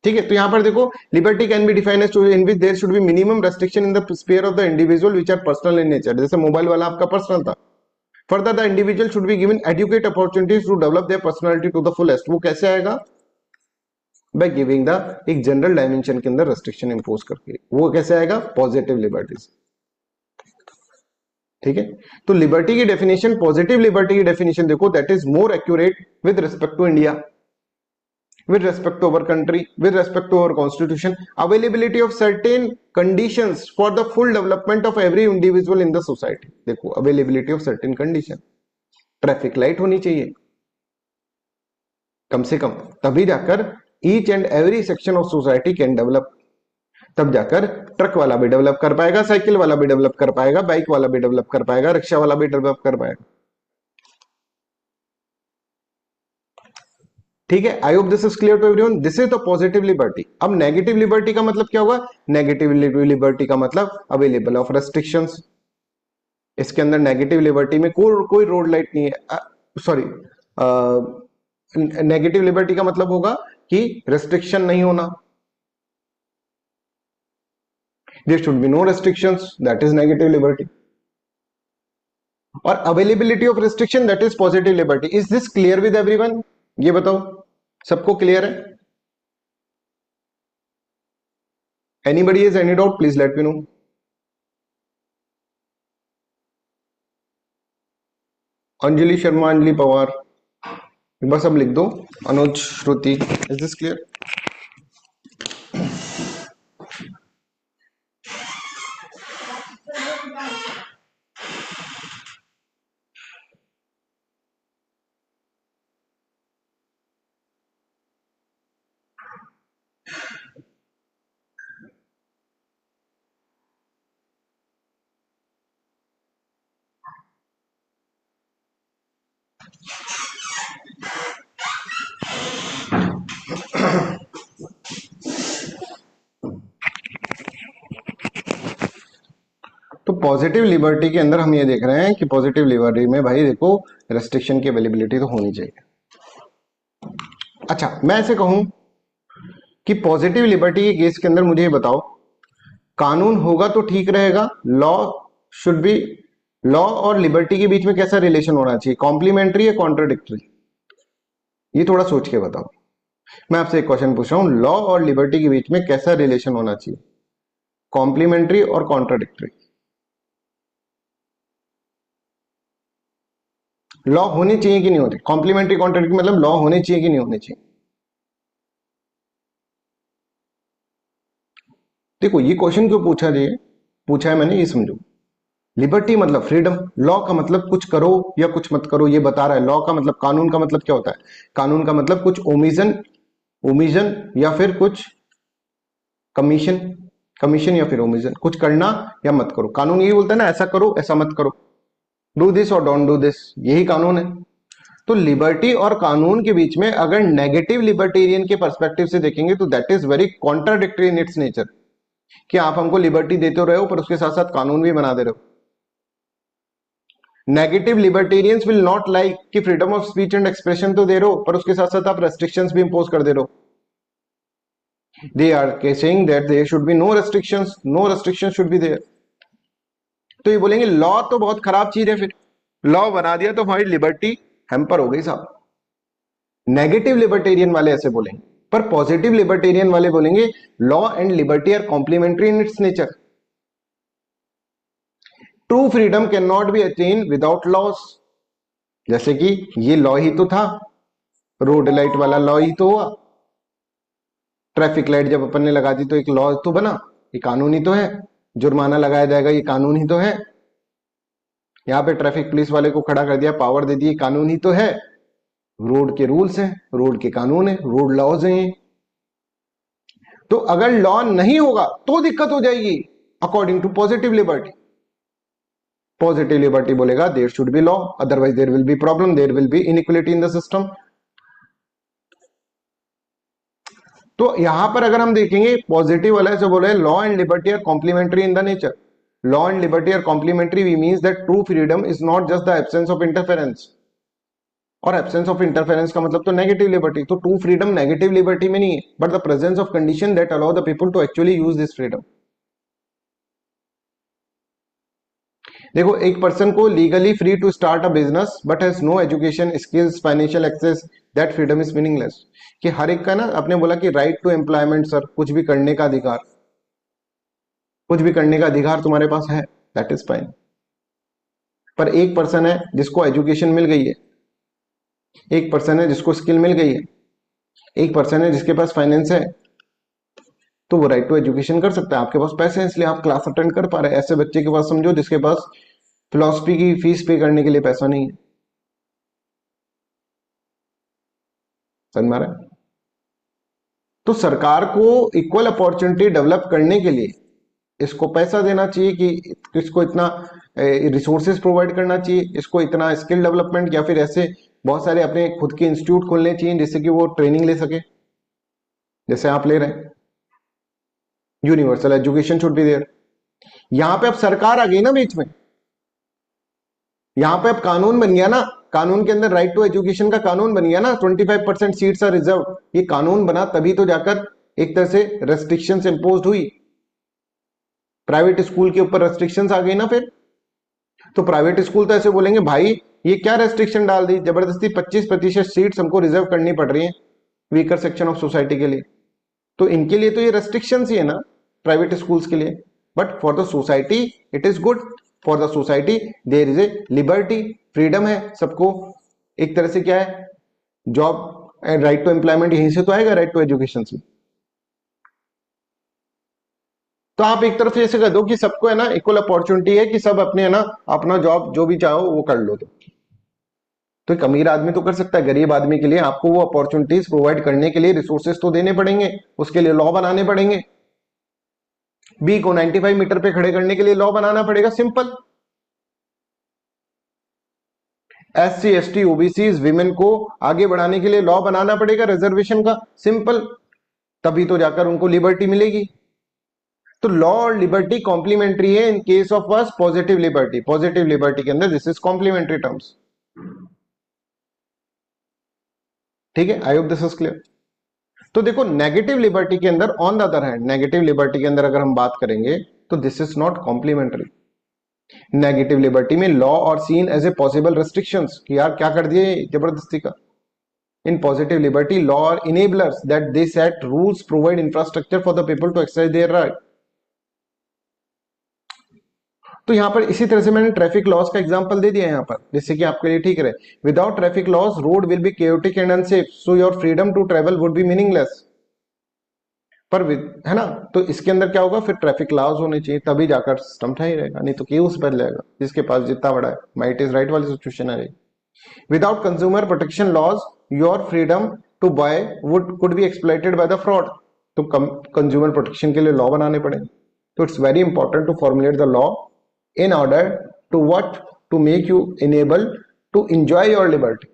ठीक है, तो यहां पर देखो, liberty can be defined as in which there should be minimum restriction in the sphere of the individual which are personal in nature. जैसे mobile वाला आपका personal था। Further the individual should be given adequate opportunities to develop their personality to the fullest. वो कैसे आएगा? By giving the एक general dimension के अंदर रेस्ट्रिक्शन इंपोज करके। वो कैसे आएगा? Positive liberties. ठीक है, तो लिबर्टी की डेफिनेशन, पॉजिटिव लिबर्टी की डेफिनेशन देखो, that is more accurate with respect to India, with respect to our country, with respect to our constitution, availability of certain conditions for the full development of every individual in the society। देखो, availability of certain condition, traffic light होनी चाहिए कम से कम, तभी जाकर each and every section of society can develop. तब जाकर truck वाला भी डेवलप कर पाएगा, साइकिल वाला भी डेवलप कर पाएगा, बाइक वाला भी डेवलप कर पाएगा, रिक्शा वाला भी डेवलप कर पाएगा। ठीक है, I hope this is clear to everyone. This is the positive liberty. अब नेगेटिव लिबर्टी का मतलब क्या होगा? नेगेटिव लिबर्टी का मतलब अवेलेबल ऑफ रेस्ट्रिक्शंस। इसके अंदर नेगेटिव लिबर्टी में कोई रोड लाइट नहीं है, सॉरी, नेगेटिव लिबर्टी का मतलब होगा कि रेस्ट्रिक्शन नहीं होना, there should be no restrictions, that is negative liberty. और availability of restriction, that is positive liberty. Is this clear with everyone? ये बताओ, सबको क्लियर है? Anybody is any doubt? Please let me know. Anjali Sharma, Anjali Pawar, एक बार सब लिख दो। Anuj, Shruti, is this clear? तो पॉजिटिव लिबर्टी के अंदर हम ये देख रहे हैं कि पॉजिटिव लिबर्टी में भाई देखो, रेस्ट्रिक्शन की अवेलेबिलिटी तो होनी चाहिए। अच्छा, मैं ऐसे कहूं कि पॉजिटिव लिबर्टी के केस के अंदर मुझे ये बताओ, कानून होगा तो ठीक रहेगा, लॉ शुड बी, लॉ और लिबर्टी के बीच में कैसा रिलेशन होना चाहिए? कॉम्प्लीमेंट्री या कॉन्ट्राडिक्टरी? ये थोड़ा सोच के बताओ। मैं आपसे एक क्वेश्चन पूछ रहा हूं, लॉ और लिबर्टी के बीच में कैसा रिलेशन होना चाहिए? कॉम्प्लीमेंट्री और कॉन्ट्राडिक्टरी? लॉ होनी चाहिए कि नहीं होती? कॉम्प्लीमेंट्री कॉन्ट्राडिक्टरी मतलब लॉ होने चाहिए कि नहीं होने चाहिए? देखो, ये क्वेश्चन क्यों पूछा है मैंने, ये समझो। लिबर्टी मतलब फ्रीडम, लॉ का मतलब कुछ करो या कुछ मत करो, ये बता रहा है। लॉ का मतलब, कानून का मतलब क्या होता है? कानून का मतलब कुछ ओमिशन या फिर कुछ कमीशन, कमीशन या फिर ओमिशन, कुछ करना या मत करो। कानून यही बोलता है ना, ऐसा करो ऐसा मत करो, डू दिस और डोंट डू दिस, यही कानून है। तो लिबर्टी और कानून के बीच में अगर नेगेटिव लिबर्टेरियन के पर्सपेक्टिव से देखेंगे तो that is very contradictory in its nature, कि आप हमको लिबर्टी देते रहे हो पर उसके साथ साथ कानून भी बना दे रहे हो। Negative libertarians will not like कि freedom of speech and expression तो दे रहे हो पर उसके साथ साथ आप रेस्ट्रिक्शंस भी इंपोज कर दे रहे हो। They are saying that there should be no restrictions, no restrictions should be there। तो ये बोलेंगे लॉ तो बहुत खराब चीज है, फिर लॉ बना दिया तो हमारी लिबर्टी हैम्पर हो गई साहब। नेगेटिव लिबर्टेरियन वाले ऐसे बोलेंगे, पर पॉजिटिव लिबर्टेरियन वाले बोलेंगे law and liberty are complementary in its nature. True freedom can not be attain without laws. जैसे कि ये लॉ ही तो था, रोड लाइट वाला लॉ ही तो हुआ, ट्रैफिक लाइट जब अपन ने लगा दी तो एक लॉ तो बना, ये कानून ही तो है। जुर्माना लगाया जाएगा, ये कानून ही तो है। यहाँ पे ट्रैफिक पुलिस वाले को खड़ा कर दिया, पावर दे दी, कानून ही तो है। रोड के रूल्स हैं, रोड के कानून है, रोड लॉज हैं। तो अगर लॉ नहीं होगा तो दिक्कत हो जाएगी according to positive liberty. Positive liberty बोलेगा there should be law, otherwise there will be problem, there will be inequality in the system. तो यहां पर अगर हम देखेंगे पॉजिटिव वाला से बोले law and liberty are complementary in the nature. Law and liberty are complementary, we means that true freedom is not just the absence of interference, और एब्सेंस ऑफ इंटरफेरेंस का मतलब तो नेगेटिव लिबर्टी। तो true freedom negative liberty में नहीं है, but the presence of condition that allow the people to actually use this freedom. देखो, एक पर्सन को legally free to start a business but has no education, skills, financial access, that freedom is meaningless. कि हर एक का ना, आपने बोला कि राइट टू एम्प्लॉयमेंट सर, कुछ भी करने का अधिकार, कुछ भी करने का अधिकार तुम्हारे पास है, दैट इज फाइन। पर एक पर्सन है जिसको एजुकेशन मिल गई है, एक पर्सन है जिसको स्किल मिल गई है, एक पर्सन है जिसके पास फाइनेंस है, तो वो राइट टू एजुकेशन कर सकता है। आपके पास पैसे हैं इसलिए आप क्लास अटेंड कर पा रहे हैं। ऐसे बच्चे के पास समझो जिसके पास फिलॉसफी की फीस पे करने के लिए पैसा नहीं है। समझ में आ रहा है? तो सरकार को इक्वल अपॉर्चुनिटी डेवलप करने के लिए इसको पैसा देना चाहिए, कि इसको इतना रिसोर्सेज प्रोवाइड करना चाहिए, इसको इतना स्किल डेवलपमेंट, या फिर ऐसे बहुत सारे अपने खुद के इंस्टीट्यूट खोलने चाहिए जिससे कि वो ट्रेनिंग ले सके, जैसे आप ले रहे हैं। Universal education should be there. यहां पे अब सरकार आ गई ना बीच में, यहां पे अब कानून बन गया ना, कानून के अंदर राइट टू एजुकेशन का कानून बन गया ना, 25% सीट्स आर रिजर्व। ये कानून बना तभी तो जाकर एक तरह से रेस्ट्रिक्शंस इंपोज्ड हुई, प्राइवेट स्कूल के ऊपर रेस्ट्रिक्शंस आ गई ना। फिर तो प्राइवेट स्कूल तो ऐसे बोलेंगे भाई ये क्या रेस्ट्रिक्शन डाल दी, जबरदस्ती 25% सीट्स हमको रिजर्व करनी पड़ रही है वीकर सेक्शन ऑफ सोसाइटी के लिए। तो इनके लिए तो ये रेस्ट्रिक्शंस ही है ना प्राइवेट स्कूल्स के लिए, but for the society it is good. For the society there is a liberty, freedom है सबको। एक तरह से क्या है, job and right to employment यहीं से तो आएगा, राइट टू एजुकेशन से। तो आप एक तरफ से ऐसे कह दो कि सबको है ना इक्वल अपॉर्चुनिटी है, कि सब अपने है ना अपना जॉब जो भी चाहो वो कर लो। तो एक अमीर आदमी तो कर सकता है, गरीब आदमी के लिए आपको वो अपॉर्चुनिटीज प्रोवाइड करने के लिए रिसोर्सेज तो देने पड़ेंगे, उसके लिए लॉ बनाने पड़ेंगे। बी को 95 मीटर पे खड़े करने के लिए लॉ बनाना पड़ेगा, simple. SC ST OBC women को आगे बढ़ाने के लिए लॉ बनाना पड़ेगा रिजर्वेशन का, सिंपल। तभी तो जाकर उनको लिबर्टी मिलेगी। तो लॉ और लिबर्टी कॉम्प्लीमेंट्री है in case of us positive liberty. Positive liberty के अंदर दिस इज कॉम्प्लीमेंट्री टर्म्स। ठीक है, I hope this is clear. तो देखो नेगेटिव लिबर्टी के अंदर, on the other hand, negative liberty के अंदर अगर हम बात करेंगे तो this is not complementary. Negative liberty में लॉ और seen as a possible restrictions, कि यार क्या कर दिए जबरदस्ती का। इन पॉजिटिव लिबर्टी लॉ और enablers that they set rules, provide infrastructure for the people to exercise their right. तो यहां पर इसी तरह से मैंने ट्रैफिक लॉस का एग्जांपल दे दिया यहां पर, जिससे कि आपके लिए ठीक रहे। Without traffic laws road will be chaotic and unsafe, so your freedom to travel would be meaningless. पर है ना, तो इसके अंदर क्या होगा, फिर ट्रैफिक लॉस होने चाहिए, तभी जाकर सिस्टम सही रहेगा, नहीं तो केओस बन जाएगा। जिसके पास जितना बड़ा है, माइट इज राइट वाली सिचुएशन आ रही। Without consumer protection laws your freedom to buy would could be exploited by the fraud. तो कंज्यूमर प्रोटेक्शन के लिए लॉ बनाने पड़ेंगे। तो it's very important to formulate the law in order to what, to make you enable to enjoy your liberty.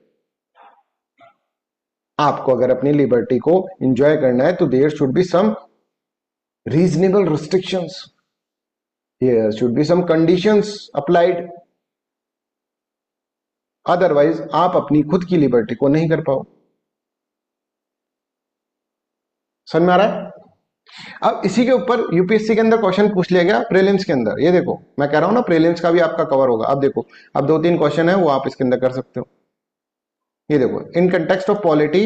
आपको अगर अपनी liberty को एंजॉय करना है तो there should be some reasonable restrictions, there should be some conditions applied, otherwise आप अपनी खुद की लिबर्टी को नहीं कर पाओ। समझ में आ रहा है? अब इसी के ऊपर यूपीएससी के अंदर क्वेश्चन पूछ लिया गया प्रीलिम्स के अंदर। ये देखो मैं कह रहा हूं ना, प्रीलिम्स का भी आपका कवर होगा। अब देखो, अब 2-3 क्वेश्चन है वो आप इसके अंदर कर सकते हो। ये देखो, in context of polity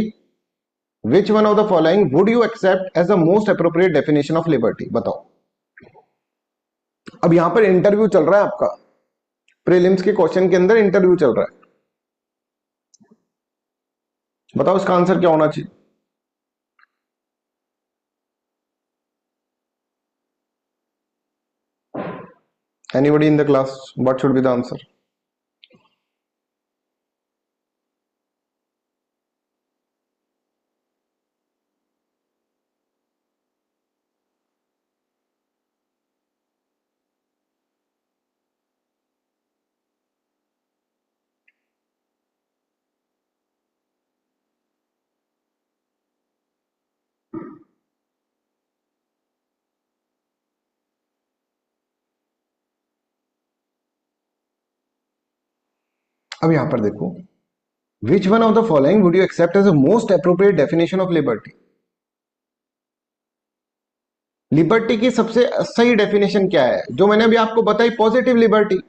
which one of the following would you accept as the most appropriate definition of liberty, बताओ। अब यहां पर इंटरव्यू चल रहा है आपका, प्रीलिम्स के क्वेश्चन के अंदर इंटरव्यू चल रहा है। बताओ इसका आंसर क्या होना चाहिए। Anybody in the class, what should be the answer? अब यहां पर देखो, which one of the following would you accept as the most appropriate definition of liberty. Liberty की सबसे सही डेफिनेशन क्या है? जो मैंने अभी आपको बताई, पॉजिटिव लिबर्टी,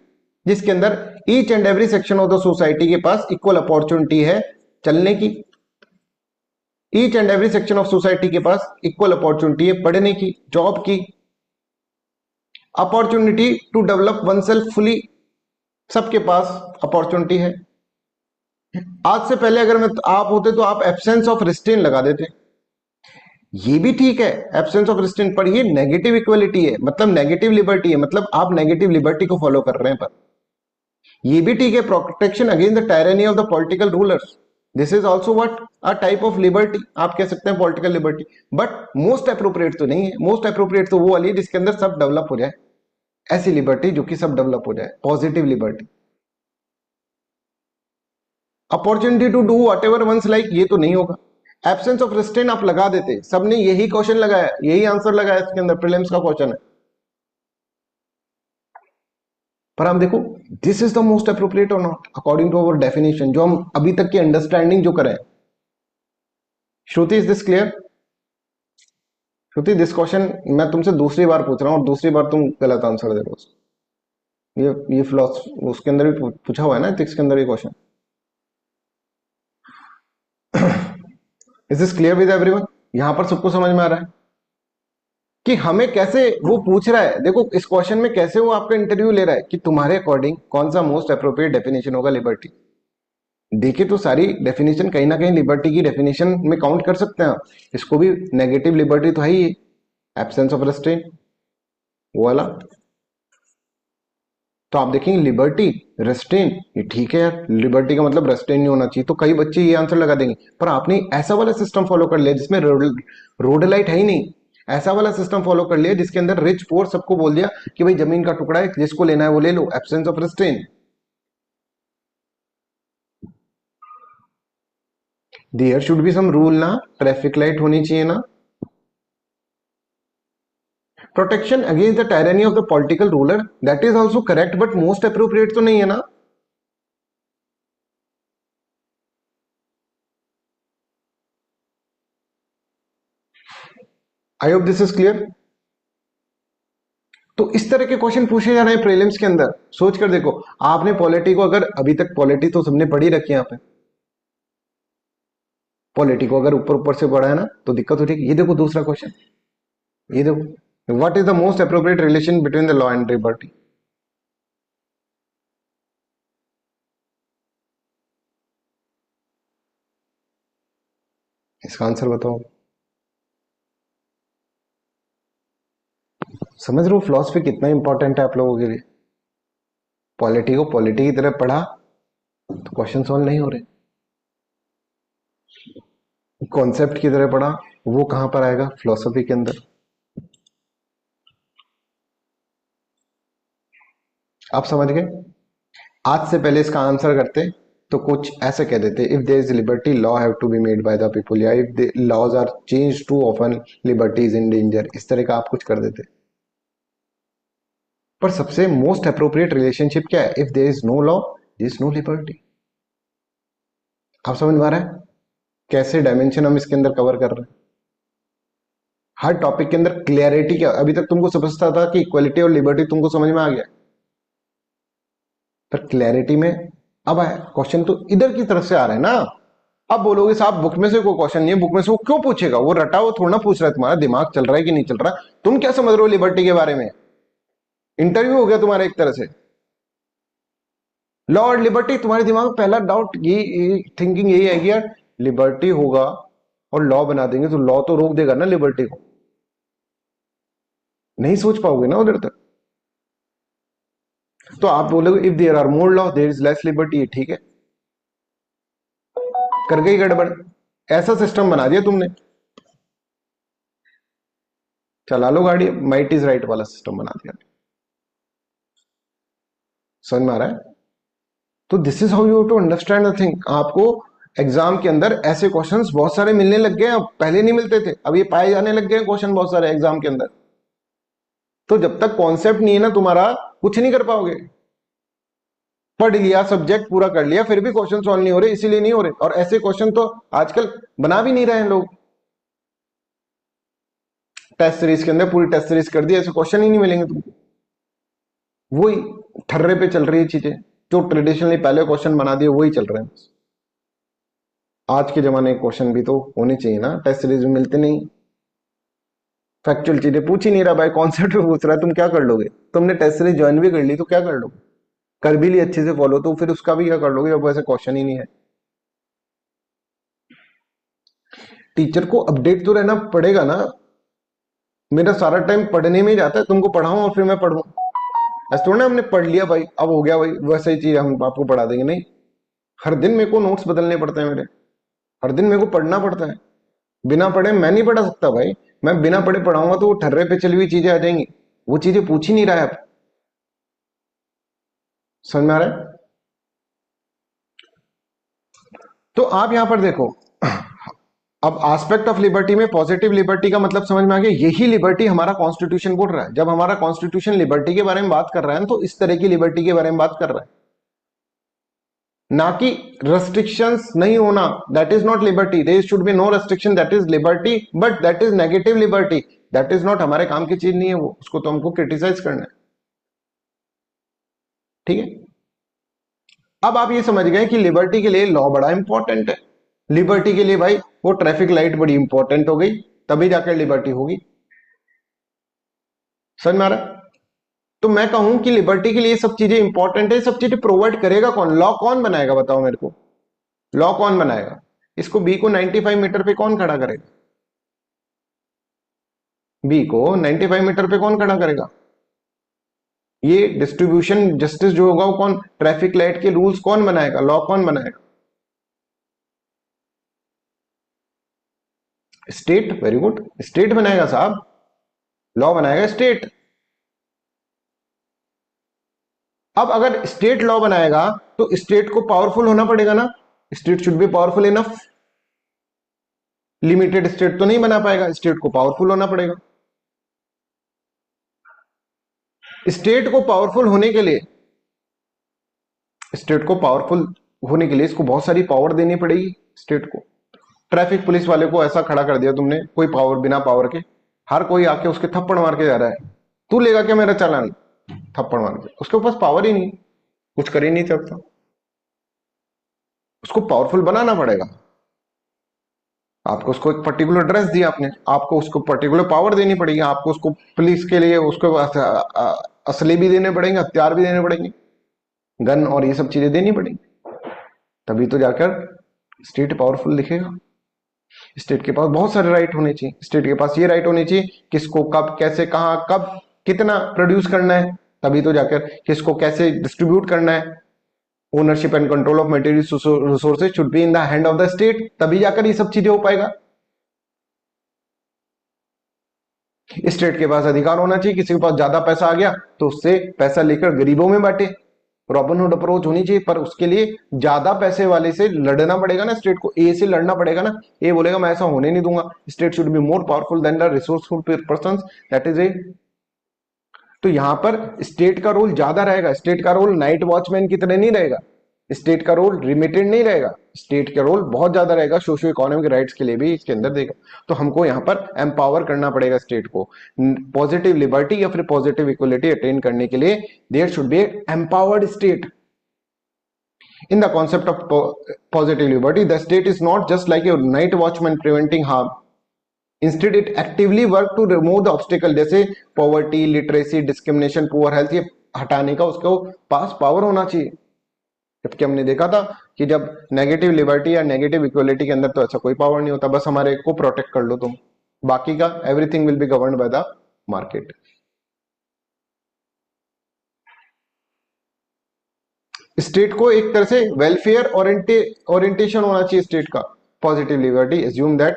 जिसके अंदर each and every section of the society के पास इक्वल अपॉर्चुनिटी है चलने की, each and every section of society के पास इक्वल अपॉर्चुनिटी है पढ़ने की, जॉब की, opportunity to develop oneself fully, सबके पास अपॉर्चुनिटी है। आज से पहले अगर मैं आप होते तो आप एब्सेंस ऑफ रिस्ट्रेन लगा देते। ये भी ठीक है एब्सेंस ऑफ रिस्ट्रेन, पर ये नेगेटिव इक्वलिटी है, मतलब नेगेटिव लिबर्टी है, मतलब आप नेगेटिव लिबर्टी को फॉलो कर रहे हैं। पर ये भी ठीक है, protection against the tyranny of the political rulers, this is also what a type of liberty, आप कह सकते हैं political liberty. But most appropriate तो नहीं है। मोस्ट अप्रोप्रिएट तो वो वाली है जिसके अंदर सब डेवलप हो जाए, ऐसी लिबर्टी जो कि सब डेवलप हो जाए, positive liberty. Opportunity to do whatever one's like, ये तो नहीं होगा। एब्सेंस ऑफ रिस्ट्रेन आप लगा देते, सबने यही क्वेश्चन लगाया, यही आंसर लगाया इसके अंदर, प्रीलिम्स का क्वेश्चन है। पर आप देखो, this is the most appropriate और not according to our definition, जो हम अभी तक की अंडरस्टैंडिंग जो करें। Shruti, is this clear? Shruti, this question मैं तुमसे दूसरी बार पूछ रहा हूं और दूसरी बार तुम गलत आंसर दे रहे हो। ये फिलोसफी उसके अंदर भी पूछा हुआ है ना, एथिक्स के अंदर ये question. Is this clear with everyone? यहां पर सबको समझ में आ रहा है कि हमें कैसे वो पूछ रहा है। देखो इस क्वेश्चन में कैसे वो आपका इंटरव्यू ले रहा है कि तुम्हारे अकॉर्डिंग कौन सा मोस्ट अप्रोप्रिएट डेफिनेशन होगा लिबर्टी। देखिए तो सारी डेफिनेशन कहीं ना कहीं लिबर्टी की डेफिनेशन में काउंट कर सकते हैं आप। इसको भी नेगेटिव लिबर्टी तो है ही, एब्सेंस ऑफ रेस्ट्रेंट वो वाला। तो आप देखेंगे लिबर्टी, रेस्ट्रेन, ये ठीक है यार, लिबर्टी का मतलब रेस्ट्रेन नहीं होना चाहिए, तो कई बच्चे ये आंसर लगा देंगे। पर आपने ऐसा वाला सिस्टम फॉलो कर लिया जिसमें रोड लाइट है ही नहीं, ऐसा वाला सिस्टम फॉलो कर लिया जिसके अंदर रिच पुअर सबको बोल दिया कि भाई जमीन का टुकड़ा है, जिसको लेना है वो ले लो, absence of restraint. There should be some rule ना, ट्रैफिक लाइट होनी चाहिए ना, protection against the tyranny of the political ruler, that is also correct, but most appropriate तो नहीं है ना। I hope this is clear. तो इस तरह के क्वेश्चन पूछे जा रहे हैं प्रीलिम्स के अंदर। सोच कर देखो, आपने पॉलिटी को, अगर अभी तक पॉलिटी तो सबने पढ़ी रखी है, यहाँ पे पॉलिटी को अगर ऊपर ऊपर से पढ़ा है ना तो दिक्कत हो रही है। ये देखो दूसरा क्वेश्चन, ये देखो, what is the most appropriate relation between the law and liberty. इसका आंसर बताओ। समझ रहे हो फिलॉसफी कितना इंपॉर्टेंट है आप लोगों के लिए। पॉलिटी को पॉलिटी की तरह पढ़ा तो क्वेश्चन सॉल्व नहीं हो रहे, कॉन्सेप्ट की तरह पढ़ा वो कहां पर आएगा फिलॉसफी के अंदर। आप समझ गए? आज से पहले इसका आंसर करते तो कुछ ऐसे कह देते, if there is liberty law have to be made by the people, या if the laws are change too often liberty is in danger, इस तरह का आप कुछ कर देते। पर सबसे मोस्ट अप्रोप्रिएट रिलेशनशिप क्या है? If there is no law there is no liberty. आप समझ में आ रहा है कैसे डायमेंशन हम इसके अंदर कवर कर रहे हैं? हर टॉपिक के अंदर क्लियरिटी क्या, अभी तक तुमको समझता था कि इक्वलिटी और लिबर्टी तुमको समझ में आ गया, पर क्लैरिटी में अब आया क्वेश्चन, तो इधर की तरफ से आ रहा है ना। अब बोलोगे साहब बुक में से कोई क्वेश्चन नहीं है, बुक में से वो क्यों पूछेगा, वो रटा वो थोड़ा ना पूछ रहा है, तुम्हारा दिमाग चल रहा है कि नहीं चल रहा, तुम क्या समझ रहे हो लिबर्टी के बारे में, इंटरव्यू हो गया तुम्हारा एक तरह से। लॉ और लिबर्टी, तुम्हारे दिमाग में पहला डाउट ये थिंकिंग यही आएगी यार, लिबर्टी होगा और लॉ बना देंगे तो लॉ तो रोक देगा ना लिबर्टी को, नहीं सोच पाओगे ना उधर तक। तो आप बोलोगे if there are more law there is less liberty, ठीक है, कर गई गड़बड़, ऐसा सिस्टम बना दिया तुमने, चला लो गाड़ी, माइट इज राइट वाला सिस्टम बना दिया। समझ में आ रहा है? तो this is how you to understand the thing. आपको एग्जाम के अंदर ऐसे क्वेश्चंस बहुत सारे मिलने लग गए, अब पहले नहीं मिलते थे, अब ये पाए जाने लग गए क्वेश्चन बहुत सारे एग्जाम के अंदर। तो जब तक कॉन्सेप्ट नहीं है ना तुम्हारा, कुछ नहीं कर पाओगे। पढ़ लिया, सब्जेक्ट पूरा कर लिया, फिर भी क्वेश्चन सॉल्व नहीं हो रहे, इसीलिए नहीं हो रहे, और ऐसे क्वेश्चन तो आजकल बना भी नहीं रहे हैं लोग। टेस्ट सीरीज के अंदर पूरी टेस्ट सीरीज कर दी, ऐसे क्वेश्चन ही नहीं मिलेंगे तुमको, वही ठर्रे पे चल रही है चीजें, जो ट्रेडिशनली पहले क्वेश्चन बना दिए वही चल रहे हैं। आज के जमाने के क्वेश्चन भी तो होने चाहिए ना, टेस्ट सीरीज में मिलते नहीं, फैक्चुअल चीजें पूछ ही नहीं रहा भाई, कॉन्सेप्ट पे पूछ रहा है, तुम क्या कर लोगे? तुमने टेस्ट सीरीज ज्वाइन भी कर ली तो क्या कर लोगे? कर भी ली अच्छे से फॉलो, तो फिर उसका भी क्या कर लोगे जब वैसे क्वेश्चन ही नहीं है? टीचर को अपडेट तो रहना पड़ेगा ना। मेरा सारा टाइम पढ़ने में ही जाता है, तुमको पढ़ाऊं और फिर मैं पढ़ूं, ऐसा थोड़ा ना हमने पढ़ लिया भाई अब हो गया भाई वैसे ही चीज हम आपको पढ़ा देंगे, नहीं। हर दिन मेरे को नोट्स बदलने पड़ते हैं मेरे, हर दिन मेरे को पढ़ना पड़ता है, बिना पढ़े मैं नहीं पढ़ा सकता भाई। मैं बिना पढ़े पढ़ाऊंगा तो वो ठर्रे पे चली हुई चीजें आ जाएंगी, वो चीजें पूछ ही नहीं रहा है अब। समझ में आ रहा है? तो आप यहां पर देखो, अब एस्पेक्ट ऑफ लिबर्टी में पॉजिटिव लिबर्टी का मतलब समझ में आ गया, यही लिबर्टी हमारा कॉन्स्टिट्यूशन बोल रहा है। जब हमारा कॉन्स्टिट्यूशन लिबर्टी के बारे में बात कर रहा है तो इस तरह की लिबर्टी के बारे में बात कर रहा है, ना कि रेस्ट्रिक्शंस नहीं होना, that is not liberty, there should be no restriction, that is liberty, but that is negative liberty, that is not हमारे काम की चीज नहीं है वो, उसको तो हमको क्रिटिसाइज करना है, ठीक है। अब आप ये समझ गए कि लिबर्टी के लिए लॉ बड़ा इंपॉर्टेंट है, लिबर्टी के लिए भाई वो ट्रैफिक लाइट बड़ी इंपॉर्टेंट हो गई, तभी जाकर लिबर्टी होगी। समझ में आ रहा है? तो मैं कहूं कि लिबर्टी के लिए सब चीजें इंपॉर्टेंट है, सब चीजें प्रोवाइड करेगा कौन? लॉ कौन बनाएगा बताओ मेरे को, लॉ कौन बनाएगा? इसको बी को 95 मीटर पे कौन खड़ा करेगा? बी को 95 मीटर पे कौन खड़ा करेगा? ये डिस्ट्रीब्यूशन जस्टिस जो होगा वो कौन, ट्रैफिक लाइट के रूल्स कौन बनाएगा, लॉ कौन बनाएगा? स्टेट, वेरी गुड, स्टेट बनाएगा साहब, लॉ बनाएगा स्टेट। अब अगर स्टेट लॉ बनाएगा तो स्टेट को पावरफुल होना पड़ेगा ना, state should be powerful enough, limited state तो नहीं बना पाएगा, स्टेट को पावरफुल होना पड़ेगा। स्टेट को पावरफुल होने के लिए, स्टेट को पावरफुल होने के लिए इसको बहुत सारी पावर देनी पड़ेगी स्टेट को। ट्रैफिक पुलिस वाले को ऐसा खड़ा कर दिया तुमने, कोई पावर, बिना पावर के, हर कोई आके उसके थप्पड़ मार के जा रहा है, तू लेगा क्या मेरा चालान? थप्पड़ मार के, उसके पास पावर ही नहीं, कुछ कर ही नहीं सकता, उसको पावरफुल बनाना पड़ेगा। आपको उसको एक पर्टिकुलर ड्रेस दिया आपने, आपको उसको पर्टिकुलर पावर देनी पड़ेगी, आपको उसको पुलिस के लिए उसको असले भी देने पड़ेंगे, हथियार भी देने पड़ेंगे, गन और ये सब चीजें देनी पड़ेंगी, तभी तो जाकर स्टेट पावरफुल दिखेगा। स्टेट के पास बहुत सारे राइट होने चाहिए, स्टेट के पास ये राइट होने चाहिए किसको कब कैसे कहां कब कितना प्रोड्यूस करना है, तभी तो जाकर किसको कैसे डिस्ट्रीब्यूट करना है। Ownership and control of material resources should be in the hand of the state, तभी जाकर ये सब चीजें हो पाएगा। स्टेट के पास अधिकार होना चाहिए, किसी के पास ज्यादा पैसा आ गया तो उससे पैसा लेकर गरीबों में बांटे, रॉबिनहुड अप्रोच होनी चाहिए। पर उसके लिए ज्यादा पैसे वाले से लड़ना पड़ेगा ना, स्टेट को ए से लड़ना पड़ेगा ना, ए बोलेगा मैं ऐसा होने नहीं दूंगा, state should be more powerful than the resourceful person, that is a. तो यहां पर स्टेट का रोल ज्यादा रहेगा, स्टेट का रोल नाइट वॉचमैन की तरह नहीं रहेगा, स्टेट का रोल लिमिटेड नहीं रहेगा, स्टेट का रोल बहुत ज्यादा रहेगा, सोशियो इकोनॉमिक राइट्स के लिए भी इसके अंदर देगा। तो हमको यहाँ पर एम्पावर करना पड़ेगा स्टेट को, पॉजिटिव लिबर्टी या फिर पॉजिटिव इक्वलिटी अटेन करने के लिए there should be empowered state. In the concept of positive liberty, the state is not just like a night watchman preventing harm. Instead, it actively work to remove the obstacle, जैसे poverty, literacy, discrimination, poor health, ये हटाने का उसको पास power होना चाहिए। जबकि हमने देखा था कि जब नेगेटिव लिबर्टी या नेगेटिव इक्वलिटी के अंदर तो ऐसा कोई पावर नहीं होता, बस हमारे को प्रोटेक्ट कर लो तुम, बाकी का everything will be governed by the market. State को एक तरह से वेलफेयर ओरिएंटेशन होना चाहिए स्टेट का। Positive liberty assume that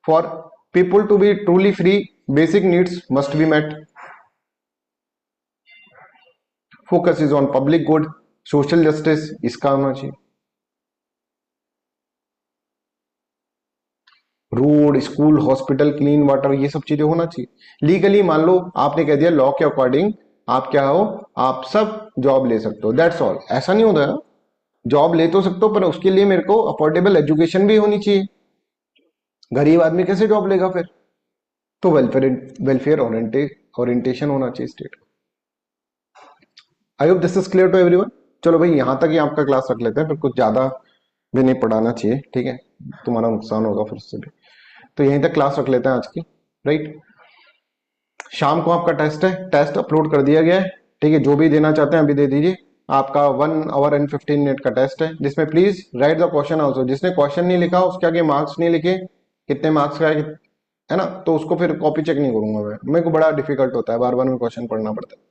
for people to be truly free basic needs must be met, focus is on public good, social justice, इसका होना चाहिए। Road, school, hospital, clean water, ये सब चीजें होना चाहिए। लीगली मान लो आपने कह दिया लॉ के अकॉर्डिंग आप क्या हो, आप सब जॉब ले सकते हो, दैट्स ऑल। ऐसा नहीं होता है, जॉब ले तो सकते हो पर उसके लिए मेरे को अफोर्डेबल एजुकेशन भी होनी चाहिए। गरीब आदमी कैसे जॉब लेगा फिर? तो वेलफेयर ओरिएंटेशन होना चाहिए स्टेट को। I hope this is clear to everyone. चलो भाई यहां तक ही आपका क्लास रख लेते हैं, फिर कुछ ज्यादा भी नहीं पढ़ाना चाहिए, ठीक है, तुम्हारा नुकसान होगा फिर उससे भी। तो यहीं तक क्लास रख लेते हैं आज की, राइट। शाम को आपका टेस्ट है, टेस्ट अपलोड कर दिया गया है, ठीक है, जो भी देना चाहते हैं अभी दे दीजिए। आपका 1 आवर एंड 15 मिनट का टेस्ट है, जिसमें please right the question answer. जिसने क्वेश्चन नहीं लिखा उसके आगे मार्क्स नहीं लिखे, कितने मार्क्स का है ना, तो उसको फिर कॉपी चेक नहीं करूंगा मैं, मेरे को बड़ा डिफिकल्ट होता है, बार बार में क्वेश्चन पढ़ना पड़ता है,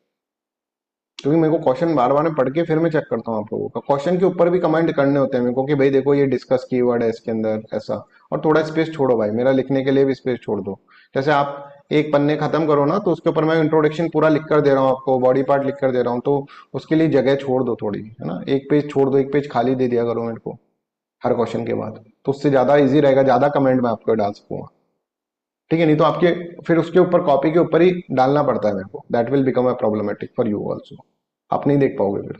क्योंकि मेरे को क्वेश्चन बार बार में पढ़ के फिर मैं चेक करता हूँ आप लोगों का। क्वेश्चन के ऊपर भी कमेंट करने होते हैं मेरे को कि भाई देखो ये डिस्कस कीवर्ड है इसके अंदर ऐसा, और थोड़ा स्पेस छोड़ो भाई, मेरा लिखने के लिए भी स्पेस छोड़ दो। जैसे आप एक पन्ने खत्म करो ना, तो उसके ऊपर मैं इंट्रोडक्शन पूरा लिख कर दे रहा हूँ आपको, बॉडी पार्ट लिख कर दे रहा हूँ, तो उसके लिए जगह छोड़ दो थोड़ी, है ना, एक पेज छोड़ दो, एक पेज खाली दे दिया करो मेरे को हर क्वेश्चन के बाद, तो उससे ज्यादा इजी रहेगा, ज्यादा कमेंट मैं आपको डाल सकूंगा, ठीक है। नहीं तो आपके फिर उसके ऊपर कॉपी के ऊपर ही डालना पड़ता है मेरे को, that will become a problematic for you also, आप नहीं देख पाओगे फिर,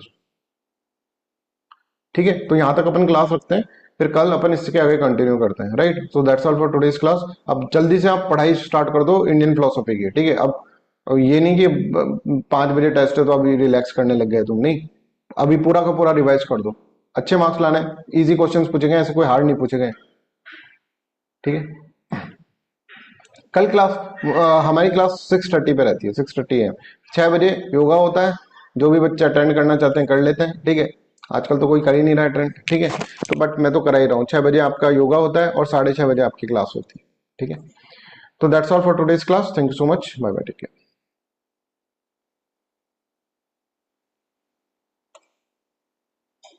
ठीक है। तो यहां तक अपन क्लास रखते हैं, फिर कल अपन इसके आगे कंटिन्यू करते हैं, right. So that's all for today's class. अब जल्दी से आप पढ़ाई स्टार्ट कर दो इंडियन फिलोसफी की, ठीक है। अब ये नहीं कि 5 बजे टेस्ट है तो अभी रिलैक्स करने लग गए तुम, नहीं, अभी पूरा का पूरा रिवाइज कर दो, अच्छे मार्क्स लाने, इजी क्वेश्चंस पूछे गए, ऐसे कोई हार्ड नहीं पूछे गए, ठीक है। कल क्लास हमारी क्लास 6:30 पे रहती है, 6:30 है, 6 बजे योगा होता है, जो भी बच्चे अटेंड करना चाहते हैं कर लेते हैं, ठीक है। आजकल तो कोई कर ही नहीं रहा अटेंड, ठीक है, तो बट मैं तो करा ही रहा हूँ। 6 बजे आपका योगा होता है और 6:30 बजे आपकी क्लास होती है, ठीक है। तो that's all for today's class, thank you so much, bye bye, take care.